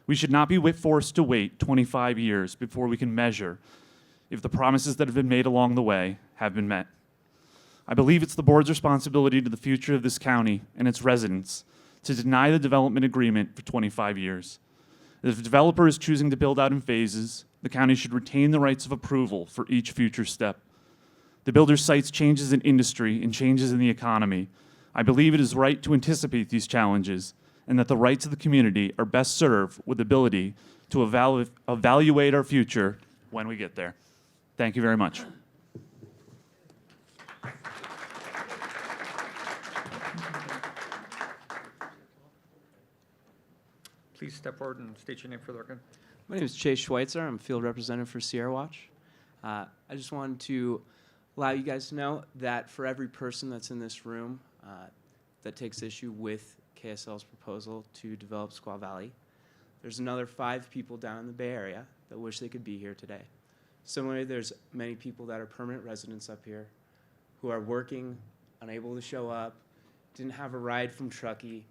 We should not be forced to wait 25 years before we can measure if the promises that have been made along the way have been met. I believe it's the board's responsibility to the future of this county and its residents to deny the development agreement for 25 years. If a developer is choosing to build out in phases, the county should retain the rights of approval for each future step. The builder cites changes in industry and changes in the economy. I believe it is right to anticipate these challenges and that the rights of the community are best served with the ability to evaluate our future when we get there. Thank you very much. Please step forward and state your name for the record. My name is Chase Schweitzer. I'm field representative for Sierra Watch. I just wanted to allow you guys to know that for every person that's in this room that takes issue with KSL's proposal to develop Squaw Valley, there's another 5 people down in the Bay Area that wish they could be here today. Similarly, there's many people that are permanent residents up here who are working, unable to show up, didn't have a ride from Truckee.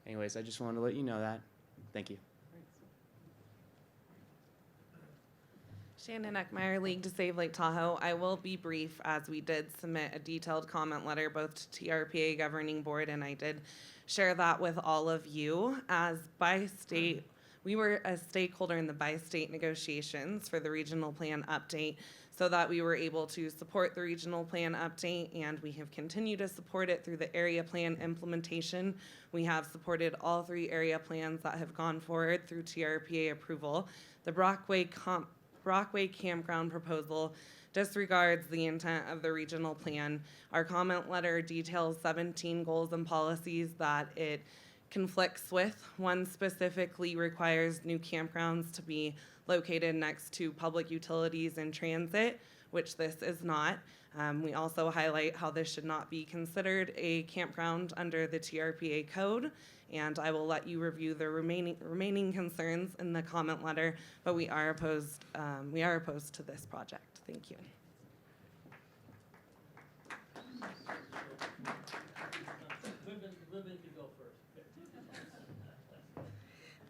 Anyways, I just wanted to let you know that. Thank you. Shannon Eckmeyer, League to Save Lake Tahoe. I will be brief, as we did submit a detailed comment letter both to TRPA Governing Board, and I did share that with all of you. As bi-state, we were a stakeholder in the bi-state negotiations for the regional plan update, so that we were able to support the regional plan update, and we have continued to support it through the area plan implementation. We have supported all 3 area plans that have gone forward through TRPA approval. The Brockway Campground proposal disregards the intent of the regional plan. Our comment letter details 17 goals and policies that it conflicts with. One specifically requires new campgrounds to be located next to public utilities and transit, which this is not. We also highlight how this should not be considered a campground under the TRPA code, and I will let you review the remaining concerns in the comment letter, but we are opposed to this project. Thank you.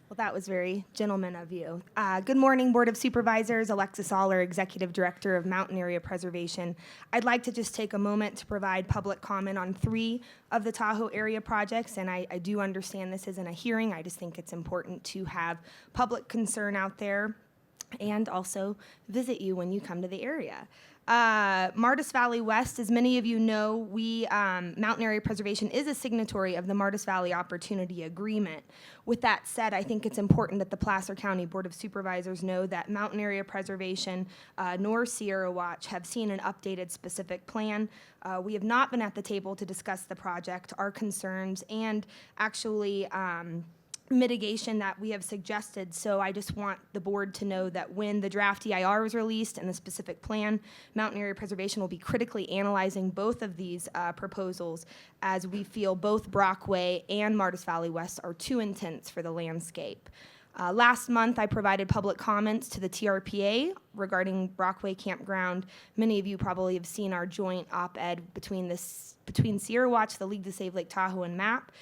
Well, that was very gentleman of you. Good morning, Board of Supervisors. Alexis Aller, Executive Director of Mountain Area Preservation. I'd like to just take a moment to provide public comment on 3 of the Tahoe area projects, and I do understand this isn't a hearing. I just think it's important to have public concern out there and also visit you when you come to the area. Martis Valley West, as many of you know, Mountain Area Preservation is a signatory of the Martis Valley Opportunity Agreement. With that said, I think it's important that the Placer County Board of Supervisors know that Mountain Area Preservation nor Sierra Watch have seen an updated specific plan. We have not been at the table to discuss the project, our concerns, and actually mitigation that we have suggested. So I just want the board to know that when the draft EIR is released and the specific plan, Mountain Area Preservation will be critically analyzing both of these proposals, as we feel both Brockway and Martis Valley West are too intense for the landscape. Last month, I provided public comments to the TRPA regarding Brockway Campground. Many of you probably have seen our joint op-ed between Sierra Watch, the League to Save Lake Tahoe, and MAP.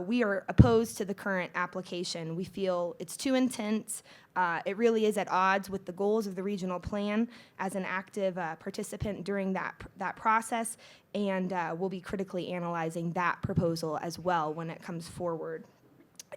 We are opposed to the current application. We feel it's too intense. It really is at odds with the goals of the regional plan as an active participant during that process, and we'll be critically analyzing that proposal as well when it comes forward.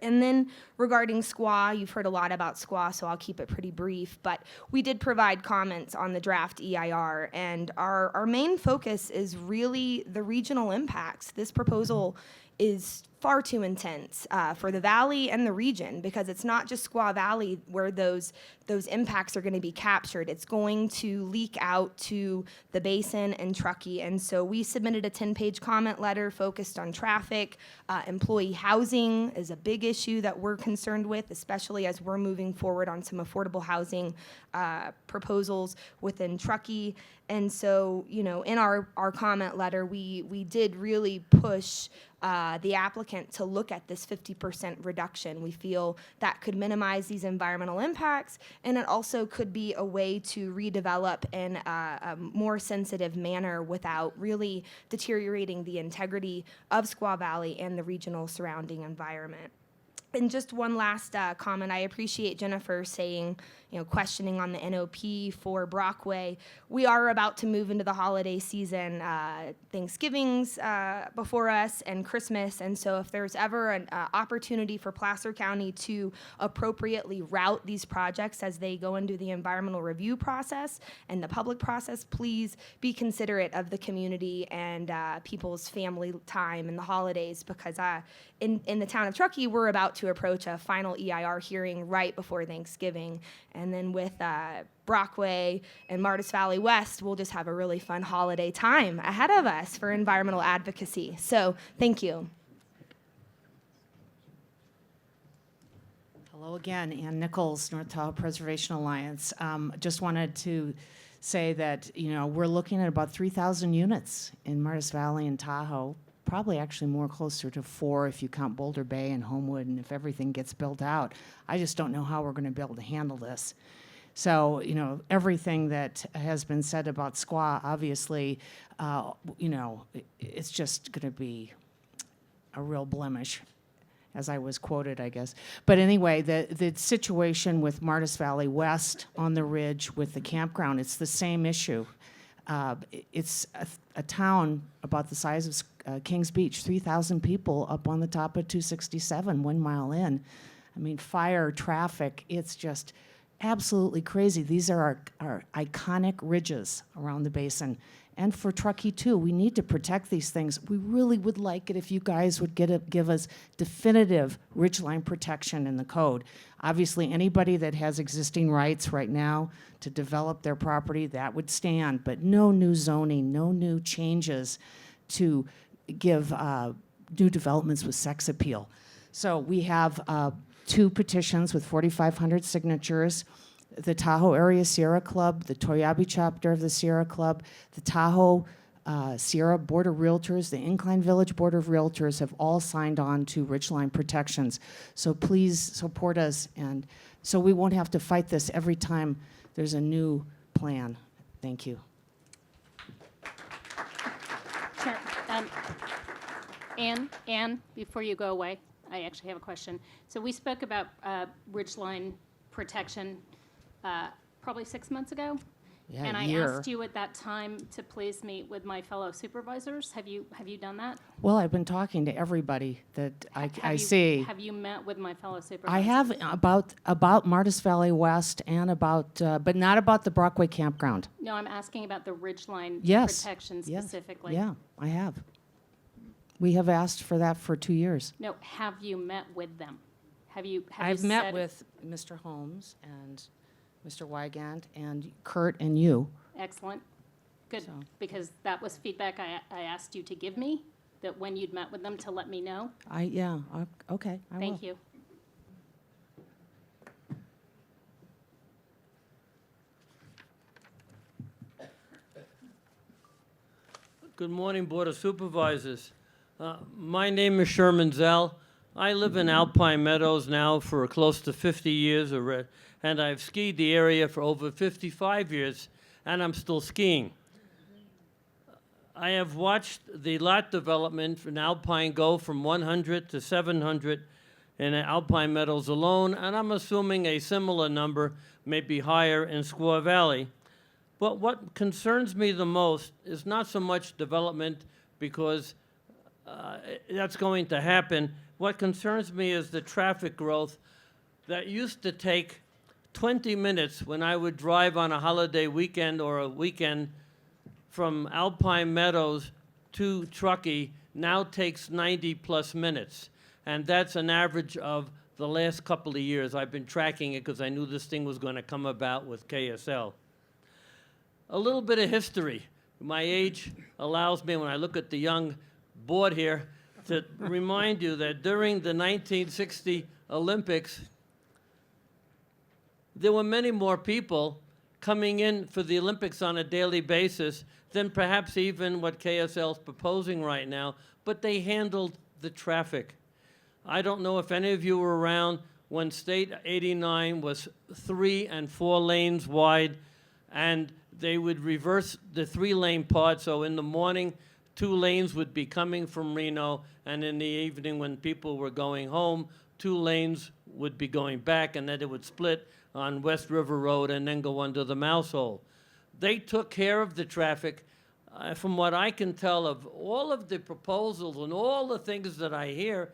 And then regarding SQUA, you've heard a lot about SQUA, so I'll keep it pretty brief, but we did provide comments on the draft EIR, and our main focus is really the regional impacts. This proposal is far too intense for the valley and the region, because it's not just Squaw Valley where those impacts are going to be captured. It's going to leak out to the basin and Truckee. And so we submitted a 10-page comment letter focused on traffic. Employee housing is a big issue that we're concerned with, especially as we're moving forward on some affordable housing proposals within Truckee. And so, you know, in our comment letter, we did really push the applicant to look at this 50% reduction. We feel that could minimize these environmental impacts, and it also could be a way to redevelop in a more sensitive manner without really deteriorating the integrity of Squaw Valley and the regional surrounding environment. And just one last comment. I appreciate Jennifer saying, questioning on the NOP for Brockway. We are about to move into the holiday season. Thanksgiving's before us and Christmas, and so if there's ever an opportunity for Placer County to appropriately route these projects as they go into the environmental review process and the public process, please be considerate of the community and people's family time and the holidays, because in the town of Truckee, we're about to approach a final EIR hearing right before Thanksgiving. And then with Brockway and Martis Valley West, we'll just have a really fun holiday time ahead of us for environmental advocacy. So thank you. Hello again, Ann Nichols, North Tahoe Preservation Alliance. Just wanted to say that, we're looking at about 3,000 units in Martis Valley and Tahoe, probably actually more closer to 4 if you count Boulder Bay and Homewood, and if everything gets built out. I just don't know how we're going to be able to handle this. So, everything that has been said about SQUA, obviously, it's just going to be a real blemish, as I was quoted, I guess. But anyway, the situation with Martis Valley West on the ridge with the campground, it's the same issue. It's a town about the size of Kings Beach, 3,000 people up on the top of 267, 1 mile in. I mean, fire, traffic, it's just absolutely crazy. These are our iconic ridges around the basin. And for Truckee, too, we need to protect these things. We really would like it if you guys would give us definitive ridgeline protection in the code. Obviously, anybody that has existing rights right now to develop their property, that would stand, but no new zoning, no new changes to give new developments with sex appeal. So we have 2 petitions with 4,500 signatures. The Tahoe Area Sierra Club, the Toyabe chapter of the Sierra Club, the Tahoe Sierra Board of Realtors, the Incline Village Board of Realtors have all signed on to ridgeline protections. So please support us, and so we won't have to fight this every time there's a new plan. Thank you. Sure. Anne, before you go away, I actually have a question. So we spoke about ridgeline protection probably 6 months ago. Yeah, and I year. asked you at that time to please meet with my fellow supervisors. Have you done that? Well, I've been talking to everybody that I Have see. Have you met with my fellow supervisors? I have about Martis Valley West and about, but not about the Brockway campground. No, I'm asking about the ridgeline Yes. protection Yes. specifically. Yeah, I have. We have asked for that for 2 years. No, have you met with them? Have you I've met said- with Mr. Holmes and Mr. Wygant and Kurt and you. Excellent. Good, So. because that was feedback I asked you to give me, that when you'd met with them to let me know. Okay, I will. Thank you. Good morning, Board of Supervisors. My name is Sherman Zell. I live in Alpine Meadows now for close to 50 years, and I've skied the area for over 55 years, and I'm still skiing. I have watched the lot development in Alpine go from 100 to 700 in Alpine Meadows alone, and I'm assuming a similar number may be higher in Squaw Valley. But what concerns me the most is not so much development, because that's going to happen. What concerns me is the traffic growth that used to take 20 minutes when I would drive on a holiday weekend or a weekend from Alpine Meadows to Truckee, now takes 90+ minutes. And that's an average of the last couple of years. I've been tracking it because I knew this thing was going to come about with KSL. A little bit of history. My age allows me, when I look at the young board here, to remind you that during the 1960 Olympics, there were many more people coming in for the Olympics on a daily basis than perhaps even what KSL is proposing right now, but they handled the traffic. I don't know if any of you were around when State 89 was 3 and 4 lanes wide, and they would reverse the 3-lane part, so in the morning, 2 lanes would be coming from Reno, and in the evening when people were going home, 2 lanes would be going back, and then it would split on West River Road and then go under the Mouse Hole. They took care of the traffic. From what I can tell of all of the proposals and all the things that I hear,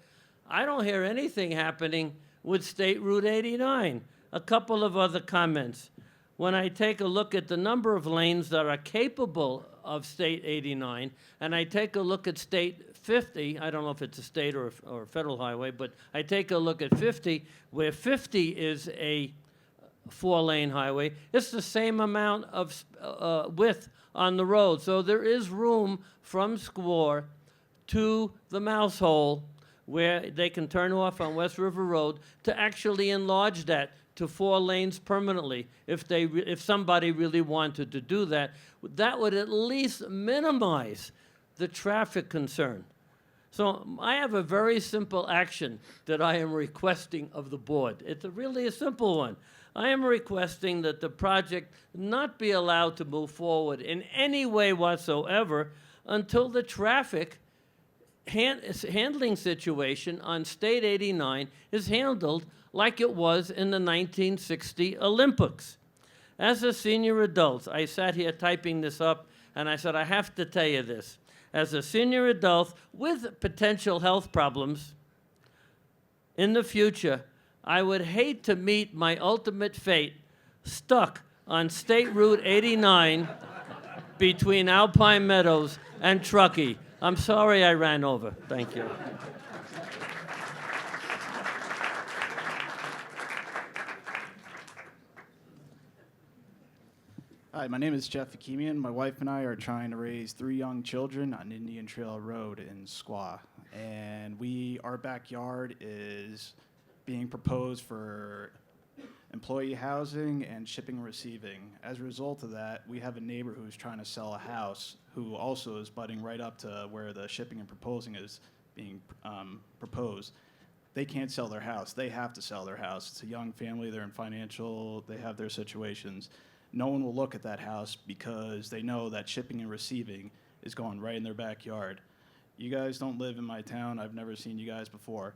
I don't hear anything happening with State Route 89. A couple of other comments. When I take a look at the number of lanes that are capable of State 89, and I take a look at State 50, I don't know if it's a state or a federal highway, but I take a look at 50, where 50 is a 4-lane highway, it's the same amount of width on the road. So there is room from Squaw to the Mouse Hole where they can turn off on West River Road to actually enlarge that to 4 lanes permanently. If somebody really wanted to do that, that would at least minimize the traffic concern. So I have a very simple action that I am requesting of the board. It's really a simple one. I am requesting that the project not be allowed to move forward in any way whatsoever until the traffic handling situation on State 89 is handled like it was in the 1960 Olympics. As a senior adult, I sat here typing this up, and I said, I have to tell you this. As a senior adult with potential health problems, in the future, I would hate to meet my ultimate fate stuck on State Route 89 between Alpine Meadows and Truckee. I'm sorry I ran over. Thank you. Hi, my name is Jeff Akimian. My wife and I are trying to raise 3 young children on Indian Trail Road in Squaw. And our backyard is being proposed for employee housing and shipping and receiving. As a result of that, we have a neighbor who's trying to sell a house who also is butting right up to where the shipping and proposing is being proposed. They can't sell their house. They have to sell their house. It's a young family. They're in financial, they have their situations. No one will look at that house because they know that shipping and receiving is going right in their backyard. You guys don't live in my town. I've never seen you guys before.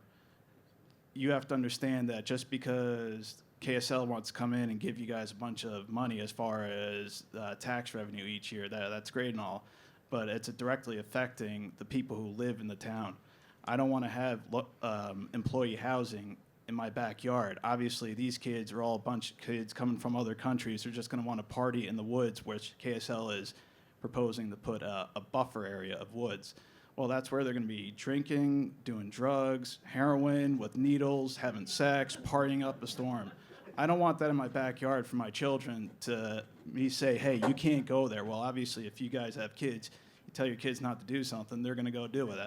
You have to understand that just because KSL wants to come in and give you guys a bunch of money as far as tax revenue each year, that's great and all, but it's directly affecting the people who live in the town. I don't want to have employee housing in my backyard. Obviously, these kids are all a bunch of kids coming from other countries. They're just going to want to party in the woods, which KSL is proposing to put a buffer area of woods. Well, that's where they're going to be drinking, doing drugs, heroin with needles, having sex, partying up a storm. I don't want that in my backyard for my children to me say, hey, you can't go there. Well, obviously, if you guys have kids, you tell your kids not to do something, they're going to go do it.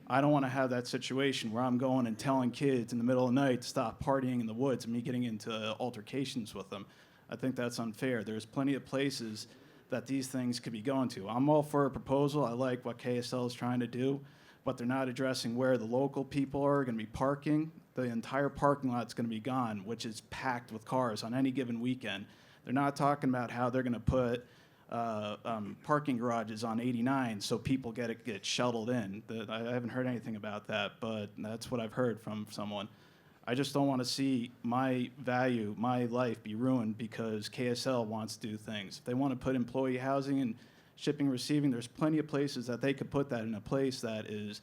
I don't want to have that situation where I'm going and telling kids in the middle of the night to stop partying in the woods and me getting into altercations with them. I think that's unfair. There's plenty of places that these things could be going to. I'm all for a proposal. I like what KSL is trying to do, but they're not addressing where the local people are going to be parking. The entire parking lot's going to be gone, which is packed with cars on any given weekend. They're not talking about how they're going to put parking garages on 89 so people get shuttled in. I haven't heard anything about that, but that's what I've heard from someone. I just don't want to see my value, my life be ruined because KSL wants to do things. If they want to put employee housing and shipping and receiving, there's plenty of places that they could put that in a place that is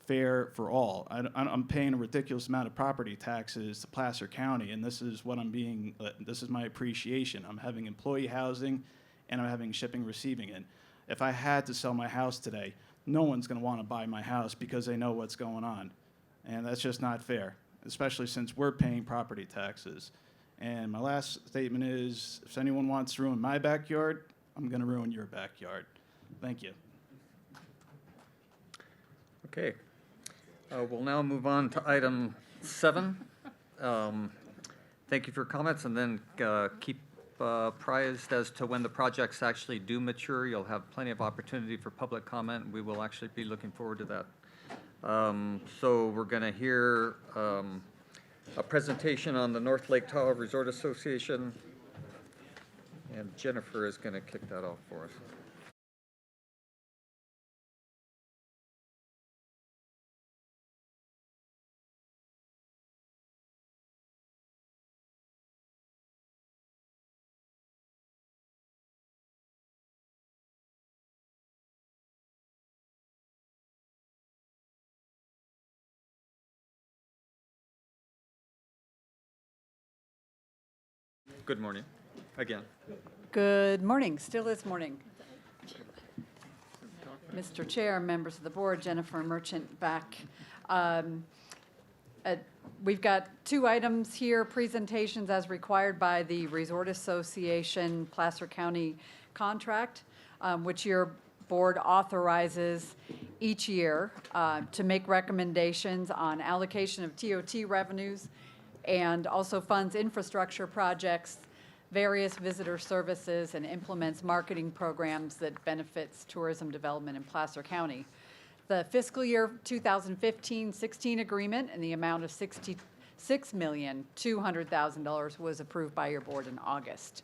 fair for all. I'm paying a ridiculous amount of property taxes to Placer County, and this is what this is my appreciation. I'm having employee housing and I'm having shipping and receiving in. If I had to sell my house today, no one's going to want to buy my house because they know what's going on. And that's just not fair, especially since we're paying property taxes. And my last statement is, if anyone wants to ruin my backyard, I'm going to ruin your backyard. Thank you. Okay. We'll now move on to item 7. Thank you for your comments, and then keep apprised as to when the projects actually do mature. You'll have plenty of opportunity for public comment, and we will actually be looking forward to that. So we're going to hear a presentation on the North Lake Tahoe Resort Association, and Jennifer is going to kick that off for us. Good morning, again. Good morning, still is morning. Mr. Chair, members of the board, Jennifer Merchant back. We've got 2 items here, presentations as required by the Resort Association Placer County contract, which your board authorizes each year to make recommendations on allocation of TOT revenues and also funds infrastructure projects, various visitor services, and implements marketing programs that benefits tourism development in Placer County. The fiscal year 2015-16 agreement in the amount of $66,200,000 was approved by your board in August.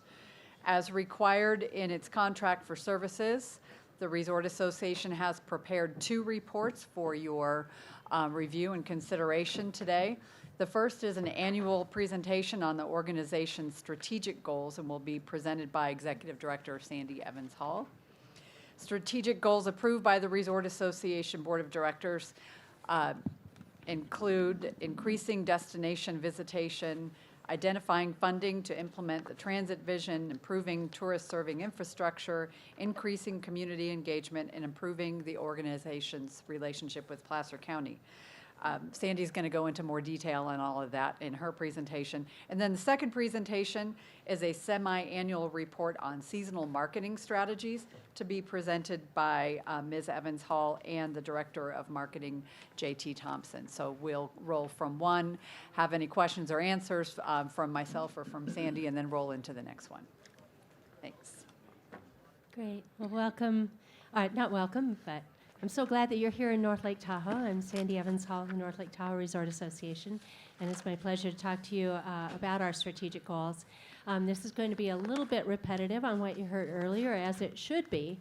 As required in its contract for services, the Resort Association has prepared 2 reports for your review and consideration today. The first is an annual presentation on the organization's strategic goals and will be presented by Executive Director Sandy Evans Hall. Strategic goals approved by the Resort Association Board of Directors include increasing destination visitation, identifying funding to implement the transit vision, improving tourist-serving infrastructure, increasing community engagement, and improving the organization's relationship with Placer County. Sandy's going to go into more detail on all of that in her presentation. And then the second presentation is a semi-annual report on seasonal marketing strategies to be presented by Ms. Evans Hall and the Director of Marketing, J.T. Thompson. So we'll roll from one, have any questions or answers from myself or from Sandy, and then roll into the next one. Thanks. Great. Well, welcome, not welcome, but I'm so glad that you're here in North Lake Tahoe. I'm Sandy Evans Hall of the North Lake Tahoe Resort Association, and it's my pleasure to talk to you about our strategic goals. This is going to be a little bit repetitive on what you heard earlier, as it should be,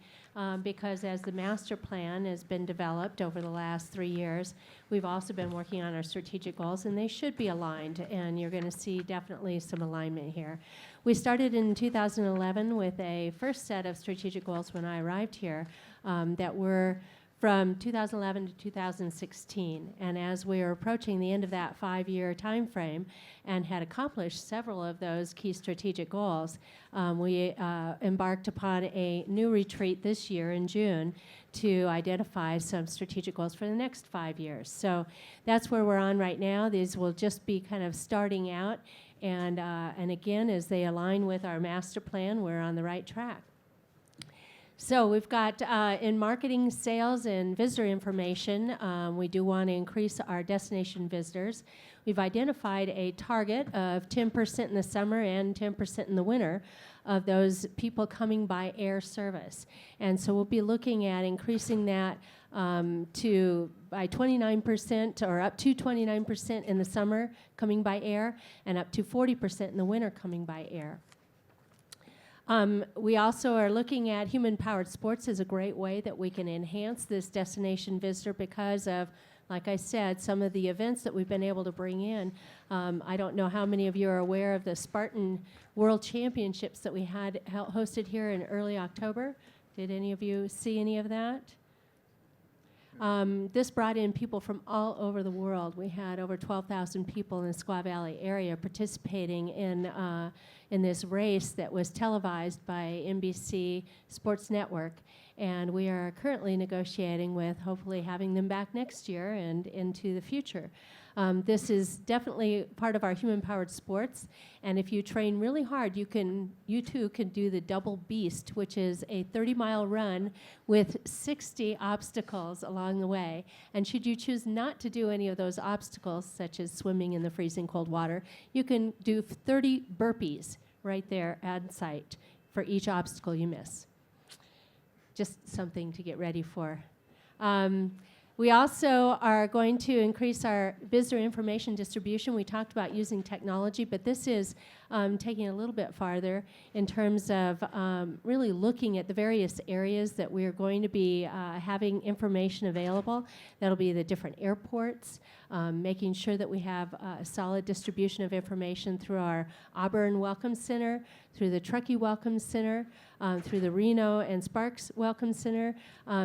because as the master plan has been developed over the last 3 years, we've also been working on our strategic goals, and they should be aligned, and you're going to see definitely some alignment here. We started in 2011 with a first set of strategic goals when I arrived here that were from 2011 to 2016. And as we are approaching the end of that 5-year time frame and had accomplished several of those key strategic goals, we embarked upon a new retreat this year in June to identify some strategic goals for the next 5 years. So that's where we're on right now. These will just be kind of starting out. And again, as they align with our master plan, we're on the right track. So we've got in marketing, sales, and visitor information, we do want to increase our destination visitors. We've identified a target of 10% in the summer and 10% in the winter of those people coming by air service. And so we'll be looking at increasing that by 29% or up to 29% in the summer coming by air and up to 40% in the winter coming by air. We also are looking at human-powered sports as a great way that we can enhance this destination visitor because of, like I said, some of the events that we've been able to bring in. I don't know how many of you are aware of the Spartan World Championships that we had hosted here in early October. Did any of you see any of that? This brought in people from all over the world. We had over 12,000 people in the Squaw Valley area participating in this race that was televised by NBC Sports Network. And we are currently negotiating with hopefully having them back next year and into the future. This is definitely part of our human-powered sports. And if you train really hard, you too can do the Double Beast, which is a 30-mile run with 60 obstacles along the way. And should you choose not to do any of those obstacles, such as swimming in the freezing cold water, you can do 30 burpees right there on site for each obstacle you miss. Just something to get ready for. We also are going to increase our visitor information distribution. We talked about using technology, but this is taking a little bit farther in terms of really looking at the various areas that we are going to be having information available. That'll be the different airports, making sure that we have a solid distribution of information through our Auburn Welcome Center, through the Truckee Welcome Center, through the Reno and Sparks Welcome Center.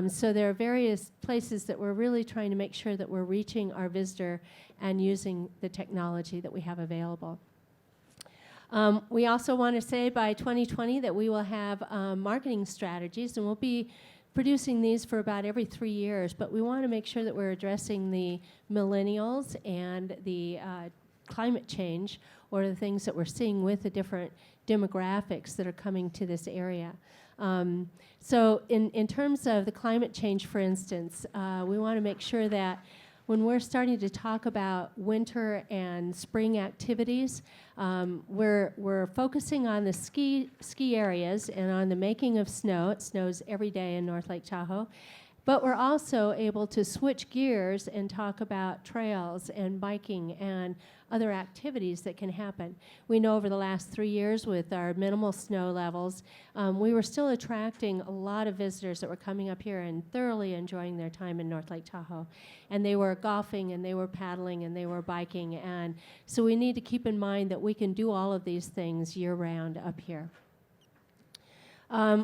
So there are various places that we're really trying to make sure that we're reaching our visitor and using the technology that we have available. We also want to say by 2020 that we will have marketing strategies, and we'll be producing these for about every 3 years, but we want to make sure that we're addressing the millennials and the climate change, or the things that we're seeing with the different demographics that are coming to this area. So in terms of the climate change, for instance, we want to make sure that when we're starting to talk about winter and spring activities, we're focusing on the ski areas and on the making of snow. It snows every day in North Lake Tahoe. But we're also able to switch gears and talk about trails and biking and other activities that can happen. We know over the last 3 years with our minimal snow levels, we were still attracting a lot of visitors that were coming up here and thoroughly enjoying their time in North Lake Tahoe. And they were golfing and they were paddling and they were biking. And so we need to keep in mind that we can do all of these things year-round up here.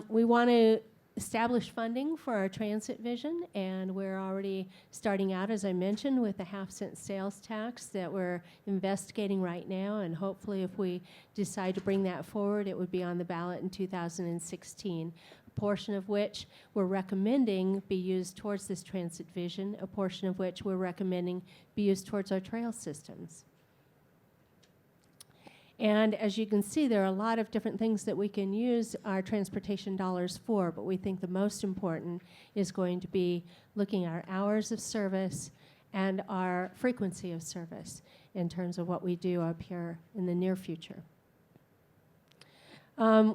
We want to establish funding for our transit vision, and we're already starting out, as I mentioned, with the half-cent sales tax that we're investigating right now, and hopefully if we decide to bring that forward, it would be on the ballot in 2016, a portion of which we're recommending be used towards this transit vision, a portion of which we're recommending be used towards our trail systems. And as you can see, there are a lot of different things that we can use our transportation dollars for, but we think the most important is going to be looking at our hours of service and our frequency of service in terms of what we do up here in the near future.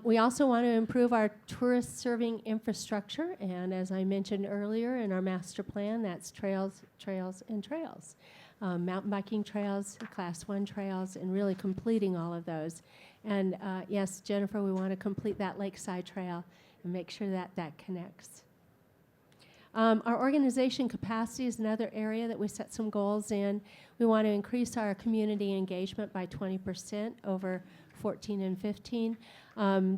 We also want to improve our tourist serving infrastructure, and as I mentioned earlier in our master plan, that's trails, trails, and trails. Mountain biking trails, Class 1 trails, and really completing all of those. And yes, Jennifer, we want to complete that Lakeside Trail and make sure that that connects. Our organization capacity is another area that we set some goals in. We want to increase our community engagement by 20% over 14 and 15.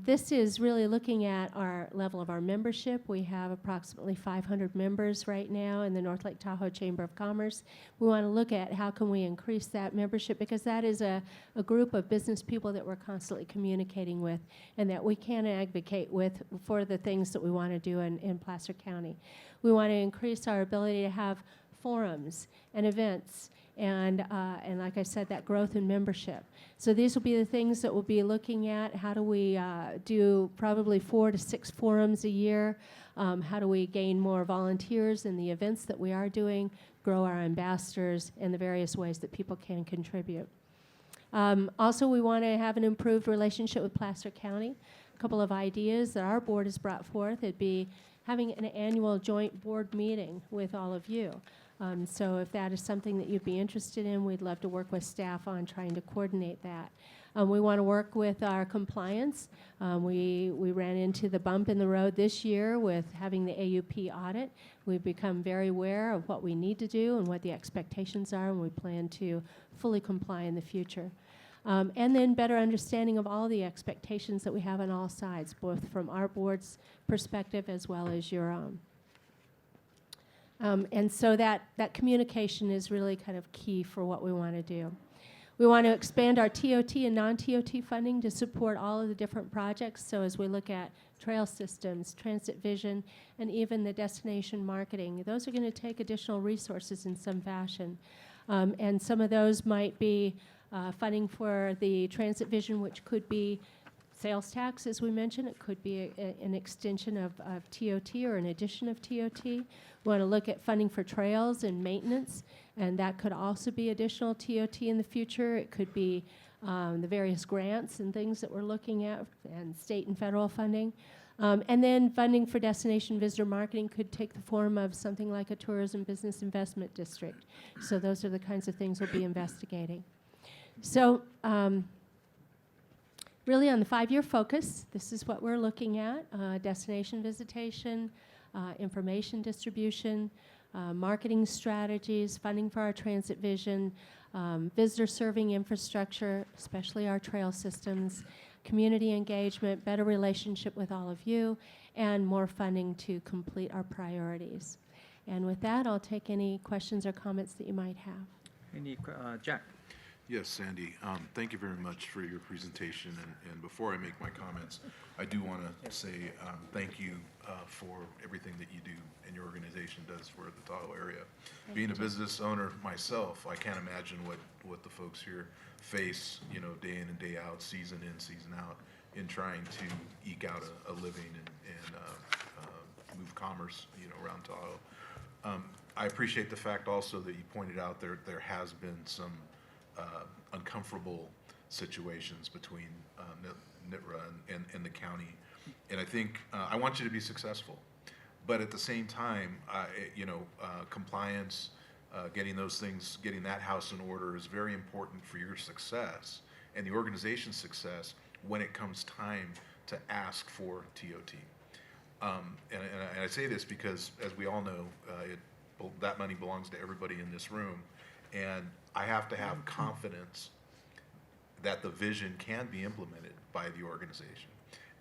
This is really looking at our level of our membership. We have approximately 500 members right now in the North Lake Tahoe Chamber of Commerce. We want to look at how can we increase that membership, because that is a group of business people that we're constantly communicating with and that we can advocate with for the things that we want to do in Placer County. We want to increase our ability to have forums and events and like I said, that growth in membership. So these will be the things that we'll be looking at. How do we do probably 4 to 6 forums a year? How do we gain more volunteers in the events that we are doing, grow our ambassadors, and the various ways that people can contribute. Also, we want to have an improved relationship with Placer County. A couple of ideas that our board has brought forth would be having an annual joint board meeting with all of you. So if that is something that you'd be interested in, we'd love to work with staff on trying to coordinate that. We want to work with our compliance. We ran into the bump in the road this year with having the AUP audit. We've become very aware of what we need to do and what the expectations are, and we plan to fully comply in the future. And then better understanding of all the expectations that we have on all sides, both from our board's perspective as well as your own. And so that communication is really kind of key for what we want to do. We want to expand our TOT and non-TOT funding to support all of the different projects. So as we look at trail systems, transit vision, and even the destination marketing, those are going to take additional resources in some fashion. And some of those might be funding for the transit vision, which could be sales tax, as we mentioned. It could be an extension of TOT or an addition of TOT. We want to look at funding for trails and maintenance, and that could also be additional TOT in the future. It could be the various grants and things that we're looking at, and state and federal funding. And then funding for destination visitor marketing could take the form of something like a tourism business investment district. So those are the kinds of things we'll be investigating. So really on the 5-year focus, this is what we're looking at: destination visitation, information distribution, marketing strategies, funding for our transit vision, visitor serving infrastructure, especially our trail systems, community engagement, better relationship with all of you, and more funding to complete our priorities. And with that, I'll take any questions or comments that you might have. Any, Jack? Yes, Sandy, thank you very much for your presentation, and before I make my comments, I do want to say thank you for everything that you do and your organization does for the Tahoe area. Being a business owner myself, I can't imagine what the folks here face, you know, day in and day out, season in, season out, in trying to eke out a living and move commerce, you know, around Tahoe. I appreciate the fact also that you pointed out there has been some uncomfortable situations between NITRA and the county. And I think I want you to be successful. But at the same time, compliance, getting those things, getting that house in order is very important for your success and the organization's success when it comes time to ask for TOT. And I say this because, as we all know, that money belongs to everybody in this room. And I have to have confidence that the vision can be implemented by the organization.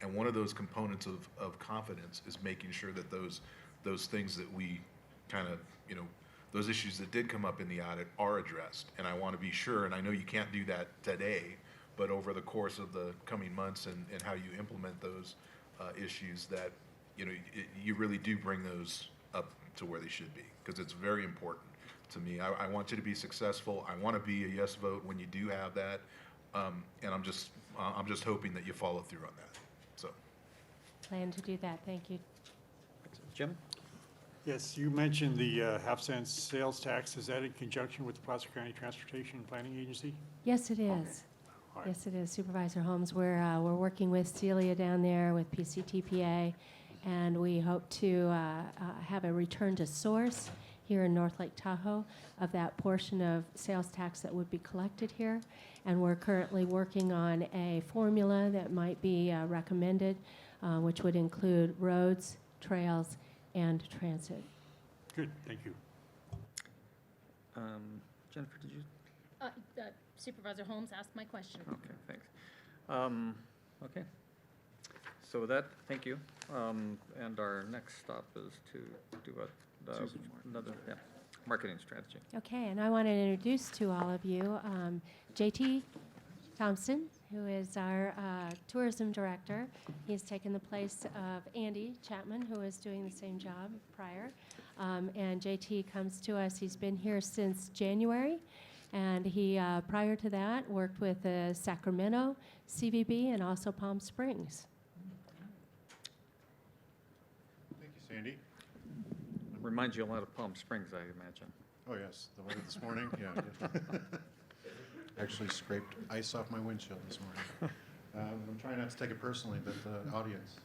And one of those components of confidence is making sure that those things that we kind of, you know, those issues that did come up in the audit are addressed. And I want to be sure, and I know you can't do that today, but over the course of the coming months and how you implement those issues, that, you know, you really do bring those up to where they should be, because it's very important to me. I want you to be successful. I want to be a yes vote when you do have that, and I'm just hoping that you follow through on that. So, Plan to do that. Thank you. Jim? Yes, you mentioned the half-cent sales tax. Is that in conjunction with the Placer County Transportation Planning Agency? Yes, it is. All right. Yes, it is. Supervisor Holmes, we're working with Celia down there with PCTPA, and we hope to have a return to source here in North Lake Tahoe of that portion of sales tax that would be collected here. And we're currently working on a formula that might be recommended, which would include roads, trails, and transit. Good, thank you. Jennifer, did you? Supervisor Holmes asked my question. Okay, thanks. Okay. So with that, thank you. And our next stop is to do another marketing strategy. Okay, and I want to introduce to all of you JT Thompson, who is our tourism director. He's taken the place of Andy Chapman, who was doing the same job prior. And JT comes to us. He's been here since January, and he, prior to that, worked with Sacramento, CVB, and also Palm Springs. Thank you, Sandy. Reminds you a lot of Palm Springs, I imagine. Oh, yes, the weather this morning, yeah. Actually scraped ice off my windshield this morning. I'm trying not to take it personally, but the audience.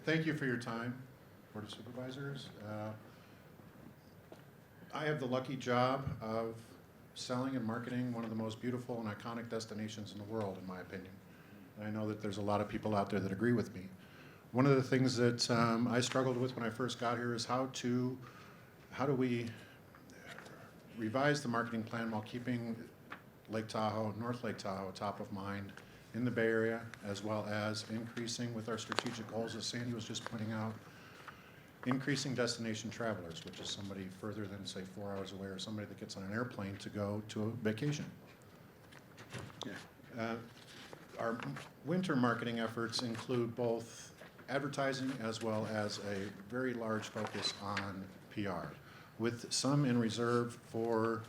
Thank you for your time, Board of Supervisors. I have the lucky job of selling and marketing one of the most beautiful and iconic destinations in the world, in my opinion. And I know that there's a lot of people out there that agree with me. One of the things that I struggled with when I first got here is how do we revise the marketing plan while keeping Lake Tahoe, North Lake Tahoe, top of mind in the Bay Area, as well as increasing with our strategic goals, as Sandy was just pointing out, increasing destination travelers, which is somebody further than, say, 4 hours away, or somebody that gets on an airplane to go to a vacation. Our winter marketing efforts include both advertising as well as a very large focus on PR, with some in reserve for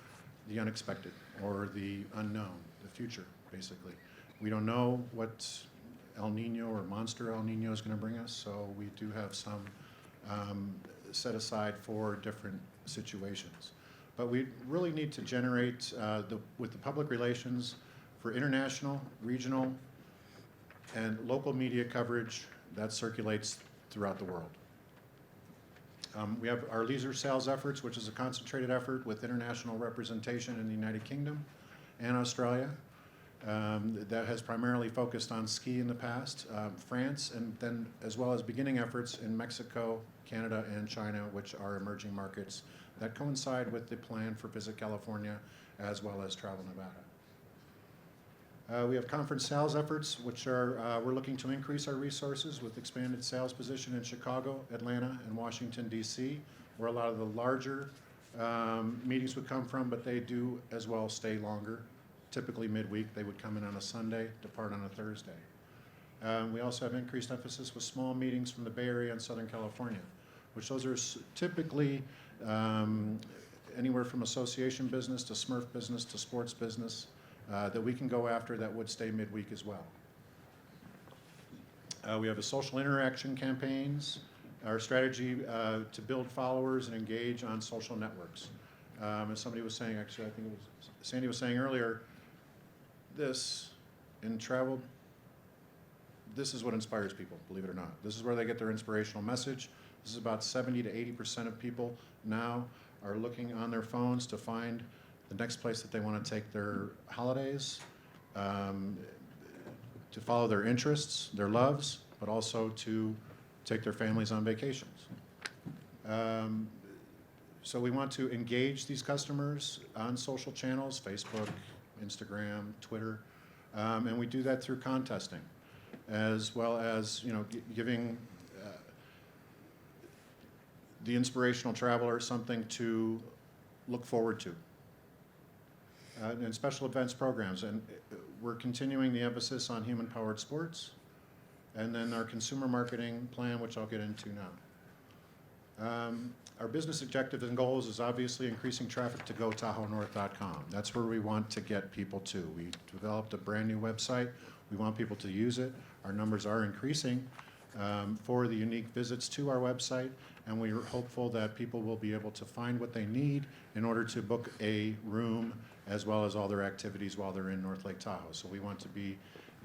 the unexpected or the unknown, the future, basically. We don't know what El Nino or monster El Nino is going to bring us, so we do have some set aside for different situations. But we really need to generate, with the public relations, for international, regional, and local media coverage that circulates throughout the world. We have our leisure sales efforts, which is a concentrated effort with international representation in the United Kingdom and Australia. That has primarily focused on ski in the past, France, and then as well as beginning efforts in Mexico, Canada, and China, which are emerging markets that coincide with the plan for Visit California as well as Travel Nevada. We have conference sales efforts, which are, we're looking to increase our resources with expanded sales position in Chicago, Atlanta, and Washington, D.C., where a lot of the larger meetings would come from, but they do as well stay longer. Typically midweek, they would come in on a Sunday, depart on a Thursday. We also have increased emphasis with small meetings from the Bay Area and Southern California, which those are typically anywhere from association business to Smurf business to sports business that we can go after that would stay midweek as well. We have a social interaction campaigns, our strategy to build followers and engage on social networks. As somebody was saying, actually, I think it was Sandy was saying earlier, this in travel, this is what inspires people, believe it or not. This is where they get their inspirational message. This is about 70 to 80% of people now are looking on their phones to find the next place that they want to take their holidays, to follow their interests, their loves, but also to take their families on vacations. So we want to engage these customers on social channels, Facebook, Instagram, Twitter, and we do that through contesting, as well as giving the inspirational traveler something to look forward to. And special events programs, and we're continuing the emphasis on human-powered sports, and then our consumer marketing plan, which I'll get into now. Our business objectives and goals is obviously increasing traffic to GoTahoeNorth.com. That's where we want to get people to. We developed a brand new website. We want people to use it. Our numbers are increasing for the unique visits to our website, and we are hopeful that people will be able to find what they need in order to book a room as well as all their activities while they're in North Lake Tahoe. So we want to be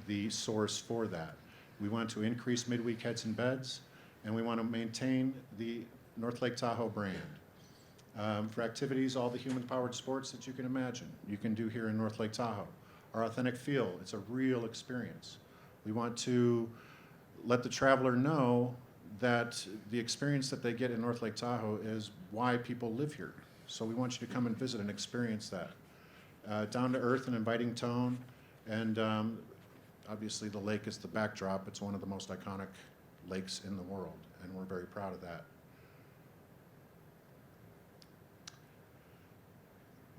the source for that. We want to increase midweek heads and beds, and we want to maintain the North Lake Tahoe brand. For activities, all the human-powered sports that you can imagine, you can do here in North Lake Tahoe. Our authentic feel, it's a real experience. We want to let the traveler know that the experience that they get in North Lake Tahoe is why people live here. So we want you to come and visit and experience that. Down to earth and inviting tone, and obviously the lake is the backdrop. It's one of the most iconic lakes in the world, and we're very proud of that.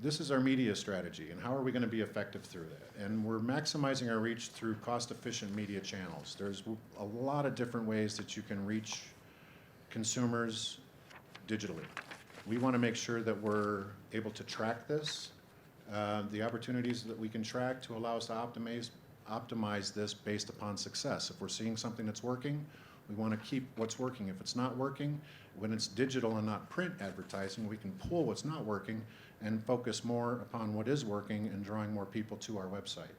This is our media strategy, and how are we going to be effective through that? And we're maximizing our reach through cost-efficient media channels. There's a lot of different ways that you can reach consumers digitally. We want to make sure that we're able to track this, the opportunities that we can track to allow us to optimize this based upon success. If we're seeing something that's working, we want to keep what's working. If it's not working, when it's digital and not print advertising, we can pull what's not working and focus more upon what is working and drawing more people to our website.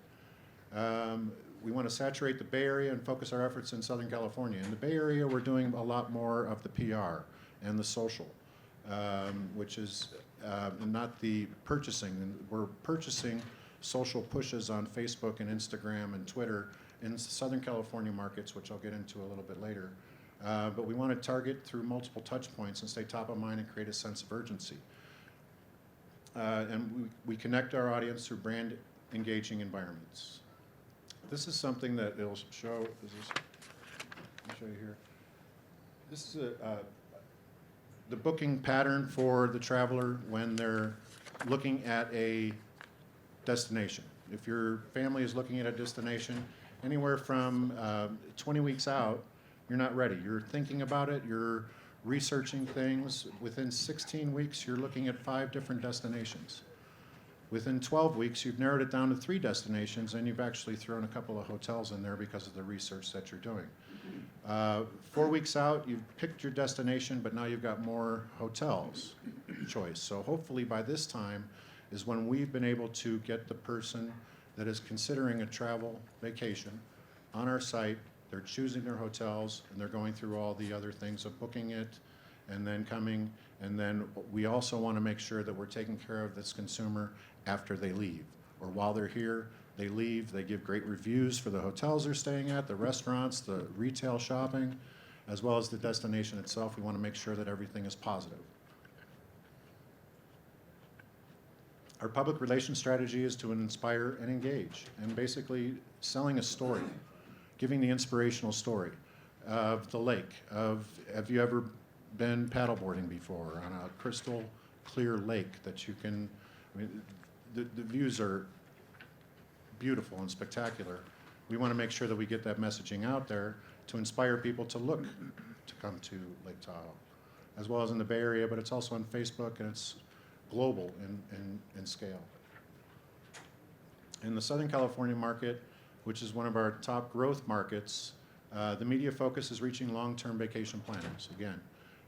We want to saturate the Bay Area and focus our efforts in Southern California. In the Bay Area, we're doing a lot more of the PR and the social, which is not the purchasing. We're purchasing social pushes on Facebook and Instagram and Twitter in Southern California markets, which I'll get into a little bit later. But we want to target through multiple touch points and stay top of mind and create a sense of urgency. And we connect our audience through brand engaging environments. This is something that it'll show. Let me show you here. This is the booking pattern for the traveler when they're looking at a destination. If your family is looking at a destination, anywhere from 20 weeks out, you're not ready. You're thinking about it. You're researching things. Within 16 weeks, you're looking at 5 different destinations. Within 12 weeks, you've narrowed it down to 3 destinations, and you've actually thrown a couple of hotels in there because of the research that you're doing. 4 weeks out, you've picked your destination, but now you've got more hotels choice. So hopefully by this time is when we've been able to get the person that is considering a travel vacation on our site. They're choosing their hotels, and they're going through all the other things of booking it and then coming. And then we also want to make sure that we're taking care of this consumer after they leave, or while they're here. They leave, they give great reviews for the hotels they're staying at, the restaurants, the retail shopping, as well as the destination itself. We want to make sure that everything is positive. Our public relations strategy is to inspire and engage, and basically selling a story, giving the inspirational story of the lake, of have you ever been paddleboarding before on a crystal clear lake that you can, I mean, the views are beautiful and spectacular. We want to make sure that we get that messaging out there to inspire people to look to come to Lake Tahoe, as well as in the Bay Area, but it's also on Facebook and it's global in scale. In the Southern California market, which is one of our top growth markets, the media focus is reaching long-term vacation planners. Again,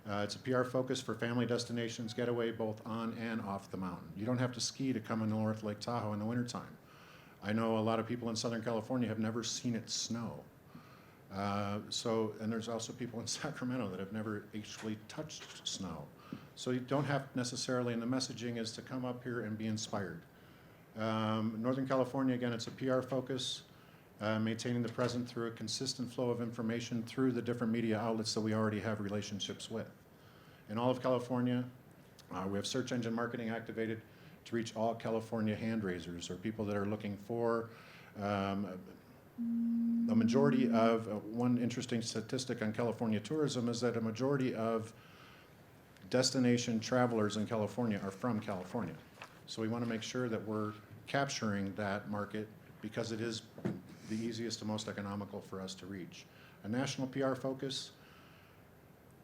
it's a PR focus for family destinations, getaway both on and off the mountain. You don't have to ski to come in North Lake Tahoe in the wintertime. I know a lot of people in Southern California have never seen it snow. And there's also people in Sacramento that have never actually touched snow. So you don't have necessarily, and the messaging is to come up here and be inspired. Northern California, again, it's a PR focus, maintaining the present through a consistent flow of information through the different media outlets that we already have relationships with. In all of California, we have search engine marketing activated to reach all California hand raisers or people that are looking for a majority of, one interesting statistic on California tourism is that a majority of destination travelers in California are from California. So we want to make sure that we're capturing that market because it is the easiest and most economical for us to reach. A national PR focus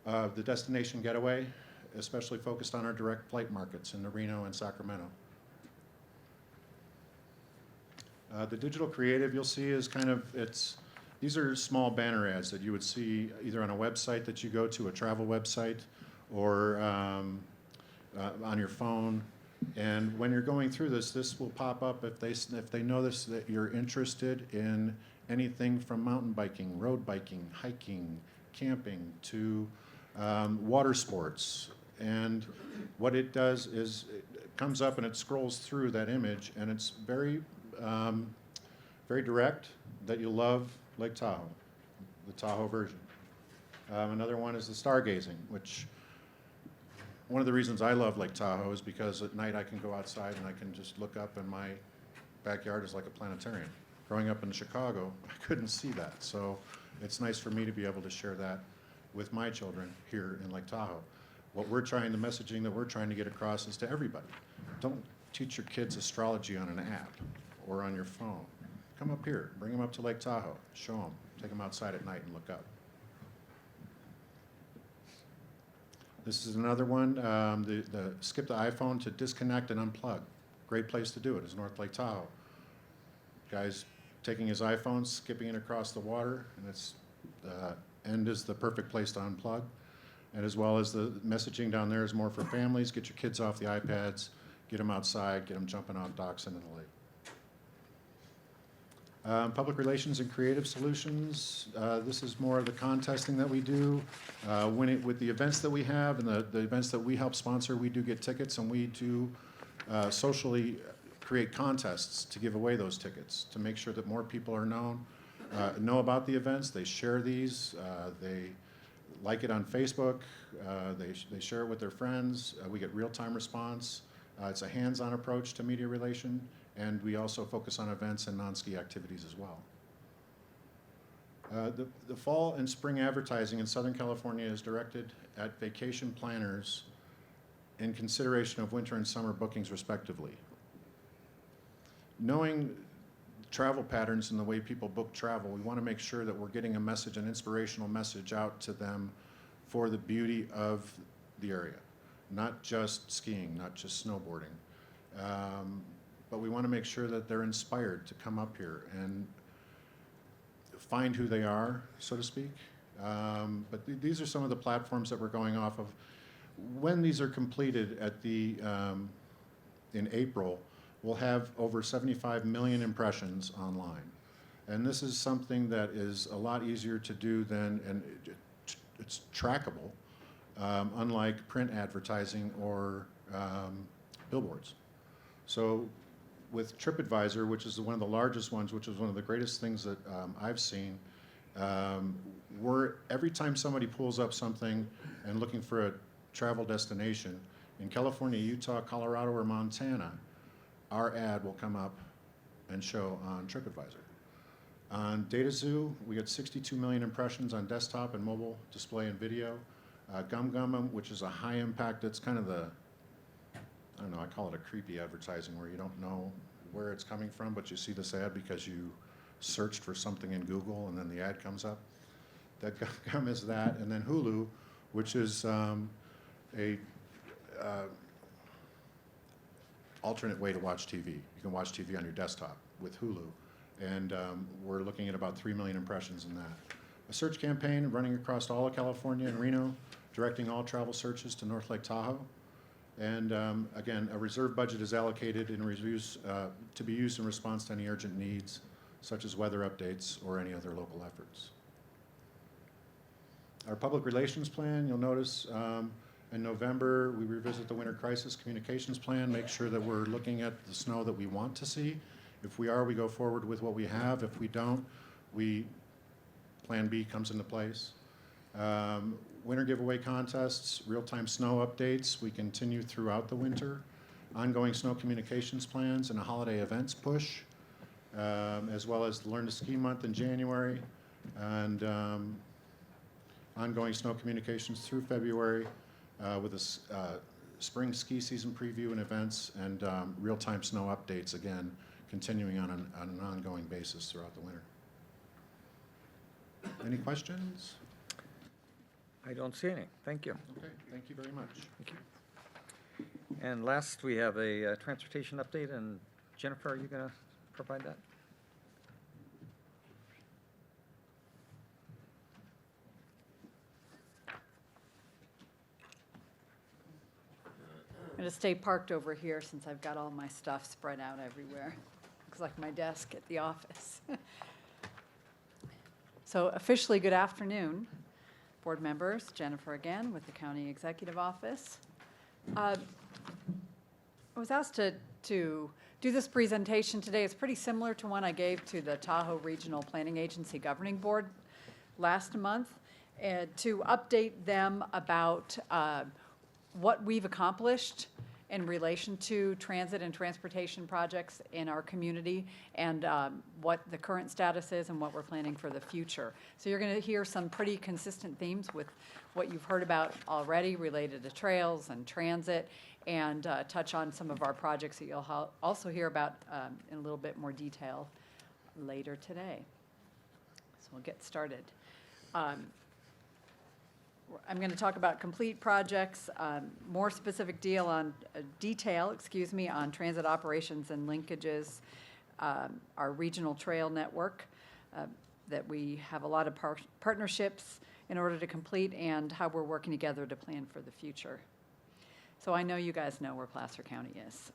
of the destination getaway, especially focused on our direct flight markets in Reno and Sacramento. The digital creative you'll see is kind of, these are small banner ads that you would see either on a website that you go to, a travel website, or on your phone. And when you're going through this will pop up if they notice that you're interested in anything from mountain biking, road biking, hiking, camping, to water sports. And what it does is it comes up and it scrolls through that image, and it's very direct that you love Lake Tahoe, the Tahoe version. Another one is the stargazing, which one of the reasons I love Lake Tahoe is because at night I can go outside and I can just look up and my backyard is like a planetarium. Growing up in Chicago, I couldn't see that. So it's nice for me to be able to share that with my children here in Lake Tahoe. The messaging that we're trying to get across is to everybody. Don't teach your kids astrology on an app or on your phone. Come up here, bring them up to Lake Tahoe, show them, take them outside at night and look up. This is another one, the skip the iPhone to disconnect and unplug. Great place to do it is North Lake Tahoe. Guy's taking his iPhone, skipping it across the water, and it's end is the perfect place to unplug. And as well as the messaging down there is more for families. Get your kids off the iPads, get them outside, get them jumping off docks into the lake. Public relations and creative solutions. This is more of the contesting that we do. With the events that we have and the events that we help sponsor, we do get tickets, and we do socially create contests to give away those tickets to make sure that more people are know about the events. They share these. They like it on Facebook. They share it with their friends. We get real-time response. It's a hands-on approach to media relation. And we also focus on events and non-ski activities as well. The fall and spring advertising in Southern California is directed at vacation planners in consideration of winter and summer bookings respectively. Knowing travel patterns and the way people book travel, we want to make sure that we're getting a message, an inspirational message out to them for the beauty of the area. Not just skiing, not just snowboarding. But we want to make sure that they're inspired to come up here and find who they are, so to speak. But these are some of the platforms that we're going off of. When these are completed in April, we'll have over 75 million impressions online. And this is something that is a lot easier to do than, and it's trackable, unlike print advertising or billboards. So with TripAdvisor, which is one of the largest ones, which is one of the greatest things that I've seen, every time somebody pulls up something and looking for a travel destination, in California, Utah, Colorado, or Montana, our ad will come up and show on TripAdvisor. On DataZoo, we get 62 million impressions on desktop and mobile display and video. GumGum, which is a high impact, it's kind of don't know, I call it a creepy advertising, where you don't know where it's coming from, but you see this ad because you searched for something in Google and then the ad comes up. That gum is that, and then Hulu, which is a alternate way to watch TV. You can watch TV on your desktop with Hulu, and we're looking at about 3 million impressions in that. A search campaign running across all of California and Reno, directing all travel searches to North Lake Tahoe. And again, a reserve budget is allocated in reviews to be used in response to any urgent needs, such as weather updates or any other local efforts. Our public relations plan, you'll notice in November, we revisit the winter crisis communications plan, make sure that we're looking at the snow that we want to see. If we are, we go forward with what we have. If we don't, Plan B comes into place. Winter giveaway contests, real-time snow updates, we continue throughout the winter. Ongoing snow communications plans and a holiday events push, as well as Learn to Ski Month in January, and ongoing snow communications through February with a spring ski season preview and events, and real-time snow updates, again, continuing on an ongoing basis throughout the winter. Any questions? I don't see any. Thank you. Okay, thank you very much. Thank you. And last, we have a transportation update, and Jennifer, are you going to provide that? I'm going to stay parked over here since I've got all my stuff spread out everywhere. Looks like my desk at the office. So officially, good afternoon, board members. Jennifer again with the County Executive Office. I was asked to do this presentation today. It's pretty similar to one I gave to the Tahoe Regional Planning Agency Governing Board last month, to update them about what we've accomplished in relation to transit and transportation projects in our community, and what the current status is and what we're planning for the future. So you're going to hear some pretty consistent themes with what you've heard about already related to trails and transit, and touch on some of our projects that you'll also hear about in a little bit more detail later today. So we'll get started. I'm going to talk about complete projects, more specific detail on transit operations and linkages, our regional trail network that we have a lot of partnerships in order to complete, and how we're working together to plan for the future. So I know you guys know where Placer County is,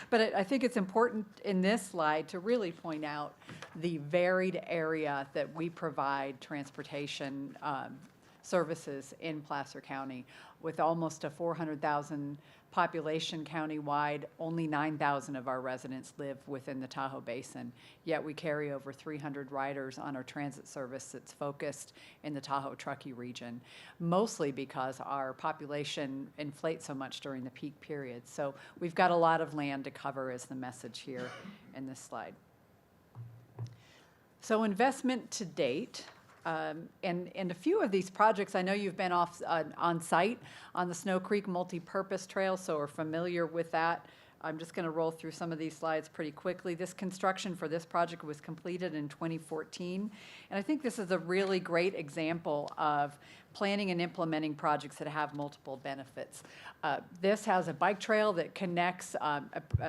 but I think it's important in this slide to really point out the varied area that we provide transportation services in Placer County. With almost a 400,000 population countywide, only 9,000 of our residents live within the Tahoe Basin, yet we carry over 300 riders on our transit service that's focused in the Tahoe Truckee region, mostly because our population inflates so much during the peak period. So we've got a lot of land to cover, is the message here in this slide. So investment to date, and a few of these projects, I know you've been on site on the Snow Creek Multi-Purpose Trail, so are familiar with that. I'm just going to roll through some of these slides pretty quickly. This construction for this project was completed in 2014, and I think this is a really great example of planning and implementing projects that have multiple benefits. This has a bike trail that connects a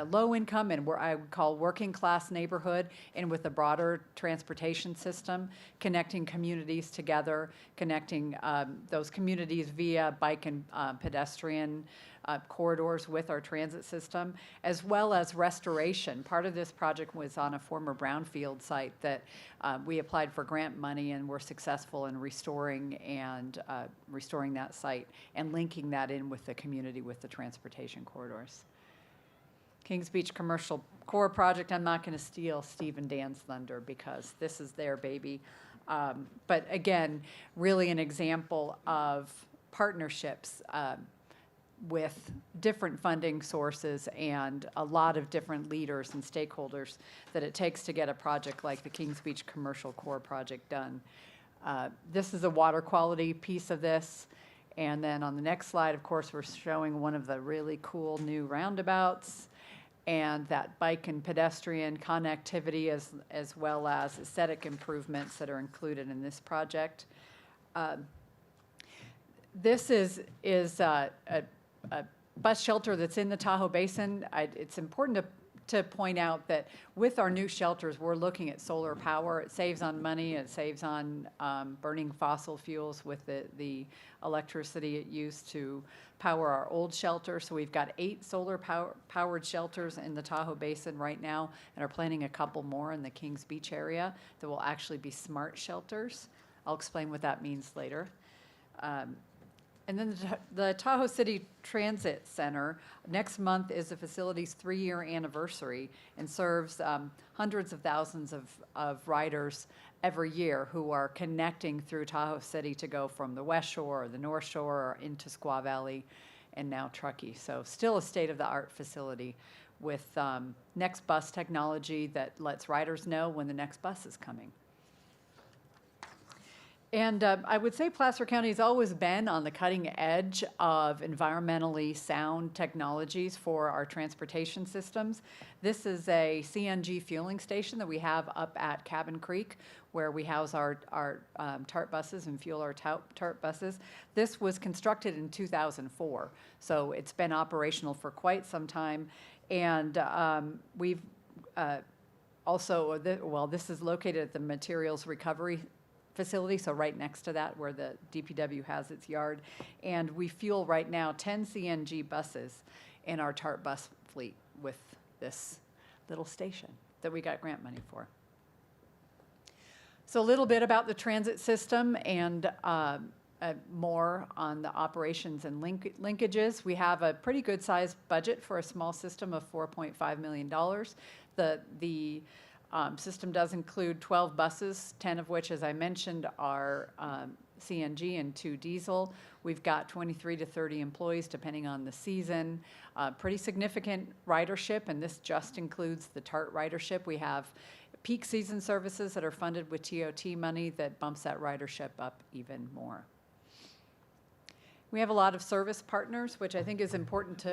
low-income and what I would call working-class neighborhood in with a broader transportation system, connecting communities together, connecting those communities via bike and pedestrian corridors with our transit system, as well as restoration. Part of this project was on a former brownfield site that we applied for grant money and were successful in restoring that site and linking that in with the community with the transportation corridors. Kings Beach Commercial Core Project, I'm not going to steal Steve and Dan's thunder because this is their baby. But again, really an example of partnerships with different funding sources and a lot of different leaders and stakeholders that it takes to get a project like the Kings Beach Commercial Core Project done. This is a water quality piece of this, And then on the next slide, of course, we're showing one of the really cool new roundabouts and that bike and pedestrian connectivity as well as aesthetic improvements that are included in this project. This is a bus shelter that's in the Tahoe Basin. It's important to point out that with our new shelters, we're looking at solar power. It saves on money. It saves on burning fossil fuels with the electricity it used to power our old shelter. So we've got 8 solar powered shelters in the Tahoe Basin right now, and are planning a couple more in the Kings Beach area that will actually be smart shelters. I'll explain what that means later. And then the Tahoe City Transit Center, next month is the facility's 3-year anniversary and serves hundreds of thousands of riders every year who are connecting through Tahoe City to go from the West Shore or the North Shore or into Squaw Valley and now Truckee. So still a state-of-the-art facility with next bus technology that lets riders know when the next bus is coming. And I would say Placer County has always been on the cutting edge of environmentally sound technologies for our transportation systems. This is a CNG fueling station that we have up at Cabin Creek, where we house our TART buses and fuel our TART buses. This was constructed in 2004, so it's been operational for quite some time. And we've also, this is located at the Materials Recovery Facility, so right next to that where the DPW has its yard. And we fuel right now 10 CNG buses in our TART bus fleet with this little station that we got grant money for. So a little bit about the transit system and more on the operations and linkages. We have a pretty good sized budget for a small system of $4.5 million. The system does include 12 buses, 10 of which, as I mentioned, are CNG and 2 diesel. We've got 23 to 30 employees, depending on the season. Pretty significant ridership, and this just includes the TART ridership. We have peak season services that are funded with TOT money that bumps that ridership up even more. We have a lot of service partners, which I think is important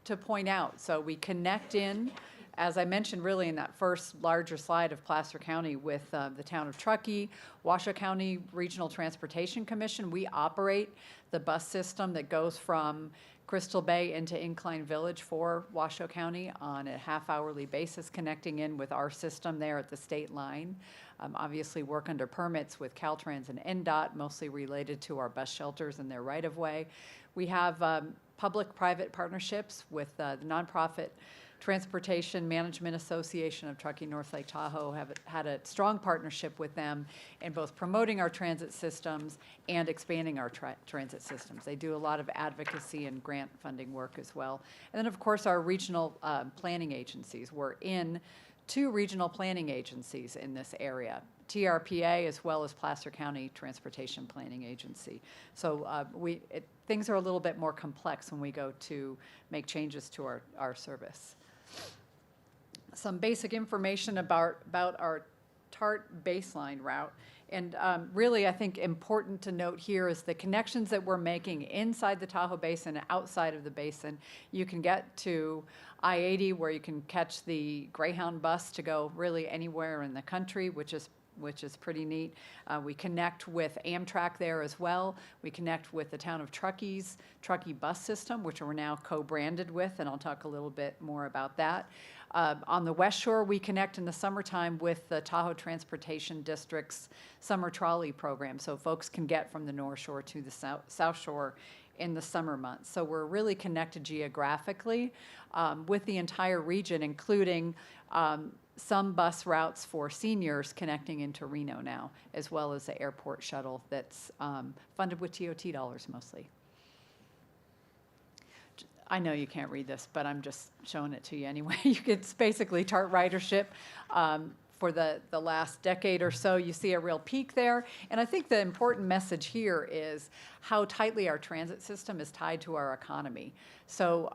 to point out. So we connect in, as I mentioned really in that first larger slide of Placer County, with the town of Truckee, Washoe County Regional Transportation Commission. We operate the bus system that goes from Crystal Bay into Incline Village for Washoe County on a half-hourly basis, connecting in with our system there at the state line. Obviously work under permits with Caltrans and NDOT, mostly related to our bus shelters and their right-of-way. We have public-private partnerships with the nonprofit Transportation Management Association of Truckee North Lake Tahoe. Have had a strong partnership with them in both promoting our transit systems and expanding our transit systems. They do a lot of advocacy and grant funding work as well. And then, of course, our regional planning agencies. We're in 2 regional planning agencies in this area, TRPA as well as Placer County Transportation Planning Agency. So things are a little bit more complex when we go to make changes to our service. Some basic information about our TART baseline route. And really, I think important to note here is the connections that we're making inside the Tahoe Basin and outside of the basin. You can get to I-80 where you can catch the Greyhound bus to go really anywhere in the country, which is pretty neat. We connect with Amtrak there as well. We connect with the town of Truckee's Truckee bus system, which we're now co-branded with, and I'll talk a little bit more about that. On the West Shore, we connect in the summertime with the Tahoe Transportation District's summer trolley program, so folks can get from the North Shore to the South Shore in the summer months. So we're really connected geographically with the entire region, including some bus routes for seniors connecting into Reno now, as well as the airport shuttle that's funded with TOT dollars mostly. I know you can't read this, but I'm just showing it to you anyway. It's basically TART ridership for the last decade or so. You see a real peak there. And I think the important message here is how tightly our transit system is tied to our economy. So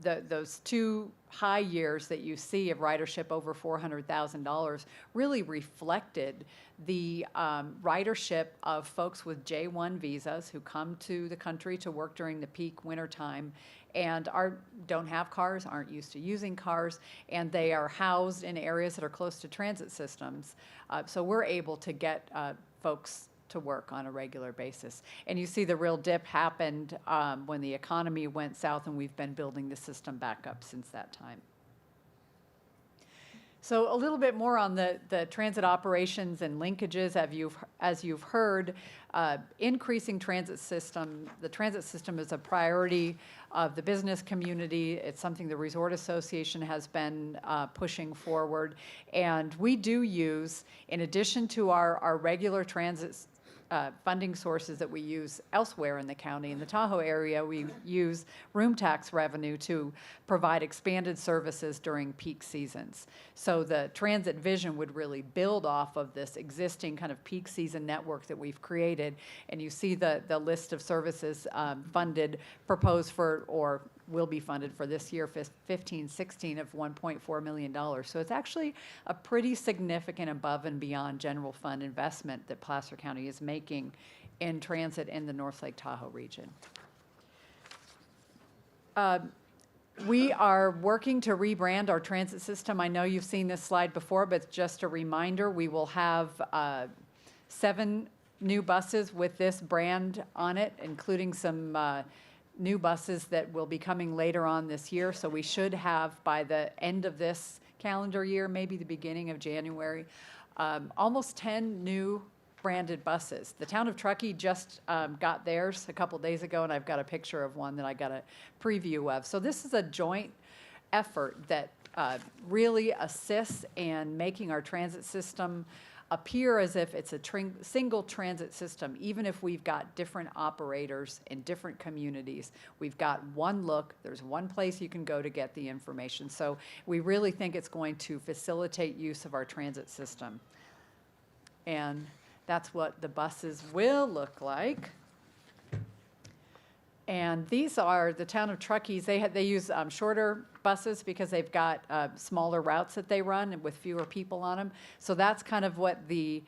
those 2 high years that you see of ridership over $400,000 really reflected the ridership of folks with J-1 visas who come to the country to work during the peak winter time and don't have cars, aren't used to using cars, and they are housed in areas that are close to transit systems. So we're able to get folks to work on a regular basis. And you see the real dip happened when the economy went south, and we've been building the system back up since that time. So a little bit more on the transit operations and linkages. As you've heard, increasing the transit system is a priority of the business community. It's something the Resort Association has been pushing forward. And we do use, in addition to our regular transit funding sources that we use elsewhere in the county. In the Tahoe area, we use room tax revenue to provide expanded services during peak seasons. So the transit vision would really build off of this existing kind of peak season network that we've created. And you see the list of services funded, proposed for, or will be funded for this year, 15-16, of $1.4 million. So it's actually a pretty significant above and beyond general fund investment that Placer County is making in transit in the North Lake Tahoe region. We are working to rebrand our transit system. I know you've seen this slide before, but just a reminder, we will have 7 new buses with this brand on it, including some new buses that will be coming later on this year. So we should have, by the end of this calendar year, maybe the beginning of January, almost 10 new branded buses. The town of Truckee just got theirs a couple days ago, and I've got a picture of one that I got a preview of. So this is a joint effort that really assists in making our transit system appear as if it's a single transit system. Even if we've got different operators in different communities, we've got one look, there's one place you can go to get the information. So we really think it's going to facilitate use of our transit system. And that's what the buses will look like. And these are the town of Truckee's. They use shorter buses because they've got smaller routes that they run with fewer people on them. So that's kind of what the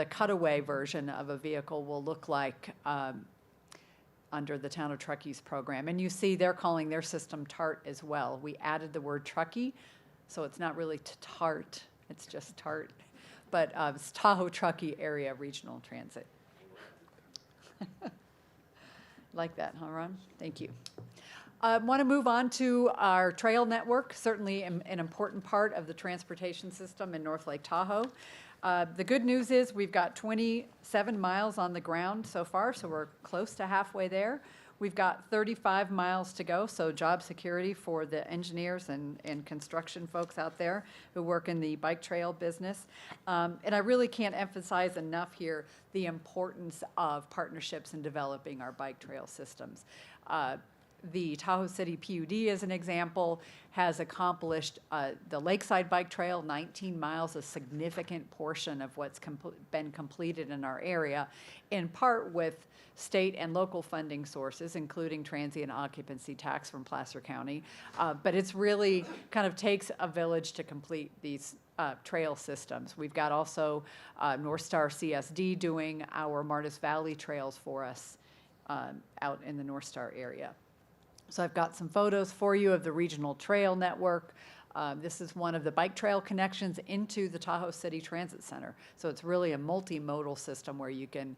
cutaway version of a vehicle will look like under the town of Truckee's program. And you see they're calling their system TART as well. We added the word Truckee, so it's not really TART, it's just TART. But it's Tahoe Truckee Area Regional Transit. Like that, huh, Ron? Thank you. I want to move on to our trail network, certainly an important part of the transportation system in North Lake Tahoe. The good news is we've got 27 miles on the ground so far, so we're close to halfway there. We've got 35 miles to go, so job security for the engineers and construction folks out there who work in the bike trail business. And I really can't emphasize enough here the importance of partnerships in developing our bike trail systems. The Tahoe City PUD, as an example, has accomplished the Lakeside Bike Trail, 19 miles, a significant portion of what's been completed in our area, in part with state and local funding sources, including transient occupancy tax from Placer County. But it's really kind of takes a village to complete these trail systems. We've got also North Star CSD doing our Martis Valley trails for us out in the North Star area. So I've got some photos for you of the regional trail network. This is one of the bike trail connections into the Tahoe City Transit Center. So it's really a multimodal system where you can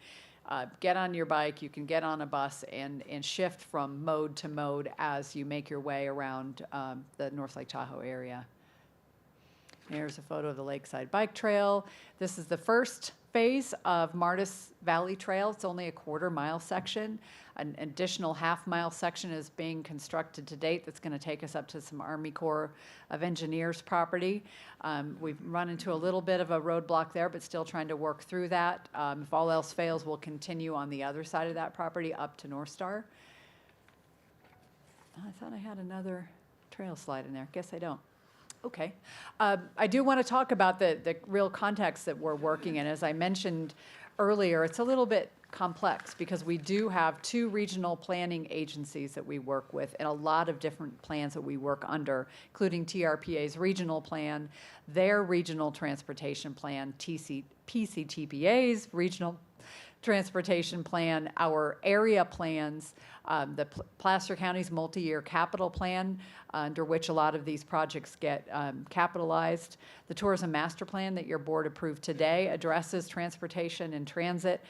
get on your bike, you can get on a bus, and shift from mode to mode as you make your way around the North Lake Tahoe area. Here's a photo of the Lakeside Bike Trail. This is the first phase of Martis Valley Trail. It's only a quarter-mile section. An additional half-mile section is being constructed to date that's going to take us up to some Army Corps of Engineers property. We've run into a little bit of a roadblock there, but still trying to work through that. If all else fails, we'll continue on the other side of that property up to North Star. I thought I had another trail slide in there. Guess I don't. Okay. I do want to talk about the real context that we're working in. As I mentioned earlier, it's a little bit complex because we do have 2 regional planning agencies that we work with and a lot of different plans that we work under, including TRPA's regional plan, their regional transportation plan, PCTPA's regional transportation plan, our area plans, the Placer County's multi-year capital plan, under which a lot of these projects get capitalized. The tourism master plan that your board approved today addresses transportation and transit.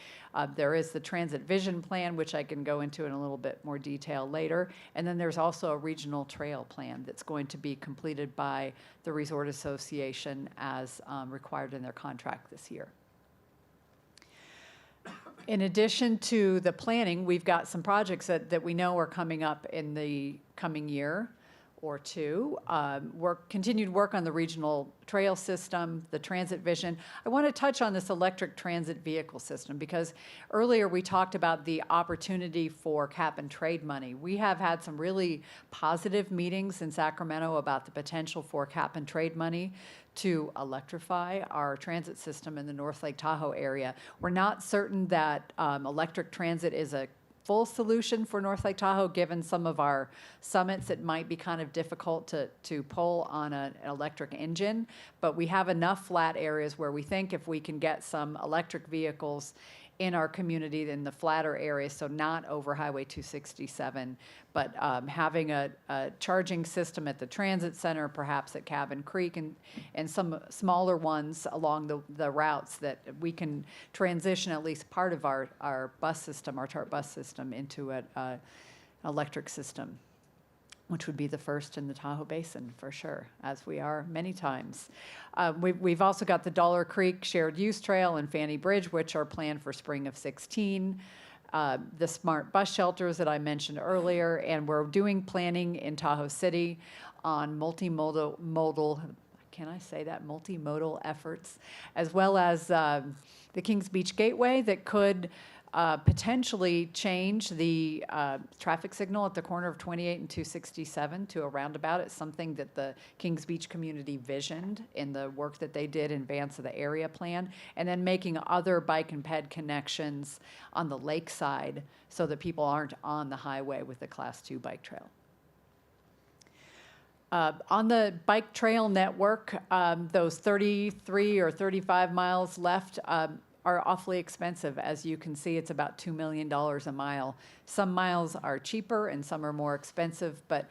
There is the transit vision plan, which I can go into in a little bit more detail later. And then there's also a regional trail plan that's going to be completed by the Resort Association as required in their contract this year. In addition to the planning, we've got some projects that we know are coming up in the coming year or two. Continued work on the regional trail system, the transit vision. I want to touch on this electric transit vehicle system because earlier we talked about the opportunity for cap and trade money. We have had some really positive meetings in Sacramento about the potential for cap and trade money to electrify our transit system in the North Lake Tahoe area. We're not certain that electric transit is a full solution for North Lake Tahoe, given some of our summits. It might be kind of difficult to pull on an electric engine, but we have enough flat areas where we think if we can get some electric vehicles in our community in the flatter areas, so not over Highway 267, but having a charging system at the transit center, perhaps at Cabin Creek, and some smaller ones along the routes that we can transition at least part of our bus system, our TARP bus system, into an electric system, which would be the first in the Tahoe Basin for sure, as we are many times. We've also got the Dollar Creek Shared Use Trail and Fanny Bridge, which are planned for spring of 16. The smart bus shelters that I mentioned earlier, and we're doing planning in Tahoe City on multimodal, can I say that, multimodal efforts, as well as the Kings Beach Gateway that could potentially change the traffic signal at the corner of 28 and 267 to a roundabout. It's something that the Kings Beach community visioned in the work that they did in advance of the area plan, and then making other bike and ped connections on the lakeside so that people aren't on the highway with the Class 2 bike trail. On the bike trail network, those 33 or 35 miles left are awfully expensive. As you can see, it's about $2 million a mile. Some miles are cheaper and some are more expensive, but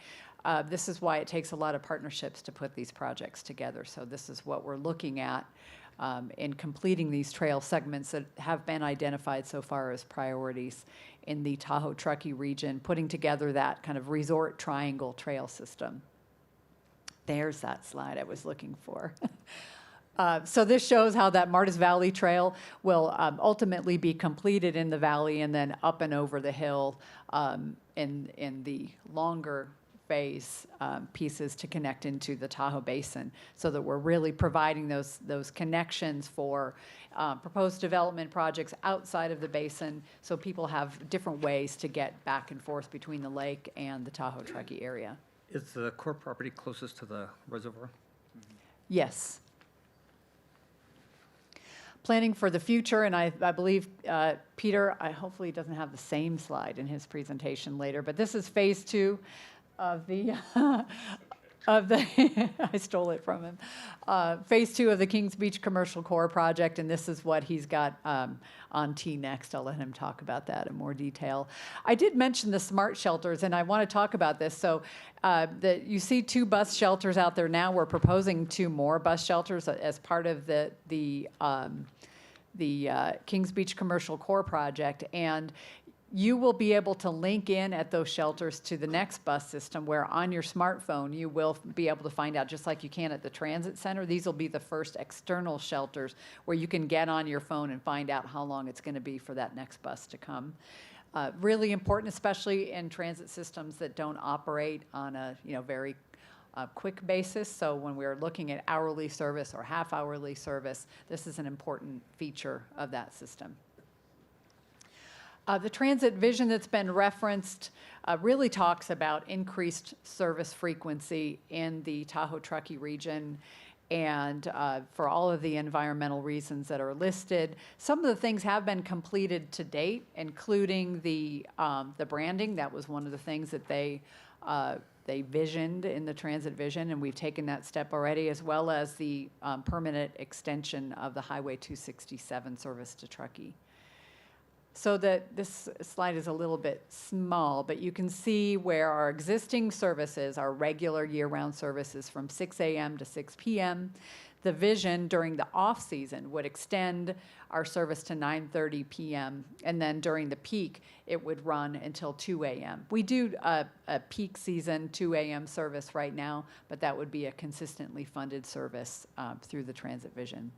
this is why it takes a lot of partnerships to put these projects together. So this is what we're looking at in completing these trail segments that have been identified so far as priorities in the Tahoe-Truckee region, putting together that kind of resort triangle trail system. There's that slide I was looking for. So this shows how that Martis Valley Trail will ultimately be completed in the valley and then up and over the hill in the longer phase pieces to connect into the Tahoe Basin, so that we're really providing those connections for proposed development projects outside of the basin, so people have different ways to get back and forth between the lake and the Tahoe-Truckee area. Is the core property closest to the reservoir? Yes. Planning for the future, and I believe Peter, hopefully he doesn't have the same slide in his presentation later, but this is phase 2 of the, I stole it from him, phase 2 of the Kings Beach Commercial Core project, and this is what he's got on T next. I'll let him talk about that in more detail. I did mention the smart shelters, and I want to talk about this. So you see 2 bus shelters out there now. We're proposing 2 more bus shelters as part of the Kings Beach Commercial Core project, and you will be able to link in at those shelters to the next bus system, where on your smartphone you will be able to find out, just like you can at the transit center. These will be the first external shelters where you can get on your phone and find out how long it's going to be for that next bus to come. Really important, especially in transit systems that don't operate on a very quick basis. So when we're looking at hourly service or half-hourly service, this is an important feature of that system. The transit vision that's been referenced really talks about increased service frequency in the Tahoe-Truckee region and for all of the environmental reasons that are listed. Some of the things have been completed to date, including the branding. That was one of the things that they visioned in the transit vision, and we've taken that step already, as well as the permanent extension of the Highway 267 service to Truckee. So that this slide is a little bit small, but you can see where our existing services, our regular year-round services from 6 a.m. to 6 p.m. The vision during the off-season would extend our service to 9:30 p.m. and then during the peak, it would run until 2 a.m. We do a peak season 2 a.m. service right now, but that would be a consistently funded service through the transit vision.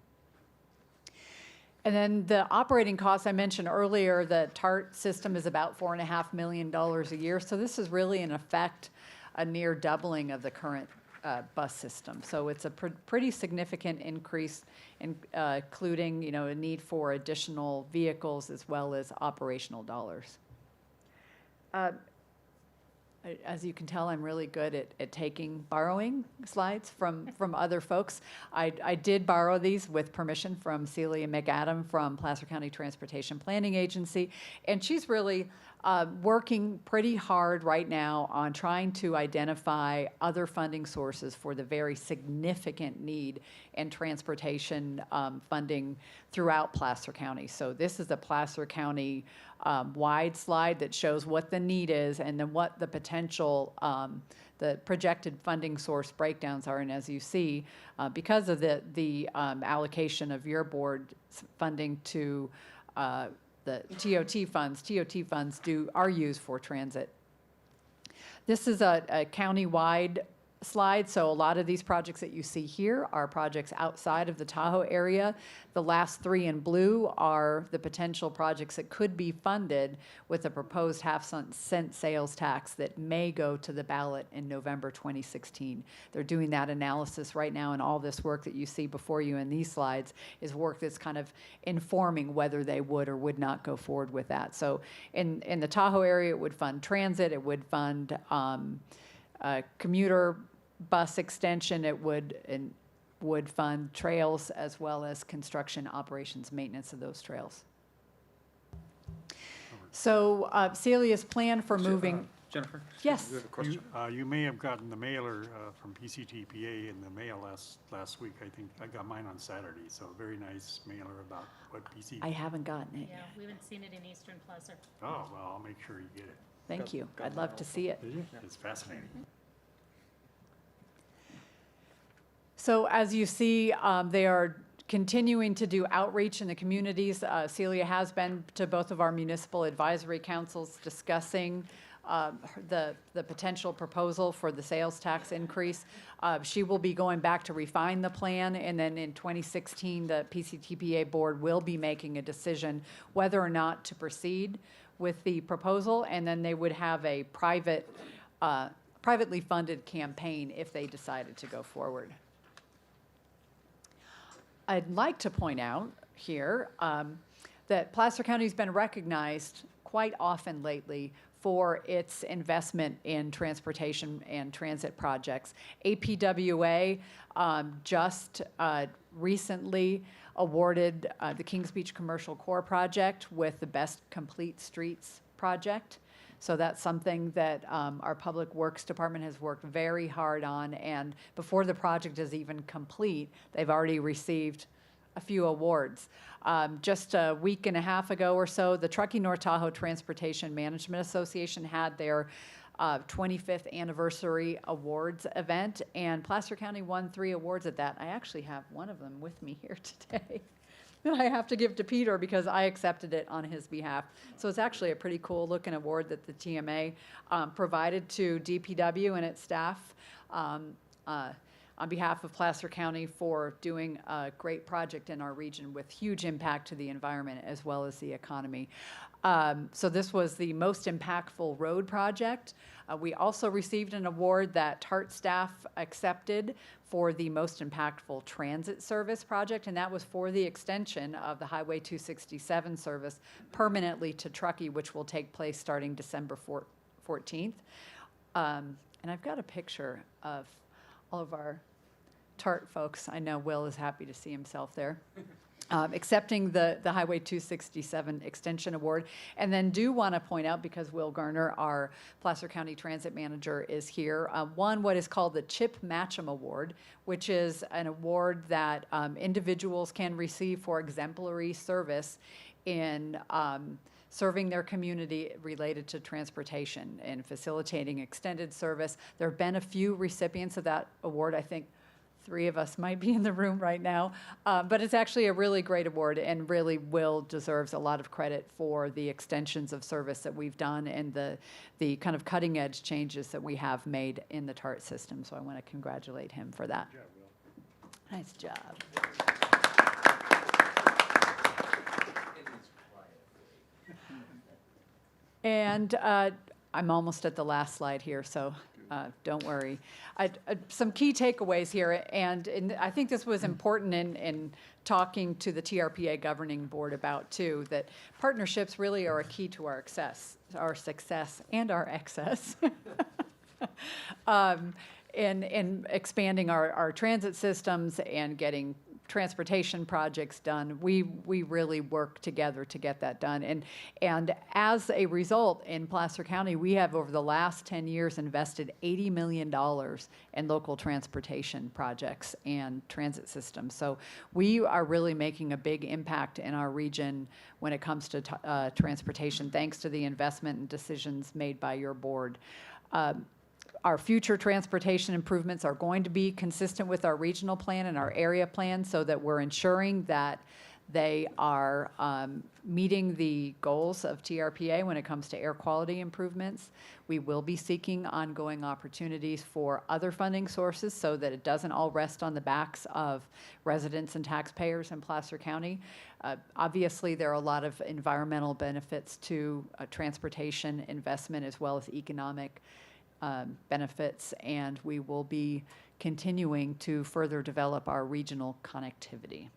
And then the operating costs I mentioned earlier, the TART system is about $4.5 million a year. So this is really, in effect, a near doubling of the current bus system. So it's a pretty significant increase, including a need for additional vehicles as well as operational dollars. As you can tell, I'm really good at borrowing slides from other folks. I did borrow these with permission from Celia McAdam from Placer County Transportation Planning Agency, and she's really working pretty hard right now on trying to identify other funding sources for the very significant need in transportation funding throughout Placer County. So this is a Placer County wide slide that shows what the need is and then what the potential, the projected funding source breakdowns are. And as you see, because of the allocation of your board funding to the TOT funds are used for transit. This is a county-wide slide, so a lot of these projects that you see here are projects outside of the Tahoe area. The last three in blue are the potential projects that could be funded with a proposed half-cent sales tax that may go to the ballot in November 2016. They're doing that analysis right now, and all this work that you see before you in these slides is work that's kind of informing whether they would or would not go forward with that. So in the Tahoe area, it would fund transit, it would fund commuter bus extension, it would fund trails as well as construction, operations, maintenance of those trails. So Celia's plan for moving. Jennifer? Yes. You have a question? You may have gotten the mailer from PCTPA in the mail last week. I think I got mine on Saturday, so a very nice mailer about what PCTPA. I haven't gotten it yet. we haven't seen it in Eastern Placer. Oh, well, I'll make sure you get it. Thank you. I'd love to see it. Did you? It's fascinating. So as you see, they are continuing to do outreach in the communities. Celia has been to both of our municipal advisory councils discussing the potential proposal for the sales tax increase. She will be going back to refine the plan, and then in 2016, the PCTPA board will be making a decision whether or not to proceed with the proposal, and then they would have a privately funded campaign if they decided to go forward. I'd like to point out here that Placer County's been recognized quite often lately for its investment in transportation and transit projects. APWA just recently awarded the Kings Beach Commercial Core project with the Best Complete Streets project. So that's something that our Public Works Department has worked very hard on, and before the project is even complete, they've already received a few awards. Just a week and a half ago or so, the Truckee North Tahoe Transportation Management Association had their 25th anniversary awards event, and Placer County won 3 awards at that. I actually have one of them with me here today. I have to give to Peter because I accepted it on his behalf. So it's actually a pretty cool looking award that the TMA provided to DPW and its staff on behalf of Placer County for doing a great project in our region with huge impact to the environment as well as the economy. So this was the most impactful road project. We also received an award that TART staff accepted for the most impactful transit service project, and that was for the extension of the Highway 267 service permanently to Truckee, which will take place starting December 14th. And I've got a picture of all of our TART folks, I know Will is happy to see himself there. Accepting the Highway 267 Extension Award. And then do want to point out, because Will Garner, our Placer County Transit Manager, is here, won what is called the Chip Matcham Award, which is an award that individuals can receive for exemplary service in serving their community related to transportation and facilitating extended service. There have been a few recipients of that award. I think 3 of us might be in the room right now, but it's actually a really great award, and really Will deserves a lot of credit for the extensions of service that we've done and the kind of cutting edge changes that we have made in the TART system. So I want to congratulate him for that. Good job, Will. Nice job. And I'm almost at the last slide here, so don't worry. Some key takeaways here, and I think this was important in talking to the TRPA governing board about too, that partnerships really are a key to our success and our excess. In expanding our transit systems and getting transportation projects done, we really work together to get that done. And as a result, in Placer County, we have over the last 10 years invested $80 million in local transportation projects and transit systems. So we are really making a big impact in our region when it comes to transportation, thanks to the investment and decisions made by your board. Our future transportation improvements are going to be consistent with our regional plan and our area plan, so that we're ensuring that they are meeting the goals of TRPA when it comes to air quality improvements. We will be seeking ongoing opportunities for other funding sources so that it doesn't all rest on the backs of residents and taxpayers in Placer County. Obviously, there are a lot of environmental benefits to transportation investment as well as economic benefits, and we will be continuing to further develop our regional connectivity.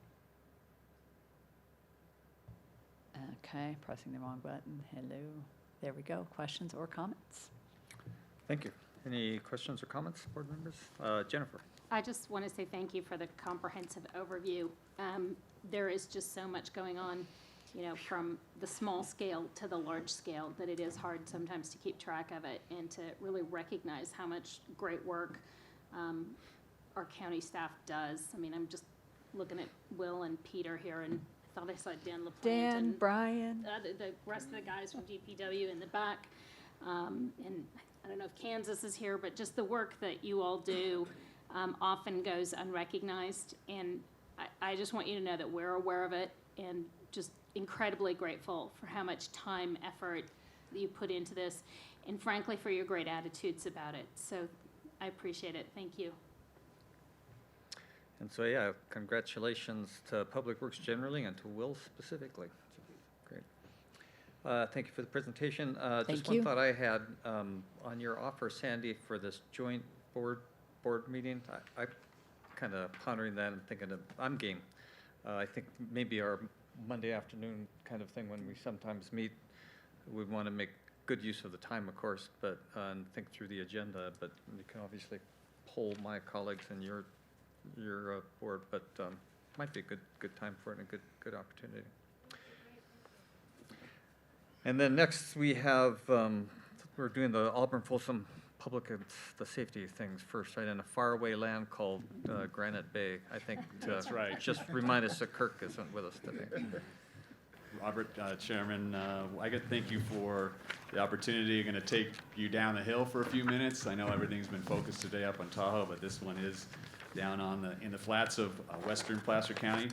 Okay, pressing the wrong button. Hello. There we go. Questions or comments? Thank you. Any questions or comments, board members? Jennifer? I just want to say thank you for the comprehensive overview. There is just so much going on, you know, from the small scale to the large scale, that it is hard sometimes to keep track of it and to really recognize how much great work our county staff does. I mean, I'm just looking at Will and Peter here, and I thought I saw Dan LaPlante. Dan, and Brian. the rest of the guys from DPW in the back. And I don't know if Kansas is here, but just the work that you all do often goes unrecognized. And I just want you to know that we're aware of it, and just incredibly grateful for how much time, effort that you put into this, and frankly for your great attitudes about it. So I appreciate it. Thank you. And so, yeah, congratulations to Public Works generally and to Will specifically. Great. Thank you for the presentation. Just one thought I had on your offer, Sandy, for this joint board meeting. I kind of pondering that and thinking of, I'm game. I think maybe our Monday afternoon kind of thing when we sometimes meet, we want to make good use of the time, of course, but and think through the agenda. But you can obviously poll my colleagues and your board, but might be a good time for it and a good opportunity. And then next we have we're doing the Auburn Folsom Public and the safety things first, right? In a faraway land called Granite Bay, I think. That's right. Just remind us that Kirk isn't with us today. Robert, Chairman, I got to thank you for the opportunity. I'm going to take you down the hill for a few minutes. I know everything's been focused today up on Tahoe, but this one is down in the flats of western Placer County.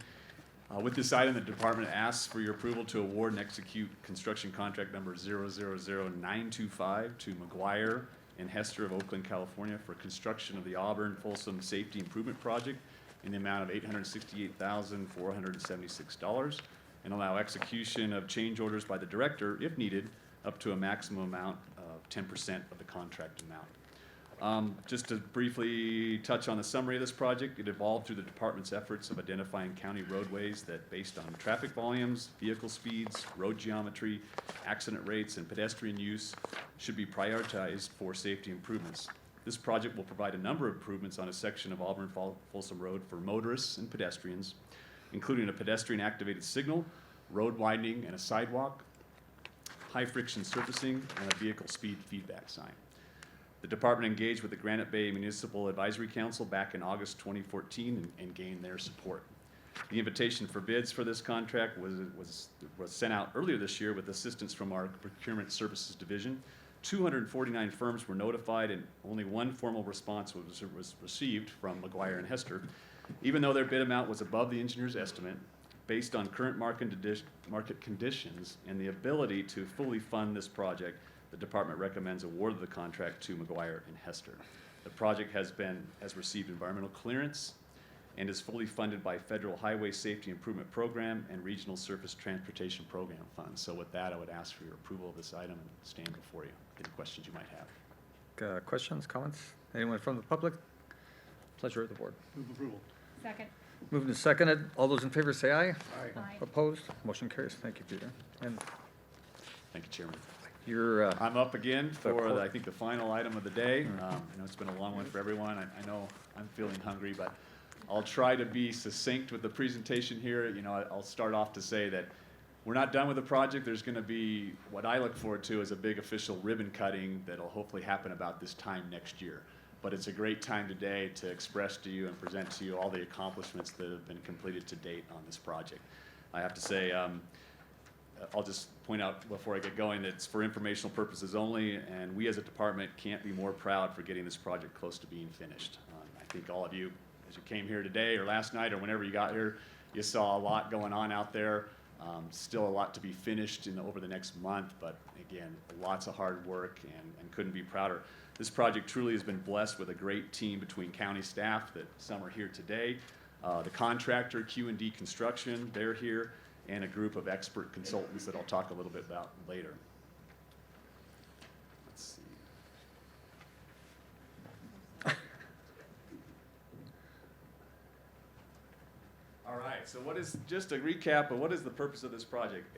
With this item, the department asks for your approval to award and execute construction contract number 000925 to McGuire and Hester of Oakland, California, for construction of the Auburn Folsom Safety Improvement Project in the amount of $868,476, and allow execution of change orders by the director, if needed, up to a maximum amount of 10% of the contract amount. Just to briefly touch on the summary of this project, it evolved through the department's efforts of identifying county roadways that, based on traffic volumes, vehicle speeds, road geometry, accident rates, and pedestrian use, should be prioritized for safety improvements. This project will provide a number of improvements on a section of Auburn-Folsom Road for motorists and pedestrians, including a pedestrian-activated signal, road widening and a sidewalk, high-friction surfacing, and a vehicle speed feedback sign. The department engaged with the Granite Bay Municipal Advisory Council back in August 2014 and gained their support. The invitation for bids for this contract was sent out earlier this year with assistance from our Procurement Services Division. 249 firms were notified and only one formal response was received from McGuire and Hester. Even though their bid amount was above the engineer's estimate, based on current market conditions and the ability to fully fund this project, the department recommends award of the contract to McGuire and Hester. The project has received environmental clearance and is fully funded by Federal Highway Safety Improvement Program and Regional Surface Transportation Program funds. So with that, I would ask for your approval of this item and stand before you. Any questions you might have? Questions, comments? Anyone from the public? Pleasure of the board. Move approval. Second. Moved and seconded. All those in favor say aye. Aye. Aye. Opposed? Motion carries. Thank you, Peter. And Thank you, Chairman. you're, I'm up again for, court. I think, the final item of the day. I know it's been a long one for everyone. I know I'm feeling hungry, but I'll try to be succinct with the presentation here. You know, I'll start off to say that we're not done with the project. There's going to be, what I look forward to is a big official ribbon cutting that'll hopefully happen about this time next year. But it's a great time today to express to you and present to you all the accomplishments that have been completed to date on this project. I have to say, I'll just point out before I get going that it's for informational purposes only, and we as a department can't be more proud for getting this project close to being finished. I think all of you, as you came here today or last night or whenever you got here, you saw a lot going on out there. Still a lot to be finished over the next month, but again, lots of hard work and couldn't be prouder. This project truly has been blessed with a great team between county staff, that some are here today, the contractor, Q&D Construction, they're here, and a group of expert consultants that I'll talk a little bit about later. Let's see. All right, so just a recap of what is the purpose of this project?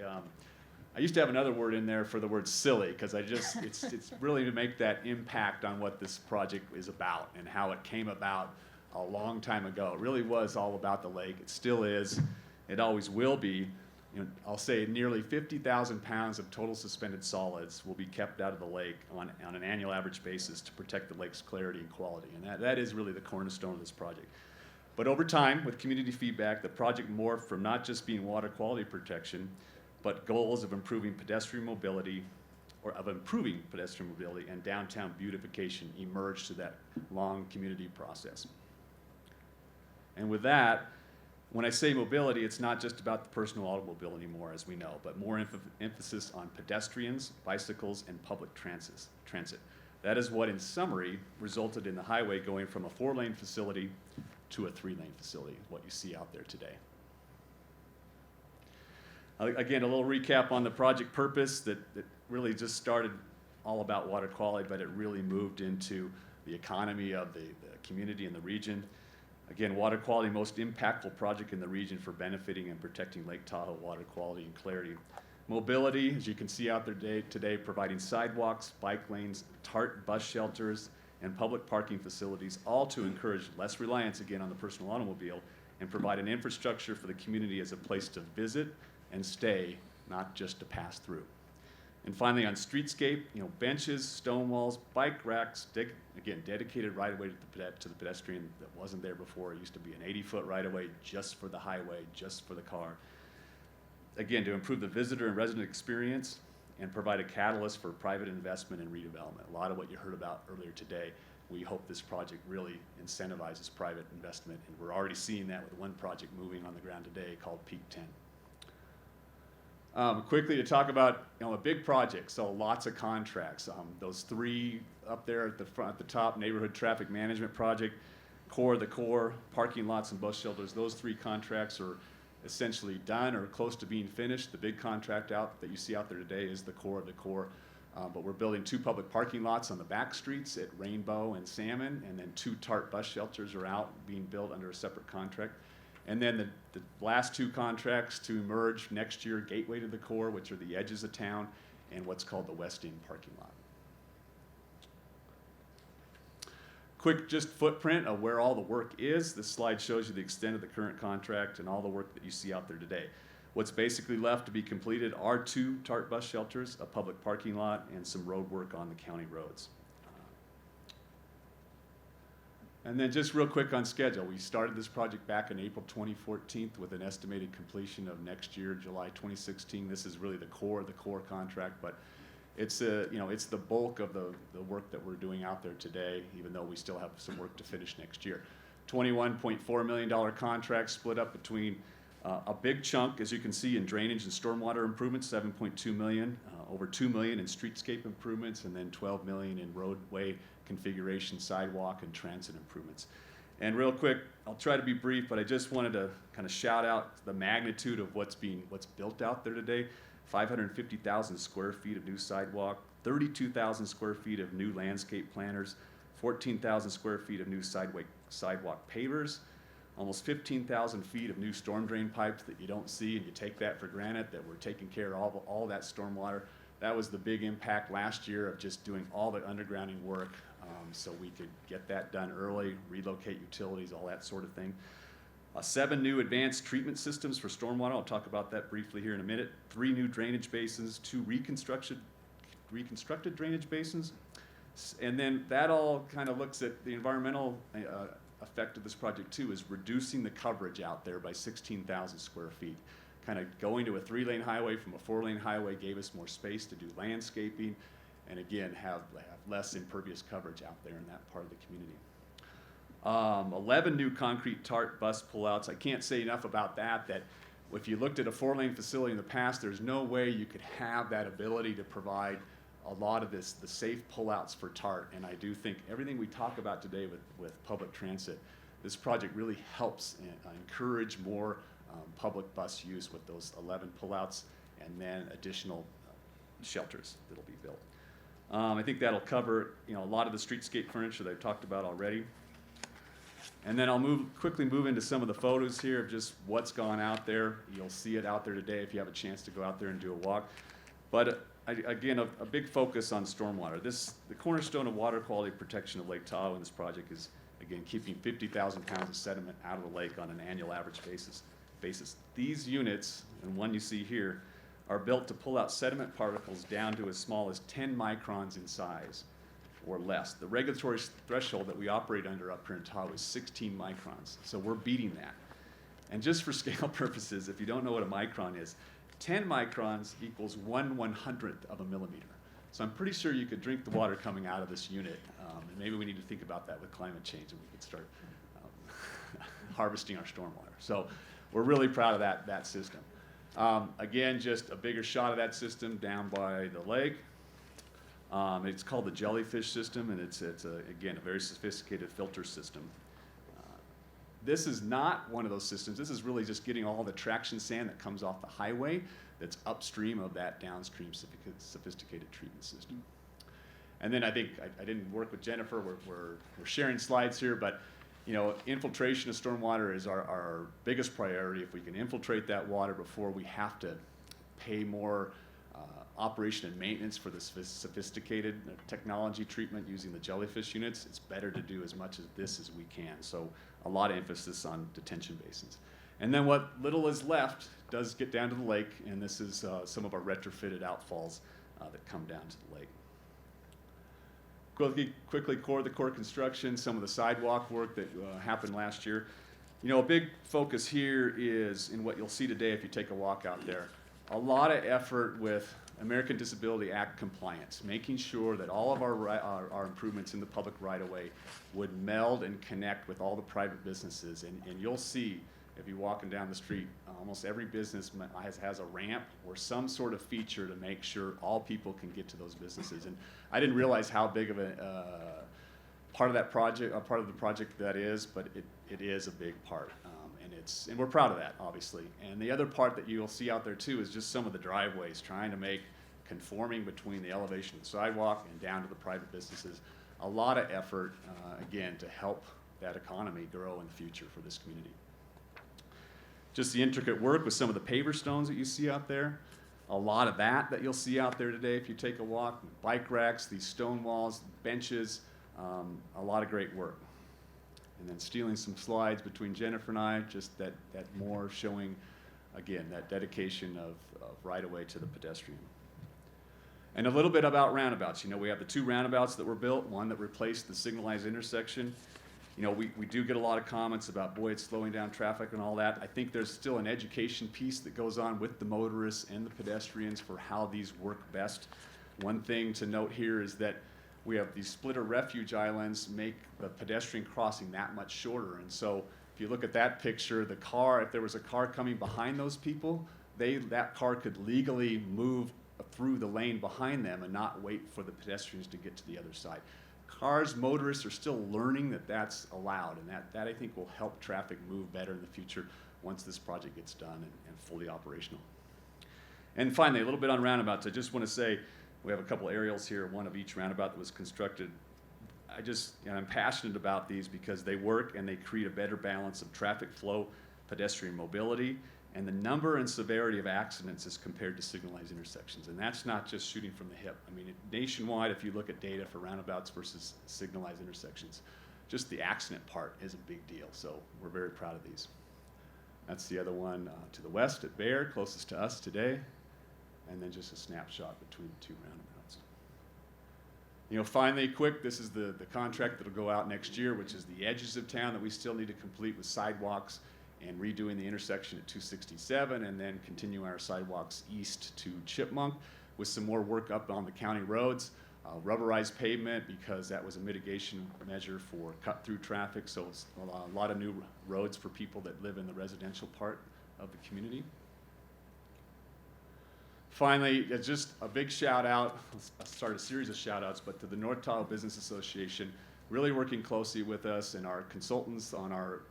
I used to have another word in there for the word silly, because it's really to make that impact on what this project is about and how it came about a long time ago. It really was all about the lake. It still is. It always will be. You know, I'll say nearly 50,000 pounds of total suspended solids will be kept out of the lake on an annual average basis to protect the lake's clarity and quality. And that is really the cornerstone of this project. But over time, with community feedback, the project morphed from not just being water quality protection, but goals of improving pedestrian mobility, and downtown beautification emerged to that long community process. And with that, when I say mobility, it's not just about the personal automobile anymore, as we know, but more emphasis on pedestrians, bicycles, and public transit. That is what, in summary, resulted in the highway going from a 4-lane facility to a 3-lane facility, what you see out there today. Again, a little recap on the project purpose that really just started all about water quality, but it really moved into the economy of the community and the region. Again, water quality, most impactful project in the region for benefiting and protecting Lake Tahoe water quality and clarity. Mobility, as you can see out there today, providing sidewalks, bike lanes, TART bus shelters, and public parking facilities, all to encourage less reliance, again, on the personal automobile and provide an infrastructure for the community as a place to visit and stay, not just to pass through. And finally, on streetscape, benches, stone walls, bike racks, again, dedicated right-of-way to the pedestrian that wasn't there before. It used to be an 80-foot right-of-way just for the highway, just for the car. Again, to improve the visitor and resident experience and provide a catalyst for private investment and redevelopment. A lot of what you heard about earlier today, we hope this project really incentivizes private investment, and we're already seeing that with one project moving on the ground today called Peak 10. Quickly to talk about a big project, so lots of contracts. Those 3 up there at the front, at the top, neighborhood traffic management project, the core, parking lots and bus shelters. Those 3 contracts are essentially done or close to being finished. The big contract out that you see out there today is the core of the core. But we're building 2 public parking lots on the back streets at Rainbow and Salmon, and then 2 TART bus shelters are out being built under a separate contract. And then the last 2 contracts to emerge next year, gateway to the core, which are the edges of town, and what's called the West End parking lot. Quick just footprint of where all the work is. This slide shows you the extent of the current contract and all the work that you see out there today. What's basically left to be completed are 2 TART bus shelters, a public parking lot, and some road work on the county roads. And then just real quick on schedule, we started this project back in April 2014 with an estimated completion of next year, July 2016. This is really the core contract, but it's it's the bulk of the work that we're doing out there today, even though we still have some work to finish next year. $21.4 million contract split up between a big chunk, as you can see, in drainage and stormwater improvements, $7.2 million, over $2 million in streetscape improvements, and then $12 million in roadway configuration, sidewalk, and transit improvements. And real quick, I'll try to be brief, but I just wanted to kind of shout out the magnitude of what's built out there today. 550,000 square feet of new sidewalk, 32,000 square feet of new landscape planters, 14,000 square feet of new sidewalk pavers, almost 15,000 feet of new storm drain pipes that you don't see, and you take that for granted, that we're taking care of all that stormwater. That was the big impact last year of just doing all the undergrounding work, so we could get that done early, relocate utilities, all that sort of thing. 7 new advanced treatment systems for stormwater. I'll talk about that briefly here in a minute. 3 new drainage basins, 2 reconstructed drainage basins. And then that all kind of looks at the environmental effect of this project too, is reducing the coverage out there by 16,000 square feet. Kind of going to a 3-lane highway from a 4-lane highway gave us more space to do landscaping, and again, have less impervious coverage out there in that part of the community. 11 new concrete TART bus pullouts. I can't say enough about that if you looked at a 4-lane facility in the past, there's no way you could have that ability to provide a lot of the safe pullouts for TART. And I do think everything we talk about today with public transit, this project really helps encourage more public bus use with those 11 pullouts and then additional shelters that'll be built. I think that'll cover a lot of the streetscape furniture that I've talked about already. And then I'll quickly move into some of the photos here of just what's gone out there. You'll see it out there today if you have a chance to go out there and do a walk. But again, a big focus on stormwater. The cornerstone of water quality protection of Lake Tahoe in this project is, again, keeping 50,000 pounds of sediment out of the lake on an annual average basis. These units, and one you see here, are built to pull out sediment particles down to as small as 10 microns in size or less. The regulatory threshold that we operate under up here in Tahoe is 16 microns, so we're beating that. And just for scale purposes, if you don't know what a micron is, 10 microns equals 1/100th of a millimeter. So I'm pretty sure you could drink the water coming out of this unit, and maybe we need to think about that with climate change, and we could start harvesting our stormwater. So we're really proud of that system. Again, just a bigger shot of that system down by the lake. It's called the jellyfish system, and it's again, a very sophisticated filter system. This is not one of those systems. This is really just getting all the traction sand that comes off the highway that's upstream of that downstream sophisticated treatment system. And then I think, I didn't work with Jennifer, we're sharing slides here, but infiltration of stormwater is our biggest priority. If we can infiltrate that water before we have to pay more operation and maintenance for the sophisticated technology treatment using the jellyfish units, it's better to do as much of this as we can. So a lot of emphasis on detention basins. And then what little is left does get down to the lake, and this is some of our retrofitted outfalls that come down to the lake. Quickly, the core construction, some of the sidewalk work that happened last year. A big focus here is in what you'll see today if you take a walk out there. A lot of effort with American Disability Act compliance, making sure that all of our improvements in the public right-of-way would meld and connect with all the private businesses. And you'll see, if you're walking down the street, almost every business has a ramp or some sort of feature to make sure all people can get to those businesses. And I didn't realize how big of a part of that project, part of the project that is, but it is a big part. And we're proud of that, obviously. And the other part that you'll see out there too is just some of the driveways, trying to make conforming between the elevation of the sidewalk and down to the private businesses. A lot of effort, again, to help that economy grow in the future for this community. Just the intricate work with some of the paver stones that you see out there. A lot of that you'll see out there today if you take a walk. Bike racks, these stone walls, benches, A lot of great work. And then stealing some slides between Jennifer and I, just that more showing, again, that dedication of right-of-way to the pedestrian. And a little bit about roundabouts. You know, we have the 2 roundabouts that were built, one that replaced the signalized intersection. You know, we do get a lot of comments about, boy, it's slowing down traffic and all that. I think there's still an education piece that goes on with the motorists and the pedestrians for how these work best. One thing to note here is that we have these splitter refuge islands make the pedestrian crossing that much shorter. And so if you look at that picture, the car, if there was a car coming behind those people, that car could legally move through the lane behind them and not wait for the pedestrians to get to the other side. Cars, motorists are still learning that that's allowed, and that I think will help traffic move better in the future once this project gets done and fully operational. And finally, a little bit on roundabouts. I just want to say, we have a couple aerials here, one of each roundabout that was constructed. I'm passionate about these because they work and they create a better balance of traffic flow, pedestrian mobility, and the number and severity of accidents as compared to signalized intersections. And that's not just shooting from the hip. I mean, nationwide, if you look at data for roundabouts versus signalized intersections, just the accident part is a big deal. So we're very proud of these. That's the other one to the west at Bear, closest to us today. And then just a snapshot between the 2 roundabouts. You know, finally, quick, this is the contract that'll go out next year, which is the edges of town that we still need to complete with sidewalks and redoing the intersection at 267, and then continue our sidewalks east to Chipmunk with some more work up on the county roads. Rubberized pavement, because that was a mitigation measure for cut-through traffic, so it's a lot of new roads for people that live in the residential part of the community. Finally, just a big shout out, I'll start a series of shout outs, but to the North Tahoe Business Association, really working closely with us and our consultants on our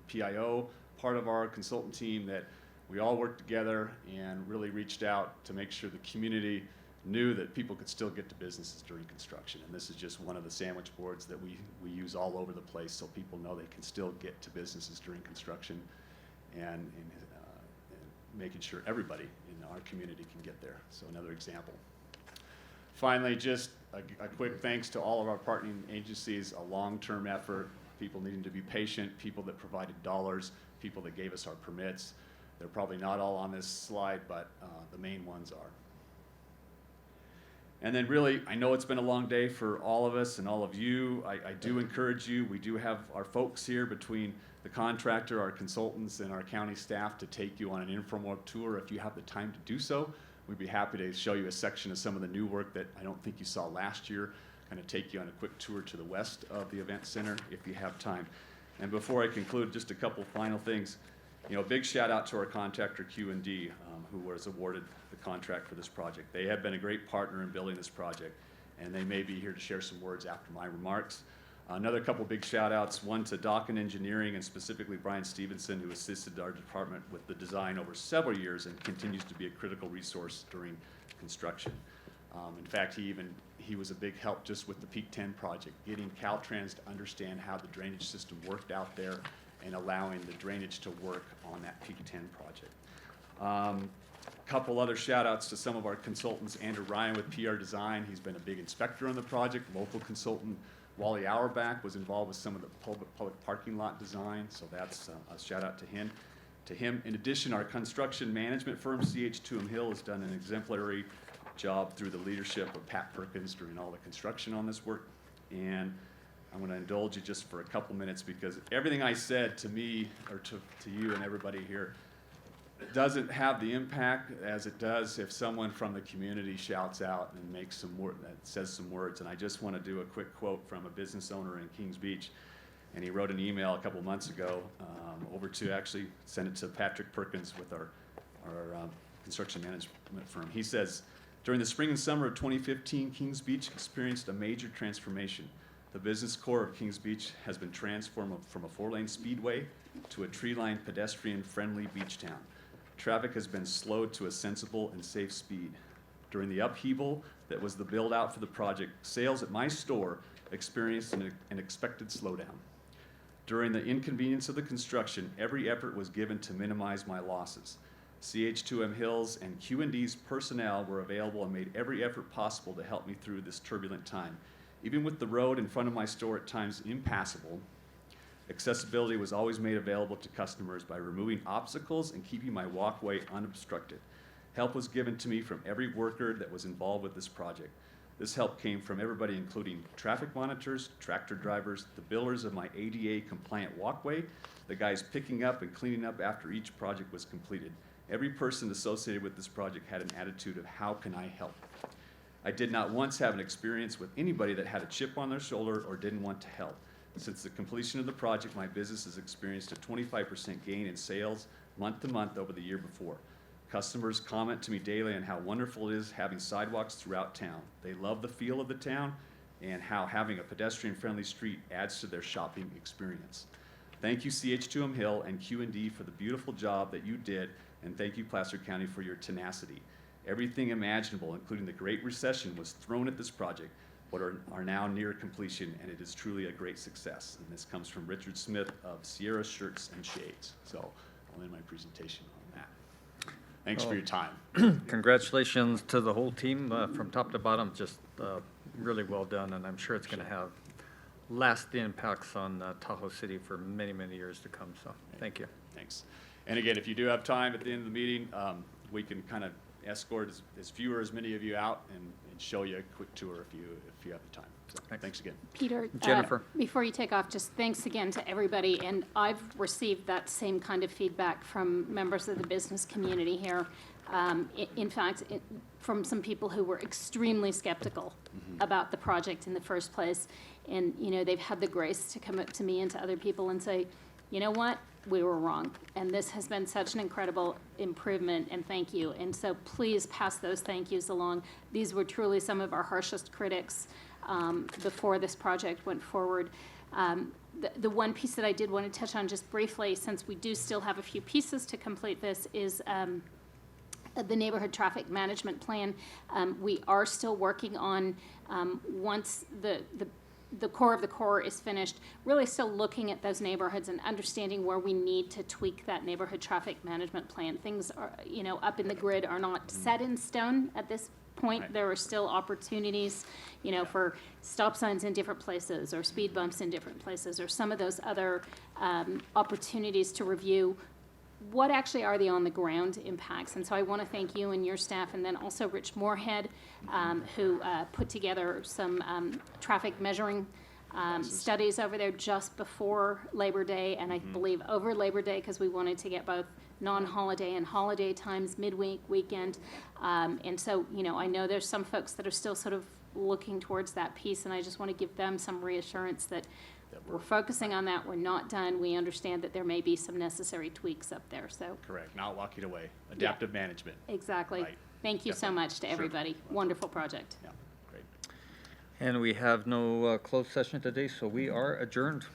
PIO, part of our consultant team, that we all worked together and really reached out to make sure the community knew that people could still get to businesses during construction. And this is just one of the sandwich boards that we use all over the place so people know they can still get to businesses during construction, and making sure everybody in our community can get there. So another example. Finally, just a quick thanks to all of our partnering agencies, a long-term effort, people needing to be patient, people that provided dollars, people that gave us our permits. They're probably not all on this slide, but the main ones are. And then really, I know it's been a long day for all of us and all of you. I do encourage you, we do have our folks here between the contractor, our consultants, and our county staff to take you on an informal tour if you have the time to do so. We'd be happy to show you a section of some of the new work that I don't think you saw last year, kind of take you on a quick tour to the west of the event center if you have time. And before I conclude, just a couple final things. You know, big shout out to our contractor Q&D, who was awarded the contract for this project. They have been a great partner in building this project, and they may be here to share some words after my remarks. Another couple big shout outs, one to Dawkin Engineering, and specifically Brian Stevenson, who assisted our department with the design over several years and continues to be a critical resource during construction. In fact, he was a big help just with the Peak 10 project, getting Caltrans to understand how the drainage system worked out there and allowing the drainage to work on that Peak 10 project. Couple other shout outs to some of our consultants. Andrew Ryan with PR Design, he's been a big inspector on the project. Local consultant Wally Auerbach was involved with some of the public parking lot design, so that's a shout out to him. In addition, our construction management firm, CH2M Hill, has done an exemplary job through the leadership of Pat Perkins during all the construction on this work. And I'm going to indulge you just for a couple minutes, because everything I said to me, or to you and everybody here, doesn't have the impact as it does if someone from the community shouts out and makes some says some words. And I just want to do a quick quote from a business owner in Kings Beach. And he wrote an email a couple months ago actually sent it to Patrick Perkins with our construction management firm. He says, during the spring and summer of 2015, Kings Beach experienced a major transformation. The business core of Kings Beach has been transformed from a 4-lane speedway to a tree-lined, pedestrian-friendly beach town. Traffic has been slowed to a sensible and safe speed. During the upheaval that was the build-out for the project, sales at my store experienced an expected slowdown. During the inconvenience of the construction, every effort was given to minimize my losses. CH2M Hills and Q&D's personnel were available and made every effort possible to help me through this turbulent time. Even with the road in front of my store at times impassable, accessibility was always made available to customers by removing obstacles and keeping my walkway unobstructed. Help was given to me from every worker that was involved with this project. This help came from everybody, including traffic monitors, tractor drivers, the builders of my ADA compliant walkway, the guys picking up and cleaning up after each project was completed. Every person associated with this project had an attitude of how can I help? I did not once have an experience with anybody that had a chip on their shoulder or didn't want to help. Since the completion of the project, my business has experienced a 25% gain in sales month to month over the year before. Customers comment to me daily on how wonderful it is having sidewalks throughout town. They love the feel of the town and how having a pedestrian-friendly street adds to their shopping experience. Thank you CH2M Hill and Q&D for the beautiful job that you did, and thank you Placer County for your tenacity. Everything imaginable, including the Great Recession, was thrown at this project, but are now near completion, and it is truly a great success. And this comes from Richard Smith of Sierra Shirts and Shades. So I'll end my presentation on that. Thanks for your time. Congratulations to the whole team from top to bottom, just really well done, and I'm sure it's going to have lasting impacts on Tahoe City for many, many years to come, so thank you. Thanks. And again, if you do have time at the end of the meeting, we can kind of escort as few or as many of you out and show you a quick tour if you have the time. So, thanks again. Peter, Jennifer. Before you take off, just thanks again to everybody. And I've received that same kind of feedback from members of the business community here. In fact, from some people who were extremely skeptical about the project in the first place. And, you know, they've had the grace to come up to me and to other people and say, you know what? We were wrong. And this has been such an incredible improvement, and thank you. And so please pass those thank yous along. These were truly some of our harshest critics before this project went forward. The one piece that I did want to touch on just briefly, since we do still have a few pieces to complete this, is the neighborhood traffic management plan. We are still working on, once the core of the core is finished, really still looking at those neighborhoods and understanding where we need to tweak that neighborhood traffic management plan. Things are, you know, up in the grid are not set in stone at this point. Right. There are still opportunities, you know, for stop signs in different places or speed bumps in different places or some of those other opportunities to review what actually are the on-the-ground impacts. And so I want to thank you and your staff, and then also Rich Moorhead, who put together some traffic measuring studies over there just before Labor Day, and I believe over Labor Day, because we wanted to get both non-holiday and holiday times, midweek, weekend. And so, you know, I know there's some folks that are still sort of looking towards that piece, and I just want to give them some reassurance that we're focusing on that. We're not done. We understand that there may be some necessary tweaks up there. So correct. Not walking away. Adaptive management. Exactly. Right. Thank you so much to everybody. Sure. Wonderful project. Yeah. Great. And we have no closed session today, so we are adjourned.